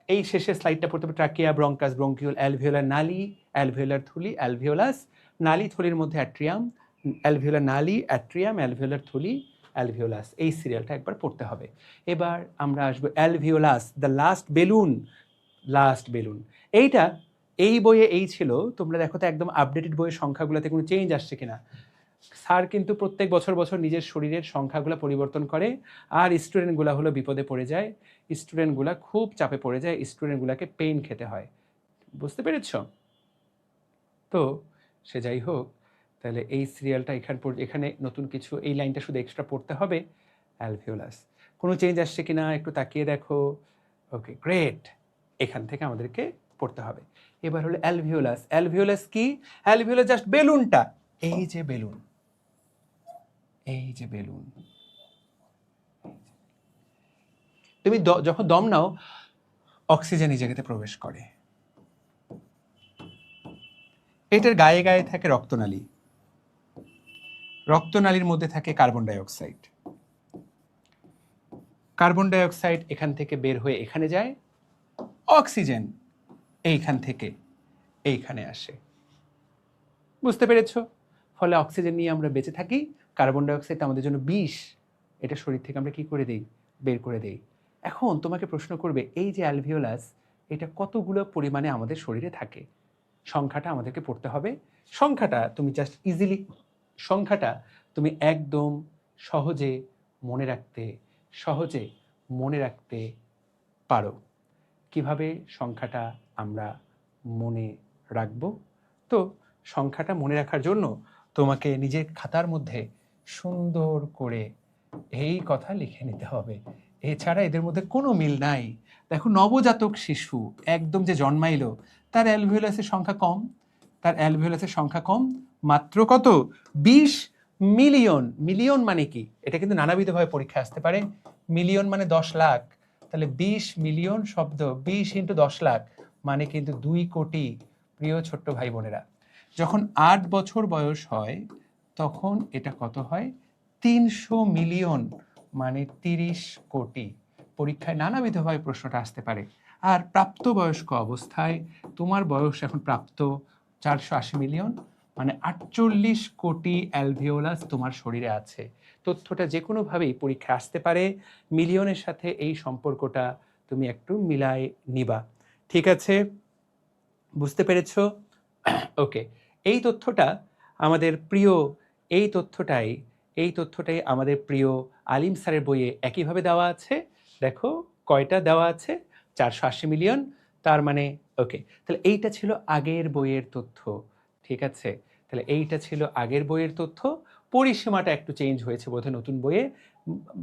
এই শেষের স্লাইডটা পড়তে হবে। ট্রাকিয়া, ব্রঙ্কাস, ব্রঙ্কিউল, অ্যালভিওলার নালী, অ্যালভিওলার থুলি, অ্যালভিওলাস, নালী থলির মধ্যে অ্যাট্রিয়াম, অ্যালভিওলার নালী, অ্যাট্রিয়াম, অ্যালভিওলার থলি, অ্যালভিওলাস। এই সিরিয়ালটা একবার পড়তে হবে। এবার আমরা আসবো অ্যালভিওলাস, দ্য লাস্ট বেলুন। এইটা এই বইয়ে এই ছিল। তোমরা দেখো তো একদম আপডেটেড বইয়ের সংখ্যাগুলোতে কোনো চেঞ্জ আসছে কিনা। স্যার কিন্তু প্রত্যেক বছর নিজের শরীরের সংখ্যাগুলো পরিবর্তন করে, আর স্টুডেন্টগুলো হলো বিপদে পড়ে যায়, স্টুডেন্টগুলো খুব চাপে পড়ে যায়, স্টুডেন্টগুলোকে পেইন খেতে হয়। বুঝতে পেরেছ? তো সে যাই হোক, তাহলে এই সিরিয়ালটা এখানে নতুন কিছু, এই লাইনটা শুধু এক্সট্রা পড়তে হবে, অ্যালভিওলাস। কোনো চেঞ্জ আসছে কিনা একটু তাকিয়ে দেখো। ওকে, গ্রেট। এখান থেকে আমাদেরকে পড়তে হবে। এবার হলো অ্যালভিওলাস কি? অ্যালভিওলাস জাস্ট বেলুনটা, এই যে বেলুন, তুমি যখন দম নাও অক্সিজেন এই জায়গাতে প্রবেশ করে। এটার গায়ে গায়ে থাকে রক্তনালীর মধ্যে থাকে কার্বন ডাইঅক্সাইড। কার্বন ডাইঅক্সাইড এখান থেকে বের হয়ে এখানে যায়, অক্সিজেন এইখান থেকে এইখানে আসে। বুঝতে পেরেছো? ফলে অক্সিজেন নিয়ে আমরা বেঁচে থাকি, কার্বন ডাইঅক্সাইড আমাদের জন্য বিষ, এটা শরীর থেকে আমরা কি করে দিই, বের করে দেই। এখন তোমাকে প্রশ্ন করবে, এই যে অ্যালভিওলাস, এটা কতগুলো পরিমাণে আমাদের শরীরে থাকে, সংখ্যাটা আমাদেরকে পড়তে হবে। সংখ্যাটা তুমি জাস্ট ইজিলি, সংখ্যাটা তুমি একদম সহজে মনে রাখতে পারো। কিভাবে সংখ্যাটা আমরা মনে রাখব? তো সংখ্যাটা মনে রাখার জন্য তোমাকে নিজের খাতার মধ্যে সুন্দর করে এই কথা লিখে নিতে হবে, এছাড়া এদের মধ্যে কোনো মিল নাই। দেখো, নবজাতক শিশু একদম যে জন্মাইলো, তার অ্যালভিওলাসের সংখ্যা কম, মাত্র কত, 20 মিলিয়ন। মিলিয়ন মানে কি, এটা কিন্তু নানাবিধভাবে পরীক্ষা আসতে পারে। মিলিয়ন মানে 10 লাখ, তাহলে 20 মিলিয়ন শব্দ 20 × 10 লাখ মানে কিন্তু 2 কোটি। প্রিয় ছোট্ট ভাই বোনেরা, যখন 8 বছর বয়স হয় তখন এটা কত হয়, 300 মিলিয়ন মানে 30 কোটি। পরীক্ষায় নানাবিধভাবে প্রশ্নটা আসতে পারে। আর প্রাপ্তবয়স্ক অবস্থায় তোমার বয়স এখন প্রাপ্ত 480 মিলিয়ন মানে 48 কোটি অ্যালভিওলাস তোমার শরীরে আছে। তথ্যটা যে কোনোভাবেই পরীক্ষা আসতে পারে, মিলিয়নের সাথে এই সম্পর্কটা তুমি একটু মিলাই নিবা। ঠিক আছে, বুঝতে পেরেছো? ওকে, এই তথ্যটাই আমাদের প্রিয় আলিম স্যারের বইয়ে একইভাবে দেওয়া আছে। দেখো কয়টা দেওয়া আছে, 480 মিলিয়ন, তার মানে ওকে। তাহলে এইটা ছিল আগের বইয়ের তথ্য। ঠিক আছে, তাহলে এইটা ছিল আগের বইয়ের তথ্য, পরিসীমাটা একটু চেঞ্জ হয়েছে বোধহয় নতুন বইয়ে।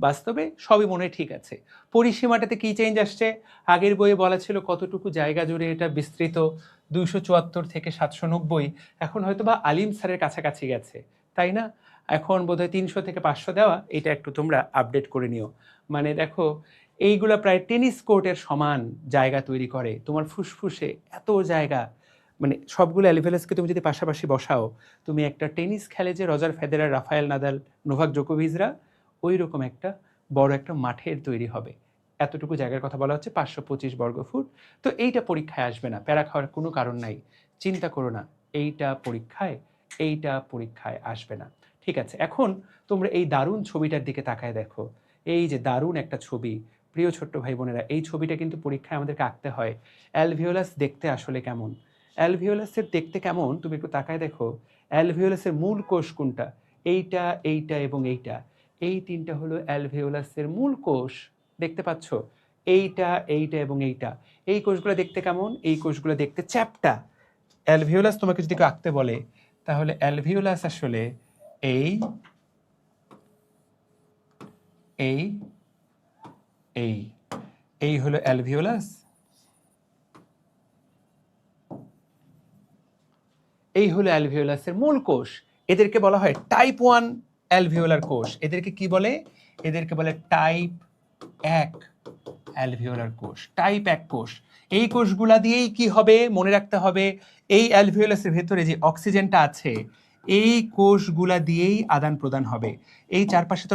বাস্তবে সবই মনে ঠিক আছে। পরিসীমাটাতে কি চেঞ্জ আসছে, আগের বইয়ে বলা ছিল কতটুকু জায়গা জুড়ে এটা বিস্তৃত, 274 থেকে 790, এখন হয়তো বা আলিম স্যারের কাছাকাছি গেছে, তাই না? এখন বোধহয় 300 থেকে 500 দেওয়া, এটা একটু তোমরা আপডেট করে নিও। মানে দেখো, এইগুলা প্রায় টেনিস কোর্টের সমান জায়গা তৈরি করে তোমার ফুসফুসে, এত জায়গা। মানে সবগুলো অ্যালভিওলাসকে তুমি যদি পাশাপাশি বসাও, তুমি একটা টেনিস খেলে যে Roger Federer, Rafael Nadal, Novak জোকোভিচরা, ওই রকম একটা বড় একটা মাঠের তৈরি হবে। এতটুকু জায়গার কথা বলা হচ্ছে, 525 বর্গফুট। তো এইটা পরীক্ষায় আসবে না, প্যারা খাওয়ার কোনো কারণ নাই, চিন্তা করো না, এইটা পরীক্ষায় আসবে না। ঠিক আছে, এখন তোমরা এই দারুণ ছবিটার দিকে তাকায় দেখো, এই যে দারুণ একটা ছবি। প্রিয় ছোট্ট ভাই বোনেরা, এই ছবিটা কিন্তু পরীক্ষায় আমাদেরকে আঁকতে হয়। অ্যালভিওলাস দেখতে আসলে কেমন, অ্যালভিওলাসের দেখতে কেমন তুমি একটু তাকায় দেখো। অ্যালভিওলাসের মূল কোষ কোনটা, এইটা এবং এইটা, এই তিনটা হলো অ্যালভিওলাসের মূল কোষ। দেখতে পাচ্ছ, এইটা এবং এইটা, এই কোষগুলো দেখতে কেমন, এই কোষগুলো দেখতে চ্যাপ্টা। অ্যালভিওলাস তোমাকে যদি কেউ আঁকতে বলে, তাহলে অ্যালভিওলাস আসলে এই এই এই এই হলো অ্যালভিওলাস, এই হলো অ্যালভিওলাসের মূল কোষ। এদেরকে বলা হয় টাইপ 1 অ্যালভিওলার কোষ। এদেরকে কি বলে, এদেরকে বলে টাইপ 1 অ্যালভিওলার কোষ, টাইপ 1 কোষ। এই কোষগুলা দিয়েই কি হবে মনে রাখতে হবে, এই অ্যালভিওলাসের ভেতরে যে অক্সিজেনটা আছে, এই কোষগুলা দিয়েই আদান প্রদান হবে। এই চারপাশে তো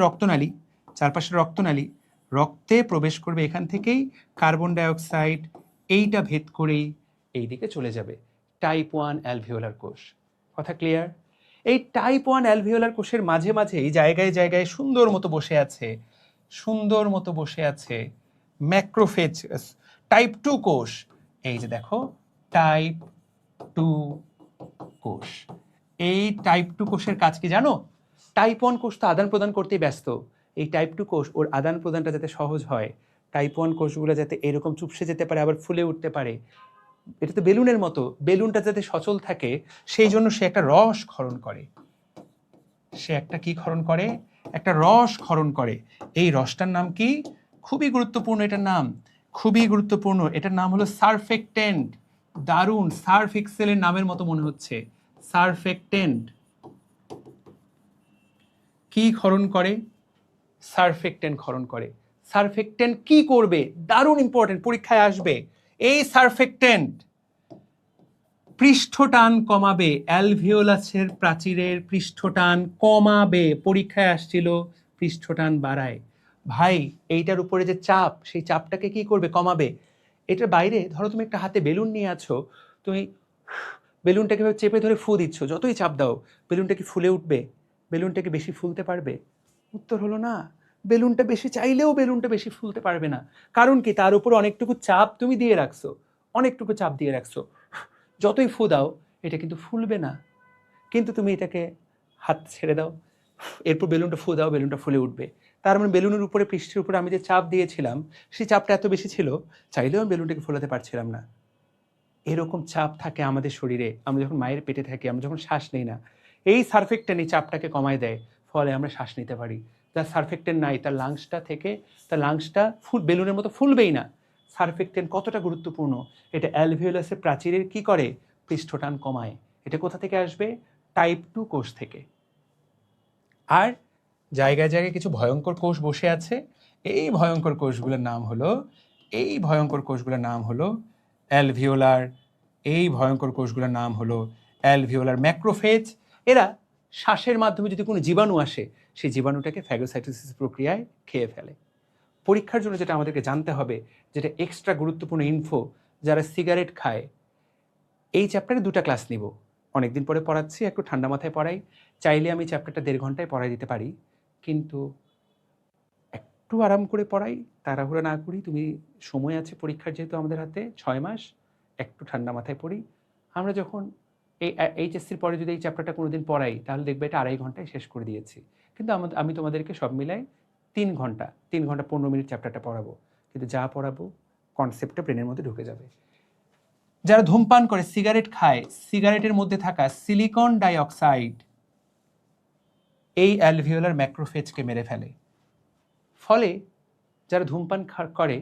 রক্তনালী, রক্তে প্রবেশ করবে এখান থেকেই, কার্বন ডাইঅক্সাইড এইটা ভেদ করেই এই দিকে চলে যাবে। টাইপ 1 অ্যালভিওলার কোষ, কথা ক্লিয়ার? এই টাইপ 1 অ্যালভিওলার কোষের মাঝে মাঝেই জায়গায় জায়গায় সুন্দর মতো বসে আছে ম্যাক্রোফেজ, টাইপ 2 কোষ। এই যে দেখো, টাইপ 2 কোষ। এই টাইপ 2 কোষের কাজ কি জানো? টাইপ 1 কোষ তো আদান প্রদান করতেই ব্যস্ত, এই টাইপ 2 কোষ ওর আদান প্রদানটা যাতে সহজ হয়, টাইপ 1 কোষগুলো যাতে এরকম চুপসে যেতে পারে, আবার ফুলে উঠতে পারে, এটা তো বেলুনের মতো, বেলুনটা যাতে সচল থাকে, সেই জন্য সে একটা রস ক্ষরণ করে। একটা রস ক্ষরণ করে। এই রসটার নাম কি? খুবই গুরুত্বপূর্ণ এটার নাম হলো সারফেক্টেন্ট। দারুণ, সার্ফ এক্সেলের নামের মতো মনে হচ্ছে, সারফেক্টেন্ট। কি ক্ষরণ করে? সারফেক্টেন্ট ক্ষরণ করে। সারফেক্টেন্ট কি করবে? দারুণ ইম্পর্টেন্ট, পরীক্ষায় আসবে। এই সারফেক্টেন্ট পৃষ্ঠটান কমাবে, অ্যালভিওলাসের প্রাচীরের পৃষ্ঠটান কমাবে। পরীক্ষায় আসছিল পৃষ্ঠটান বাড়ায়। ভাই এইটার উপরে যে চাপ, সেই চাপটাকে কি করবে? কমাবে। এটার বাইরে ধরো তুমি একটা হাতে বেলুন নিয়ে আছো, তুমি বেলুনটাকে চেপে ধরে ফু দিচ্ছ, যতই চাপ দাও বেলুনটা কি ফুলে উঠবে? বেলুনটাকে বেশি ফুলতে পারবে? উত্তর হলো না। বেলুনটা বেশি চাইলেও বেলুনটা বেশি ফুলতে পারবে না। কারণ কি? তার উপর অনেকটুকু চাপ তুমি দিয়ে রাখছো, অনেকটুকু চাপ দিয়ে রাখছো। যতই ফু দাও এটা কিন্তু ফুলবে না। কিন্তু তুমি এটাকে হাত ছেড়ে দাও, এরপর বেলুনটা ফু দাও, বেলুনটা ফুলে উঠবে। তার মানে বেলুনের উপরে, পৃষ্ঠের উপরে আমি যে চাপ দিয়েছিলাম, সেই চাপটা এত বেশি ছিল, চাইলেও আমি বেলুনটাকে ফোলাতে পারছিলাম না। এরকম চাপ থাকে আমাদের শরীরে। আমরা যখন মায়ের পেটে থাকি, আমরা যখন শ্বাস নিই না, এই সারফেক্টেন এই চাপটাকে কমায় দেয়, ফলে আমরা শ্বাস নিতে পারি। যার সারফেক্টেন নাই, তার লাংসটা থেকে, তার লাংসটা বেলুনের মতো ফুলবেই না। সারফেক্টেন কতটা গুরুত্বপূর্ণ! এটা অ্যালভিওলাসের প্রাচীরের কি করে? পৃষ্ঠটান কমায়। এটা কোথা থেকে আসবে? টাইপ 2 কোষ থেকে। আর জায়গায় জায়গায় কিছু ভয়ঙ্কর কোষ বসে আছে। এই ভয়ঙ্কর কোষগুলোর নাম হলো, অ্যালভিওলার। এই ভয়ঙ্কর কোষগুলোর নাম হলো অ্যালভিওলার ম্যাক্রোফেজ। এরা শ্বাসের মাধ্যমে যদি কোনো জীবাণু আসে, সেই জীবাণুটাকে ফ্যাগোসাইটোসিস প্রক্রিয়ায় খেয়ে ফেলে। পরীক্ষার জন্য যেটা আমাদেরকে জানতে হবে, যেটা এক্সট্রা গুরুত্বপূর্ণ ইনফো, যারা সিগারেট খায়, এই চ্যাপ্টারে 2টা ক্লাস নিব। অনেকদিন পরে পড়াচ্ছি, একটু ঠান্ডা মাথায় পড়াই। চাইলে আমি চ্যাপ্টারটা 1.5 ঘন্টায় পড়াই দিতে পারি, কিন্তু একটু আরাম করে পড়াই, তাড়াহুড়ো না করি। তুমি সময় আছে পরীক্ষার, যেহেতু আমাদের হাতে 6 মাস, একটু ঠান্ডা মাথায় পড়ি। আমরা যখন এই এইচএসসির পরে যদি এই চ্যাপ্টারটা কোনোদিন পড়াই, তাহলে দেখবে এটা 2.5 ঘন্টায় শেষ করে দিয়েছি। কিন্তু আমি তোমাদেরকে সব মিলাই 3 ঘন্টা 15 মিনিট চ্যাপ্টারটা পড়াবো, কিন্তু যা পড়াবো কনসেপ্টটা ব্রেনের মধ্যে ঢুকে যাবে। যারা ধূমপান করে, সিগারেট খায়, সিগারেটের মধ্যে থাকা সিলিকন ডাইঅক্সাইড এই অ্যালভিওলার ম্যাক্রোফেজকে মেরে ফেলে। ফলে যারা ধূমপান করে,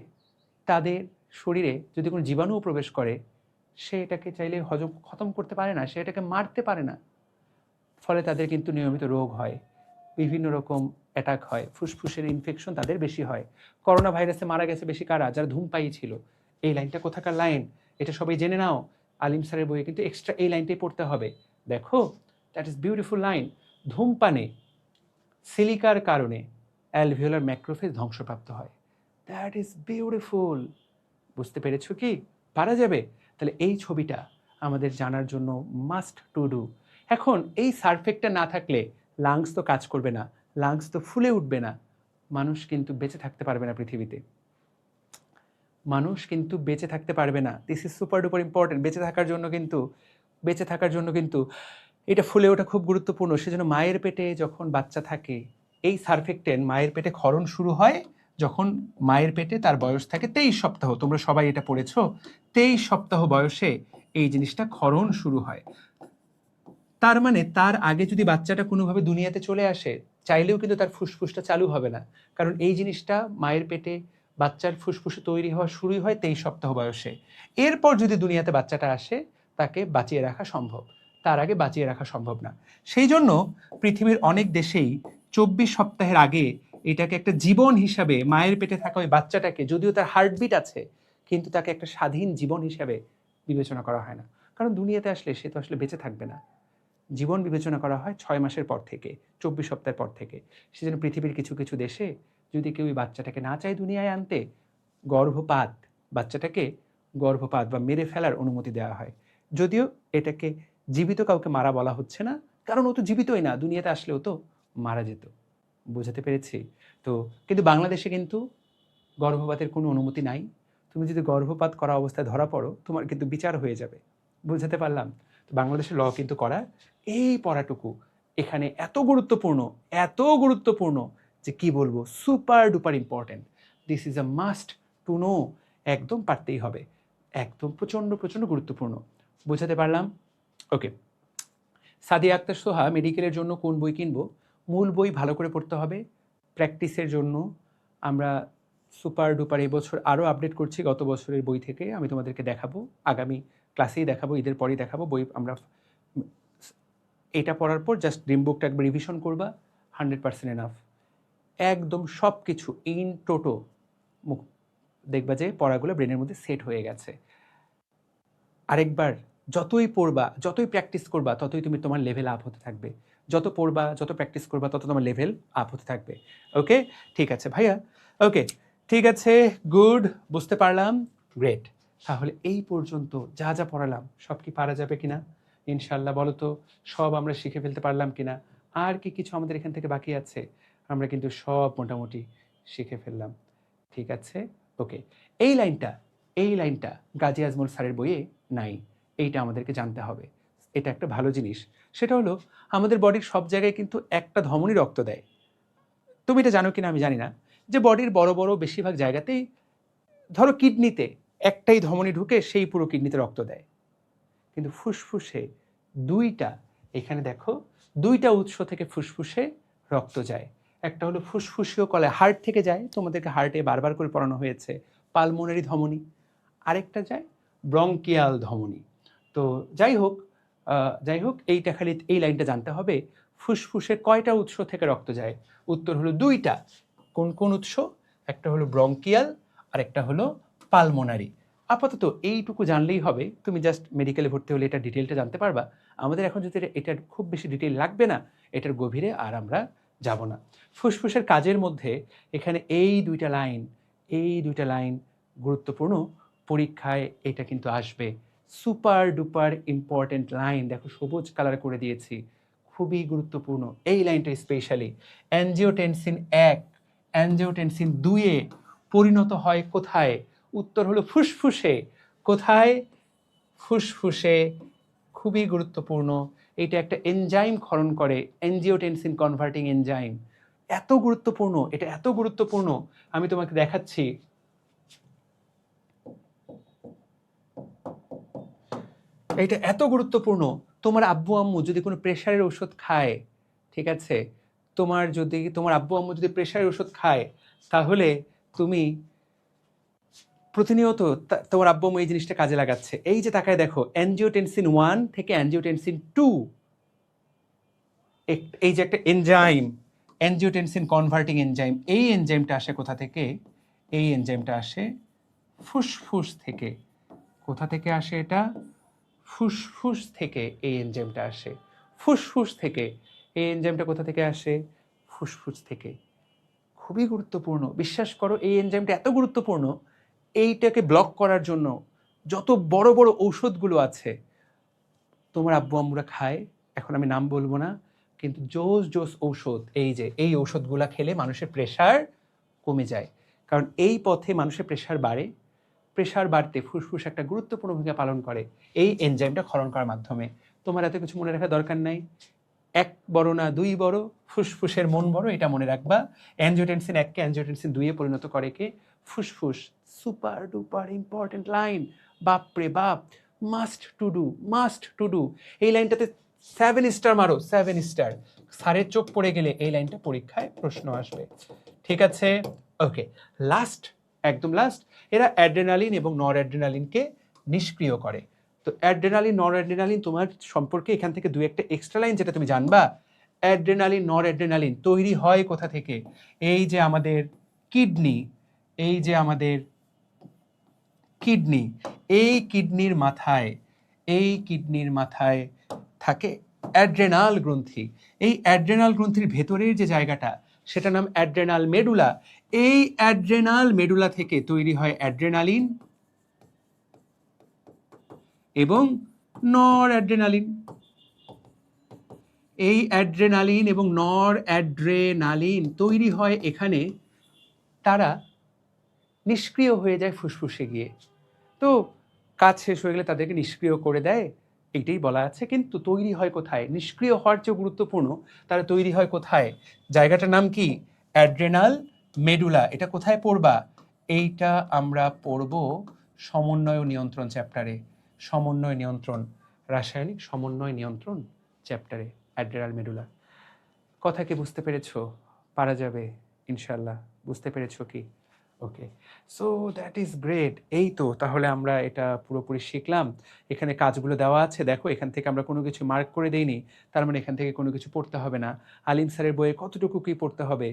তাদের শরীরে যদি কোনো জীবাণুও প্রবেশ করে, সে এটাকে চাইলে খতম করতে পারে না, সে এটাকে মারতে পারে না। ফলে তাদের কিন্তু নিয়মিত রোগ হয়, বিভিন্ন রকম অ্যাটাক হয়, ফুসফুসের ইনফেকশন তাদের বেশি হয়। করোনা ভাইরাসে মারা গেছে বেশি কারা? যারা ধূমপায়ী ছিল। এই লাইনটা কোথাকার লাইন? এটা সবাই জেনে নাও। আলিম স্যারের বইয়ে কিন্তু এক্সট্রা এই লাইনটাই পড়তে হবে। দেখো, দ্যাট ইজ বিউটিফুল লাইন। ধূমপানে সিলিকার কারণে অ্যালভিওলার ম্যাক্রোফেজ ধ্বংসপ্রাপ্ত হয়। That is beautiful. বুঝতে পেরেছো কি? পারা যাবে? তাহলে এই ছবিটা আমাদের জানার জন্য মাস্ট টু ডু। এখন এই সারফেক্টটা না থাকলে লাংস তো কাজ করবে না, লাংস তো ফুলে উঠবে না, মানুষ কিন্তু বেঁচে থাকতে পারবে না পৃথিবীতে। মানুষ কিন্তু বেঁচে থাকতে পারবে না। This is super duper important. বেঁচে থাকার জন্য কিন্তু এটা ফুলে ওঠা খুব গুরুত্বপূর্ণ। সেজন্য মায়ের পেটে যখন বাচ্চা থাকে, এই সারফেক্টেন মায়ের পেটে ক্ষরণ শুরু হয় যখন মায়ের পেটে তার বয়স থাকে 23 সপ্তাহ। তোমরা সবাই এটা পড়েছো। 23 সপ্তাহ বয়সে এই জিনিসটা ক্ষরণ শুরু হয়। তার মানে তার আগে যদি বাচ্চাটা কোনোভাবে দুনিয়াতে চলে আসে, চাইলেও কিন্তু তার ফুসফুসটা চালু হবে না। কারণ এই জিনিসটা মায়ের পেটে বাচ্চার ফুসফুসে তৈরি হওয়া শুরুই হয় 23 সপ্তাহ বয়সে। এরপর যদি দুনিয়াতে বাচ্চাটা আসে, তাকে বাঁচিয়ে রাখা সম্ভব, তার আগে বাঁচিয়ে রাখা সম্ভব না। সেই জন্য পৃথিবীর অনেক দেশেই 24 সপ্তাহের আগে এটাকে একটা জীবন হিসাবে, মায়ের পেটে থাকা ওই বাচ্চাটাকে, যদিও তার হার্টবিট আছে, কিন্তু তাকে একটা স্বাধীন জীবন হিসাবে বিবেচনা করা হয় না। কারণ দুনিয়াতে আসলে সে তো আসলে বেঁচে থাকবে না। জীবন বিবেচনা করা হয় 6 মাসের পর থেকে, 24 সপ্তাহের পর থেকে। সেজন্য পৃথিবীর কিছু কিছু দেশে যদি কেউ বাচ্চাটাকে না চায় দুনিয়ায় আনতে, বাচ্চাটাকে গর্ভপাত বা মেরে ফেলার অনুমতি দেওয়া হয়। যদিও এটাকে জীবিত কাউকে মারা বলা হচ্ছে না, কারণ ও তো জীবিতই না, দুনিয়াতে আসলেও তো মারা যেত। বোঝাতে পেরেছি? তো কিন্তু বাংলাদেশে কিন্তু গর্ভপাতের কোনো অনুমতি নাই। তুমি যদি গর্ভপাত করা অবস্থায় ধরা পড়ো, তোমার কিন্তু বিচার হয়ে যাবে। বুঝাতে পারলাম? তো বাংলাদেশের ল কিন্তু করা। এই পড়াটুকু এখানে এত গুরুত্বপূর্ণ যে কি বলবো, super duper important. This is a must to know. একদম পারতেই হবে, একদম প্রচণ্ড প্রচণ্ড গুরুত্বপূর্ণ। বোঝাতে পারলাম? ওকে। সাদিয়া আক্তার সোহা, মেডিকেলের জন্য কোন বই কিনবো? মূল বই ভালো করে পড়তে হবে। প্র্যাকটিসের জন্য আমরা সুপার ডুপার এবছর আরও আপডেট করছি গত বছরের বই থেকে। আমি তোমাদেরকে দেখাবো, আগামী ক্লাসেই দেখাবো, ঈদের পরেই দেখাবো বই। আমরা এটা পড়ার পর জাস্ট ড্রিম বুকটা একবার রিভিশন করবা, 100% এনাফ। একদম সব কিছু ইন টোটো দেখবা যে পড়াগুলো ব্রেনের মধ্যে সেট হয়ে গেছে। আরেকবার যতই পড়বা, যতই প্র্যাকটিস করবা, ততই তুমি তোমার লেভেল আপ হতে থাকবে। যত পড়বা, যত প্র্যাকটিস করবা, তত তোমার লেভেল আপ হতে থাকবে। ওকে, ঠিক আছে ভাইয়া। ওকে, ঠিক আছে, গুড, বুঝতে পারলাম, গ্রেট। তাহলে এই পর্যন্ত যা যা পড়ালাম সব কি পারা যাবে কিনা? ইনশাল্লাহ বলো তো, সব আমরা শিখে ফেলতে পারলাম কিনা? আর কি কিছু আমাদের এখান থেকে বাকি আছে? আমরা কিন্তু সব মোটামুটি শিখে ফেললাম। ঠিক আছে, ওকে। এই লাইনটা গাজী আজমল স্যারের বইয়ে নাই, এইটা আমাদেরকে জানতে হবে। এটা একটা ভালো জিনিস। সেটা হলো, আমাদের বডির সব জায়গায় কিন্তু একটা ধমনী রক্ত দেয়। তুমি এটা জানো কিনা আমি জানি না, যে বডির বড় বড় বেশিরভাগ জায়গাতেই, ধরো কিডনিতে একটাই ধমনী ঢুকে সেই পুরো কিডনিতে রক্ত দেয়, কিন্তু ফুসফুসে দুইটা, এখানে দেখো, দুইটা উৎস থেকে ফুসফুসে রক্ত যায়। একটা হলো ফুসফুসীয় কলায়, হার্ট থেকে যায়, তোমাদেরকে হার্টে বারবার করে পড়ানো হয়েছে, পালমোনারি ধমনী। আরেকটা যায় ব্রঙ্কিয়াল ধমনী। তো যাই হোক, এইটা খালি এই লাইনটা জানতে হবে, ফুসফুসে কয়টা উৎস থেকে রক্ত যায়? উত্তর হলো দুইটা। কোন কোন উৎস? একটা হলো ব্রঙ্কিয়াল আর একটা হলো পালমোনারি। আপাতত এইটুকু জানলেই হবে, তুমি জাস্ট মেডিকেলে ভর্তি হলে এটা ডিটেলটা জানতে পারবা। আমাদের এখন যদি এটার খুব বেশি ডিটেল লাগবে না, এটার গভীরে আর আমরা যাব না। ফুসফুসের কাজের মধ্যে এখানে এই দুইটা লাইন গুরুত্বপূর্ণ, পরীক্ষায় এটা কিন্তু আসবে। সুপার ডুপার ইম্পর্টেন্ট লাইন, দেখো সবুজ কালার করে দিয়েছি, খুবই গুরুত্বপূর্ণ এই লাইনটা স্পেশালি। অ্যাঞ্জিওটেনসিন 1 অ্যাঞ্জিওটেনসিন 2-এ পরিণত হয় কোথায়? উত্তর হলো ফুসফুসে। কোথায়? ফুসফুসে। খুবই গুরুত্বপূর্ণ। এটা একটা এনজাইম ক্ষরণ করে, অ্যাঞ্জিওটেনসিন কনভার্টিং এনজাইম। এত গুরুত্বপূর্ণ, এটা এত গুরুত্বপূর্ণ, আমি তোমাকে দেখাচ্ছি। এটা এত গুরুত্বপূর্ণ, তোমার আব্বু আম্মু যদি কোনো প্রেশারের ওষুধ খায়, ঠিক আছে, তোমার আব্বু আম্মু যদি প্রেশারের ওষুধ খায়, তাহলে তুমি প্রতিনিয়ত তোমার আব্বু আম্মু এই জিনিসটা কাজে লাগাচ্ছে। এই যে তাকায় দেখো, অ্যাঞ্জিওটেনসিন 1 থেকে অ্যাঞ্জিওটেনসিন 2, এই যে একটা এনজাইম, অ্যাঞ্জিওটেনসিন কনভার্টিং এনজাইম, এই এনজাইমটা আসে কোথা থেকে? এই এনজাইমটা আসে ফুসফুস থেকে। কোথা থেকে আসে এটা? ফুসফুস থেকে এই এনজাইমটা আসে। ফুসফুস থেকে এই এনজাইমটা কোথা থেকে আসে? ফুসফুস থেকে। খুবই গুরুত্বপূর্ণ, বিশ্বাস করো, এই এনজাইমটা এত গুরুত্বপূর্ণ, এইটাকে ব্লক করার জন্য যত বড় বড় ঔষধগুলো আছে তোমার আব্বু আম্মুরা খায়, এখন আমি নাম বলবো না, কিন্তু জোস ঔষধ, এই যে এই ঔষধগুলা খেলে মানুষের প্রেশার কমে যায়। কারণ এই পথে মানুষের প্রেশার বাড়ে, প্রেশার বাড়তে ফুসফুস একটা গুরুত্বপূর্ণ ভূমিকা পালন করে এই এনজাইমটা ক্ষরণ করার মাধ্যমে। তোমার এত কিছু মনে রাখার দরকার নাই, এক বড় না দুই বড়, ফুসফুসের মন বড়, এটা মনে রাখবা। অ্যাঞ্জিওটেনসিন 1-কে অ্যাঞ্জিওটেনসিন 2-এ পরিণত করে কে? ফুসফুস। সুপার ডুপার ইম্পর্টেন্ট লাইন, বাপরে বাপ, মাস্ট টু ডু। এই লাইনটাতে 7 স্টার মারো, 7 স্টার। স্যারের চোখ পড়ে গেলে এই লাইনটা পরীক্ষায় প্রশ্ন আসবে। ঠিক আছে, ওকে। লাস্ট, একদম লাস্ট, এরা অ্যাড্রেনালিন এবং নর অ্যাড্রেনালিনকে নিষ্ক্রিয় করে। তো অ্যাড্রেনালিন নর অ্যাড্রেনালিন তোমার সম্পর্কে এখান থেকে দুই একটা এক্সট্রা লাইন যেটা তুমি জানবা। অ্যাড্রেনালিন নর অ্যাড্রেনালিন তৈরি হয় কোথা থেকে? এই যে আমাদের কিডনি, এই যে আমাদের কিডনি, এই কিডনির মাথায় থাকে অ্যাড্রেনাল গ্রন্থি। এই অ্যাড্রেনাল গ্রন্থির ভেতরের যে জায়গাটা, সেটা নাম অ্যাড্রেনাল মেডুলা। এই অ্যাড্রেনাল মেডুলা থেকে তৈরি হয় অ্যাড্রেনালিন এবং নর অ্যাড্রেনালিন। এই অ্যাড্রেনালিন এবং নর অ্যাড্রেনালিন তৈরি হয় এখানে, তারা নিষ্ক্রিয় হয়ে যায় ফুসফুসে গিয়ে। তো কাজ শেষ হয়ে গেলে তাদেরকে নিষ্ক্রিয় করে দেয়, এইটাই বলা আছে। কিন্তু তৈরি হয় কোথায়? নিষ্ক্রিয় হওয়ার চেয়ে গুরুত্বপূর্ণ, তারা তৈরি হয় কোথায়? জায়গাটার নাম কি? Adrenal medulla. এটা কোথায় পড়বা? এইটা আমরা পড়ব সমন্বয় ও নিয়ন্ত্রণ চ্যাপ্টারে। সমন্বয় নিয়ন্ত্রণ, রাসায়নিক সমন্বয় নিয়ন্ত্রণ চ্যাপ্টারে অ্যাড্রেনাল মেডুলা। কথা কি বুঝতে পেরেছো? পারা যাবে ইনশাল্লাহ। বুঝতে পেরেছো কি? ওকে, সো দ্যাট ইজ গ্রেট। এই তো, তাহলে আমরা এটা পুরোপুরি শিখলাম। এখানে কাজগুলো দেওয়া আছে, দেখো এখান থেকে আমরা কোনো কিছু মার্ক করে দেইনি, তার মানে এখান থেকে কোনো কিছু পড়তে হবে না। আলিম স্যারের বইয়ে কতটুকু কি পড়তে হবে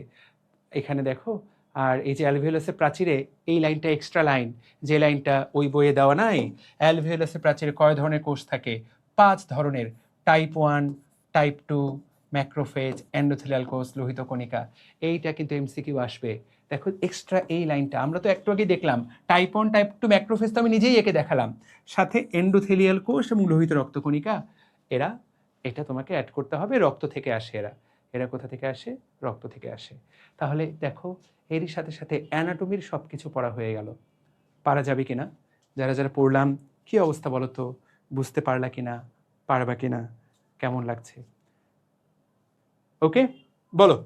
এখানে দেখো, আর এই যে অ্যালভিওলাসের প্রাচীরে এই লাইনটা এক্সট্রা লাইন, যে লাইনটা ওই বইয়ে দেওয়া নাই। অ্যালভিওলাসের প্রাচীরে কয় ধরনের কোষ থাকে? 5 ধরনের। টাইপ 1, টাইপ 2, ম্যাক্রোফেজ, এন্ডোথেলিয়াল কোষ, লোহিত কণিকা। এইটা কিন্তু এমসিকিউ আসবে। দেখো এক্সট্রা এই লাইনটা আমরা তো একটু আগে দেখলাম, টাইপ 1, টাইপ 2, ম্যাক্রোফেজ তো আমি নিজেই এঁকে দেখালাম, সাথে এন্ডোথেলিয়াল কোষ এবং লোহিত রক্তকণিকা। এরা, এটা তোমাকে অ্যাড করতে হবে, রক্ত থেকে আসে এরা। এরা কোথা থেকে আসে? রক্ত থেকে আসে। তাহলে দেখো এরই সাথে সাথে অ্যানাটমির সব কিছু পড়া হয়ে গেল। পারা যাবে কিনা? যারা যারা পড়লাম কি অবস্থা বলো তো? বুঝতে পারলা কিনা? পারবা কিনা? কেমন লাগছে? ওকে, বলো।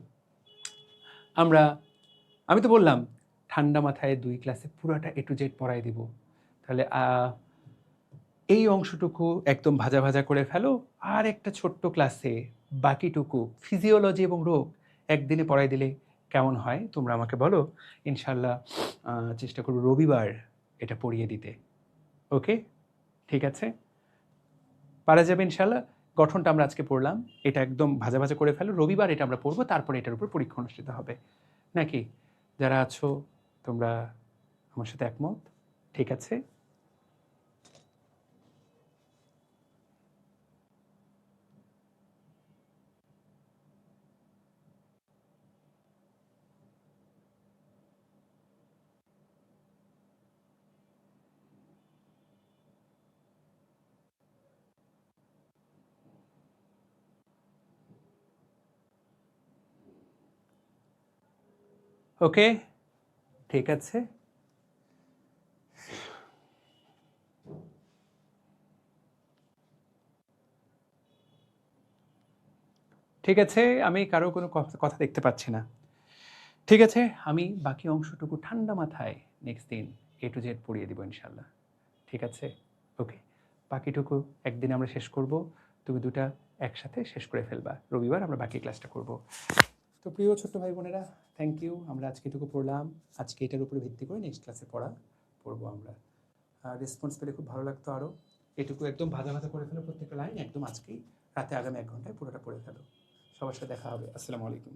আমি তো বললাম ঠান্ডা মাথায় 2 ক্লাসে পুরাটা A to Z পড়াই দিব। তাহলে এই অংশটুকু একদম ভাজা ভাজা করে ফেলো, আর একটা ছোট্ট ক্লাসে বাকিটুকু ফিজিওলজি এবং রোগ একদিনে পড়াই দিলে কেমন হয় তোমরা আমাকে বলো। ইনশাল্লাহ চেষ্টা করব রবিবার এটা পড়িয়ে দিতে। ওকে, ঠিক আছে, পারা যাবে ইনশাল্লাহ। গঠনটা আমরা আজকে পড়লাম, এটা একদম ভাজা ভাজা করে ফেলো, রবিবার এটা আমরা পড়বো, তারপরে এটার উপর পরীক্ষা অনুষ্ঠিত হবে। নাকি যারা আছো তোমরা আমার সাথে একমত? ঠিক আছে, ওকে, ঠিক আছে। ঠিক আছে, আমি কারো কোনো কথা দেখতে পাচ্ছি না। ঠিক আছে, আমি বাকি অংশটুকু ঠান্ডা মাথায় নেক্সট দিন A to Z পড়িয়ে দিব ইনশাল্লাহ। ঠিক আছে, ওকে। বাকিটুকু একদিন আমরা শেষ করব, তুমি দুটা একসাথে শেষ করে ফেলবা, রবিবার আমরা বাকি ক্লাসটা করব। তো প্রিয় ছোট্ট ভাই বোনেরা, থ্যাংক ইউ। আমরা আজকে এটুকু পড়লাম, আজকে এটার উপরে ভিত্তি করে নেক্সট ক্লাসে পড়বো আমরা। রেসপন্স পেলে খুব ভালো লাগতো আরও। এটুকু একদম ভাজা ভাজা করে ফেলো, প্রত্যেকটা লাইন একদম আজকেই রাতে আগামী 1 ঘন্টায় পুরোটা পড়ে ফেলো। সবার সাথে দেখা হবে। আসসালামু আলাইকুম।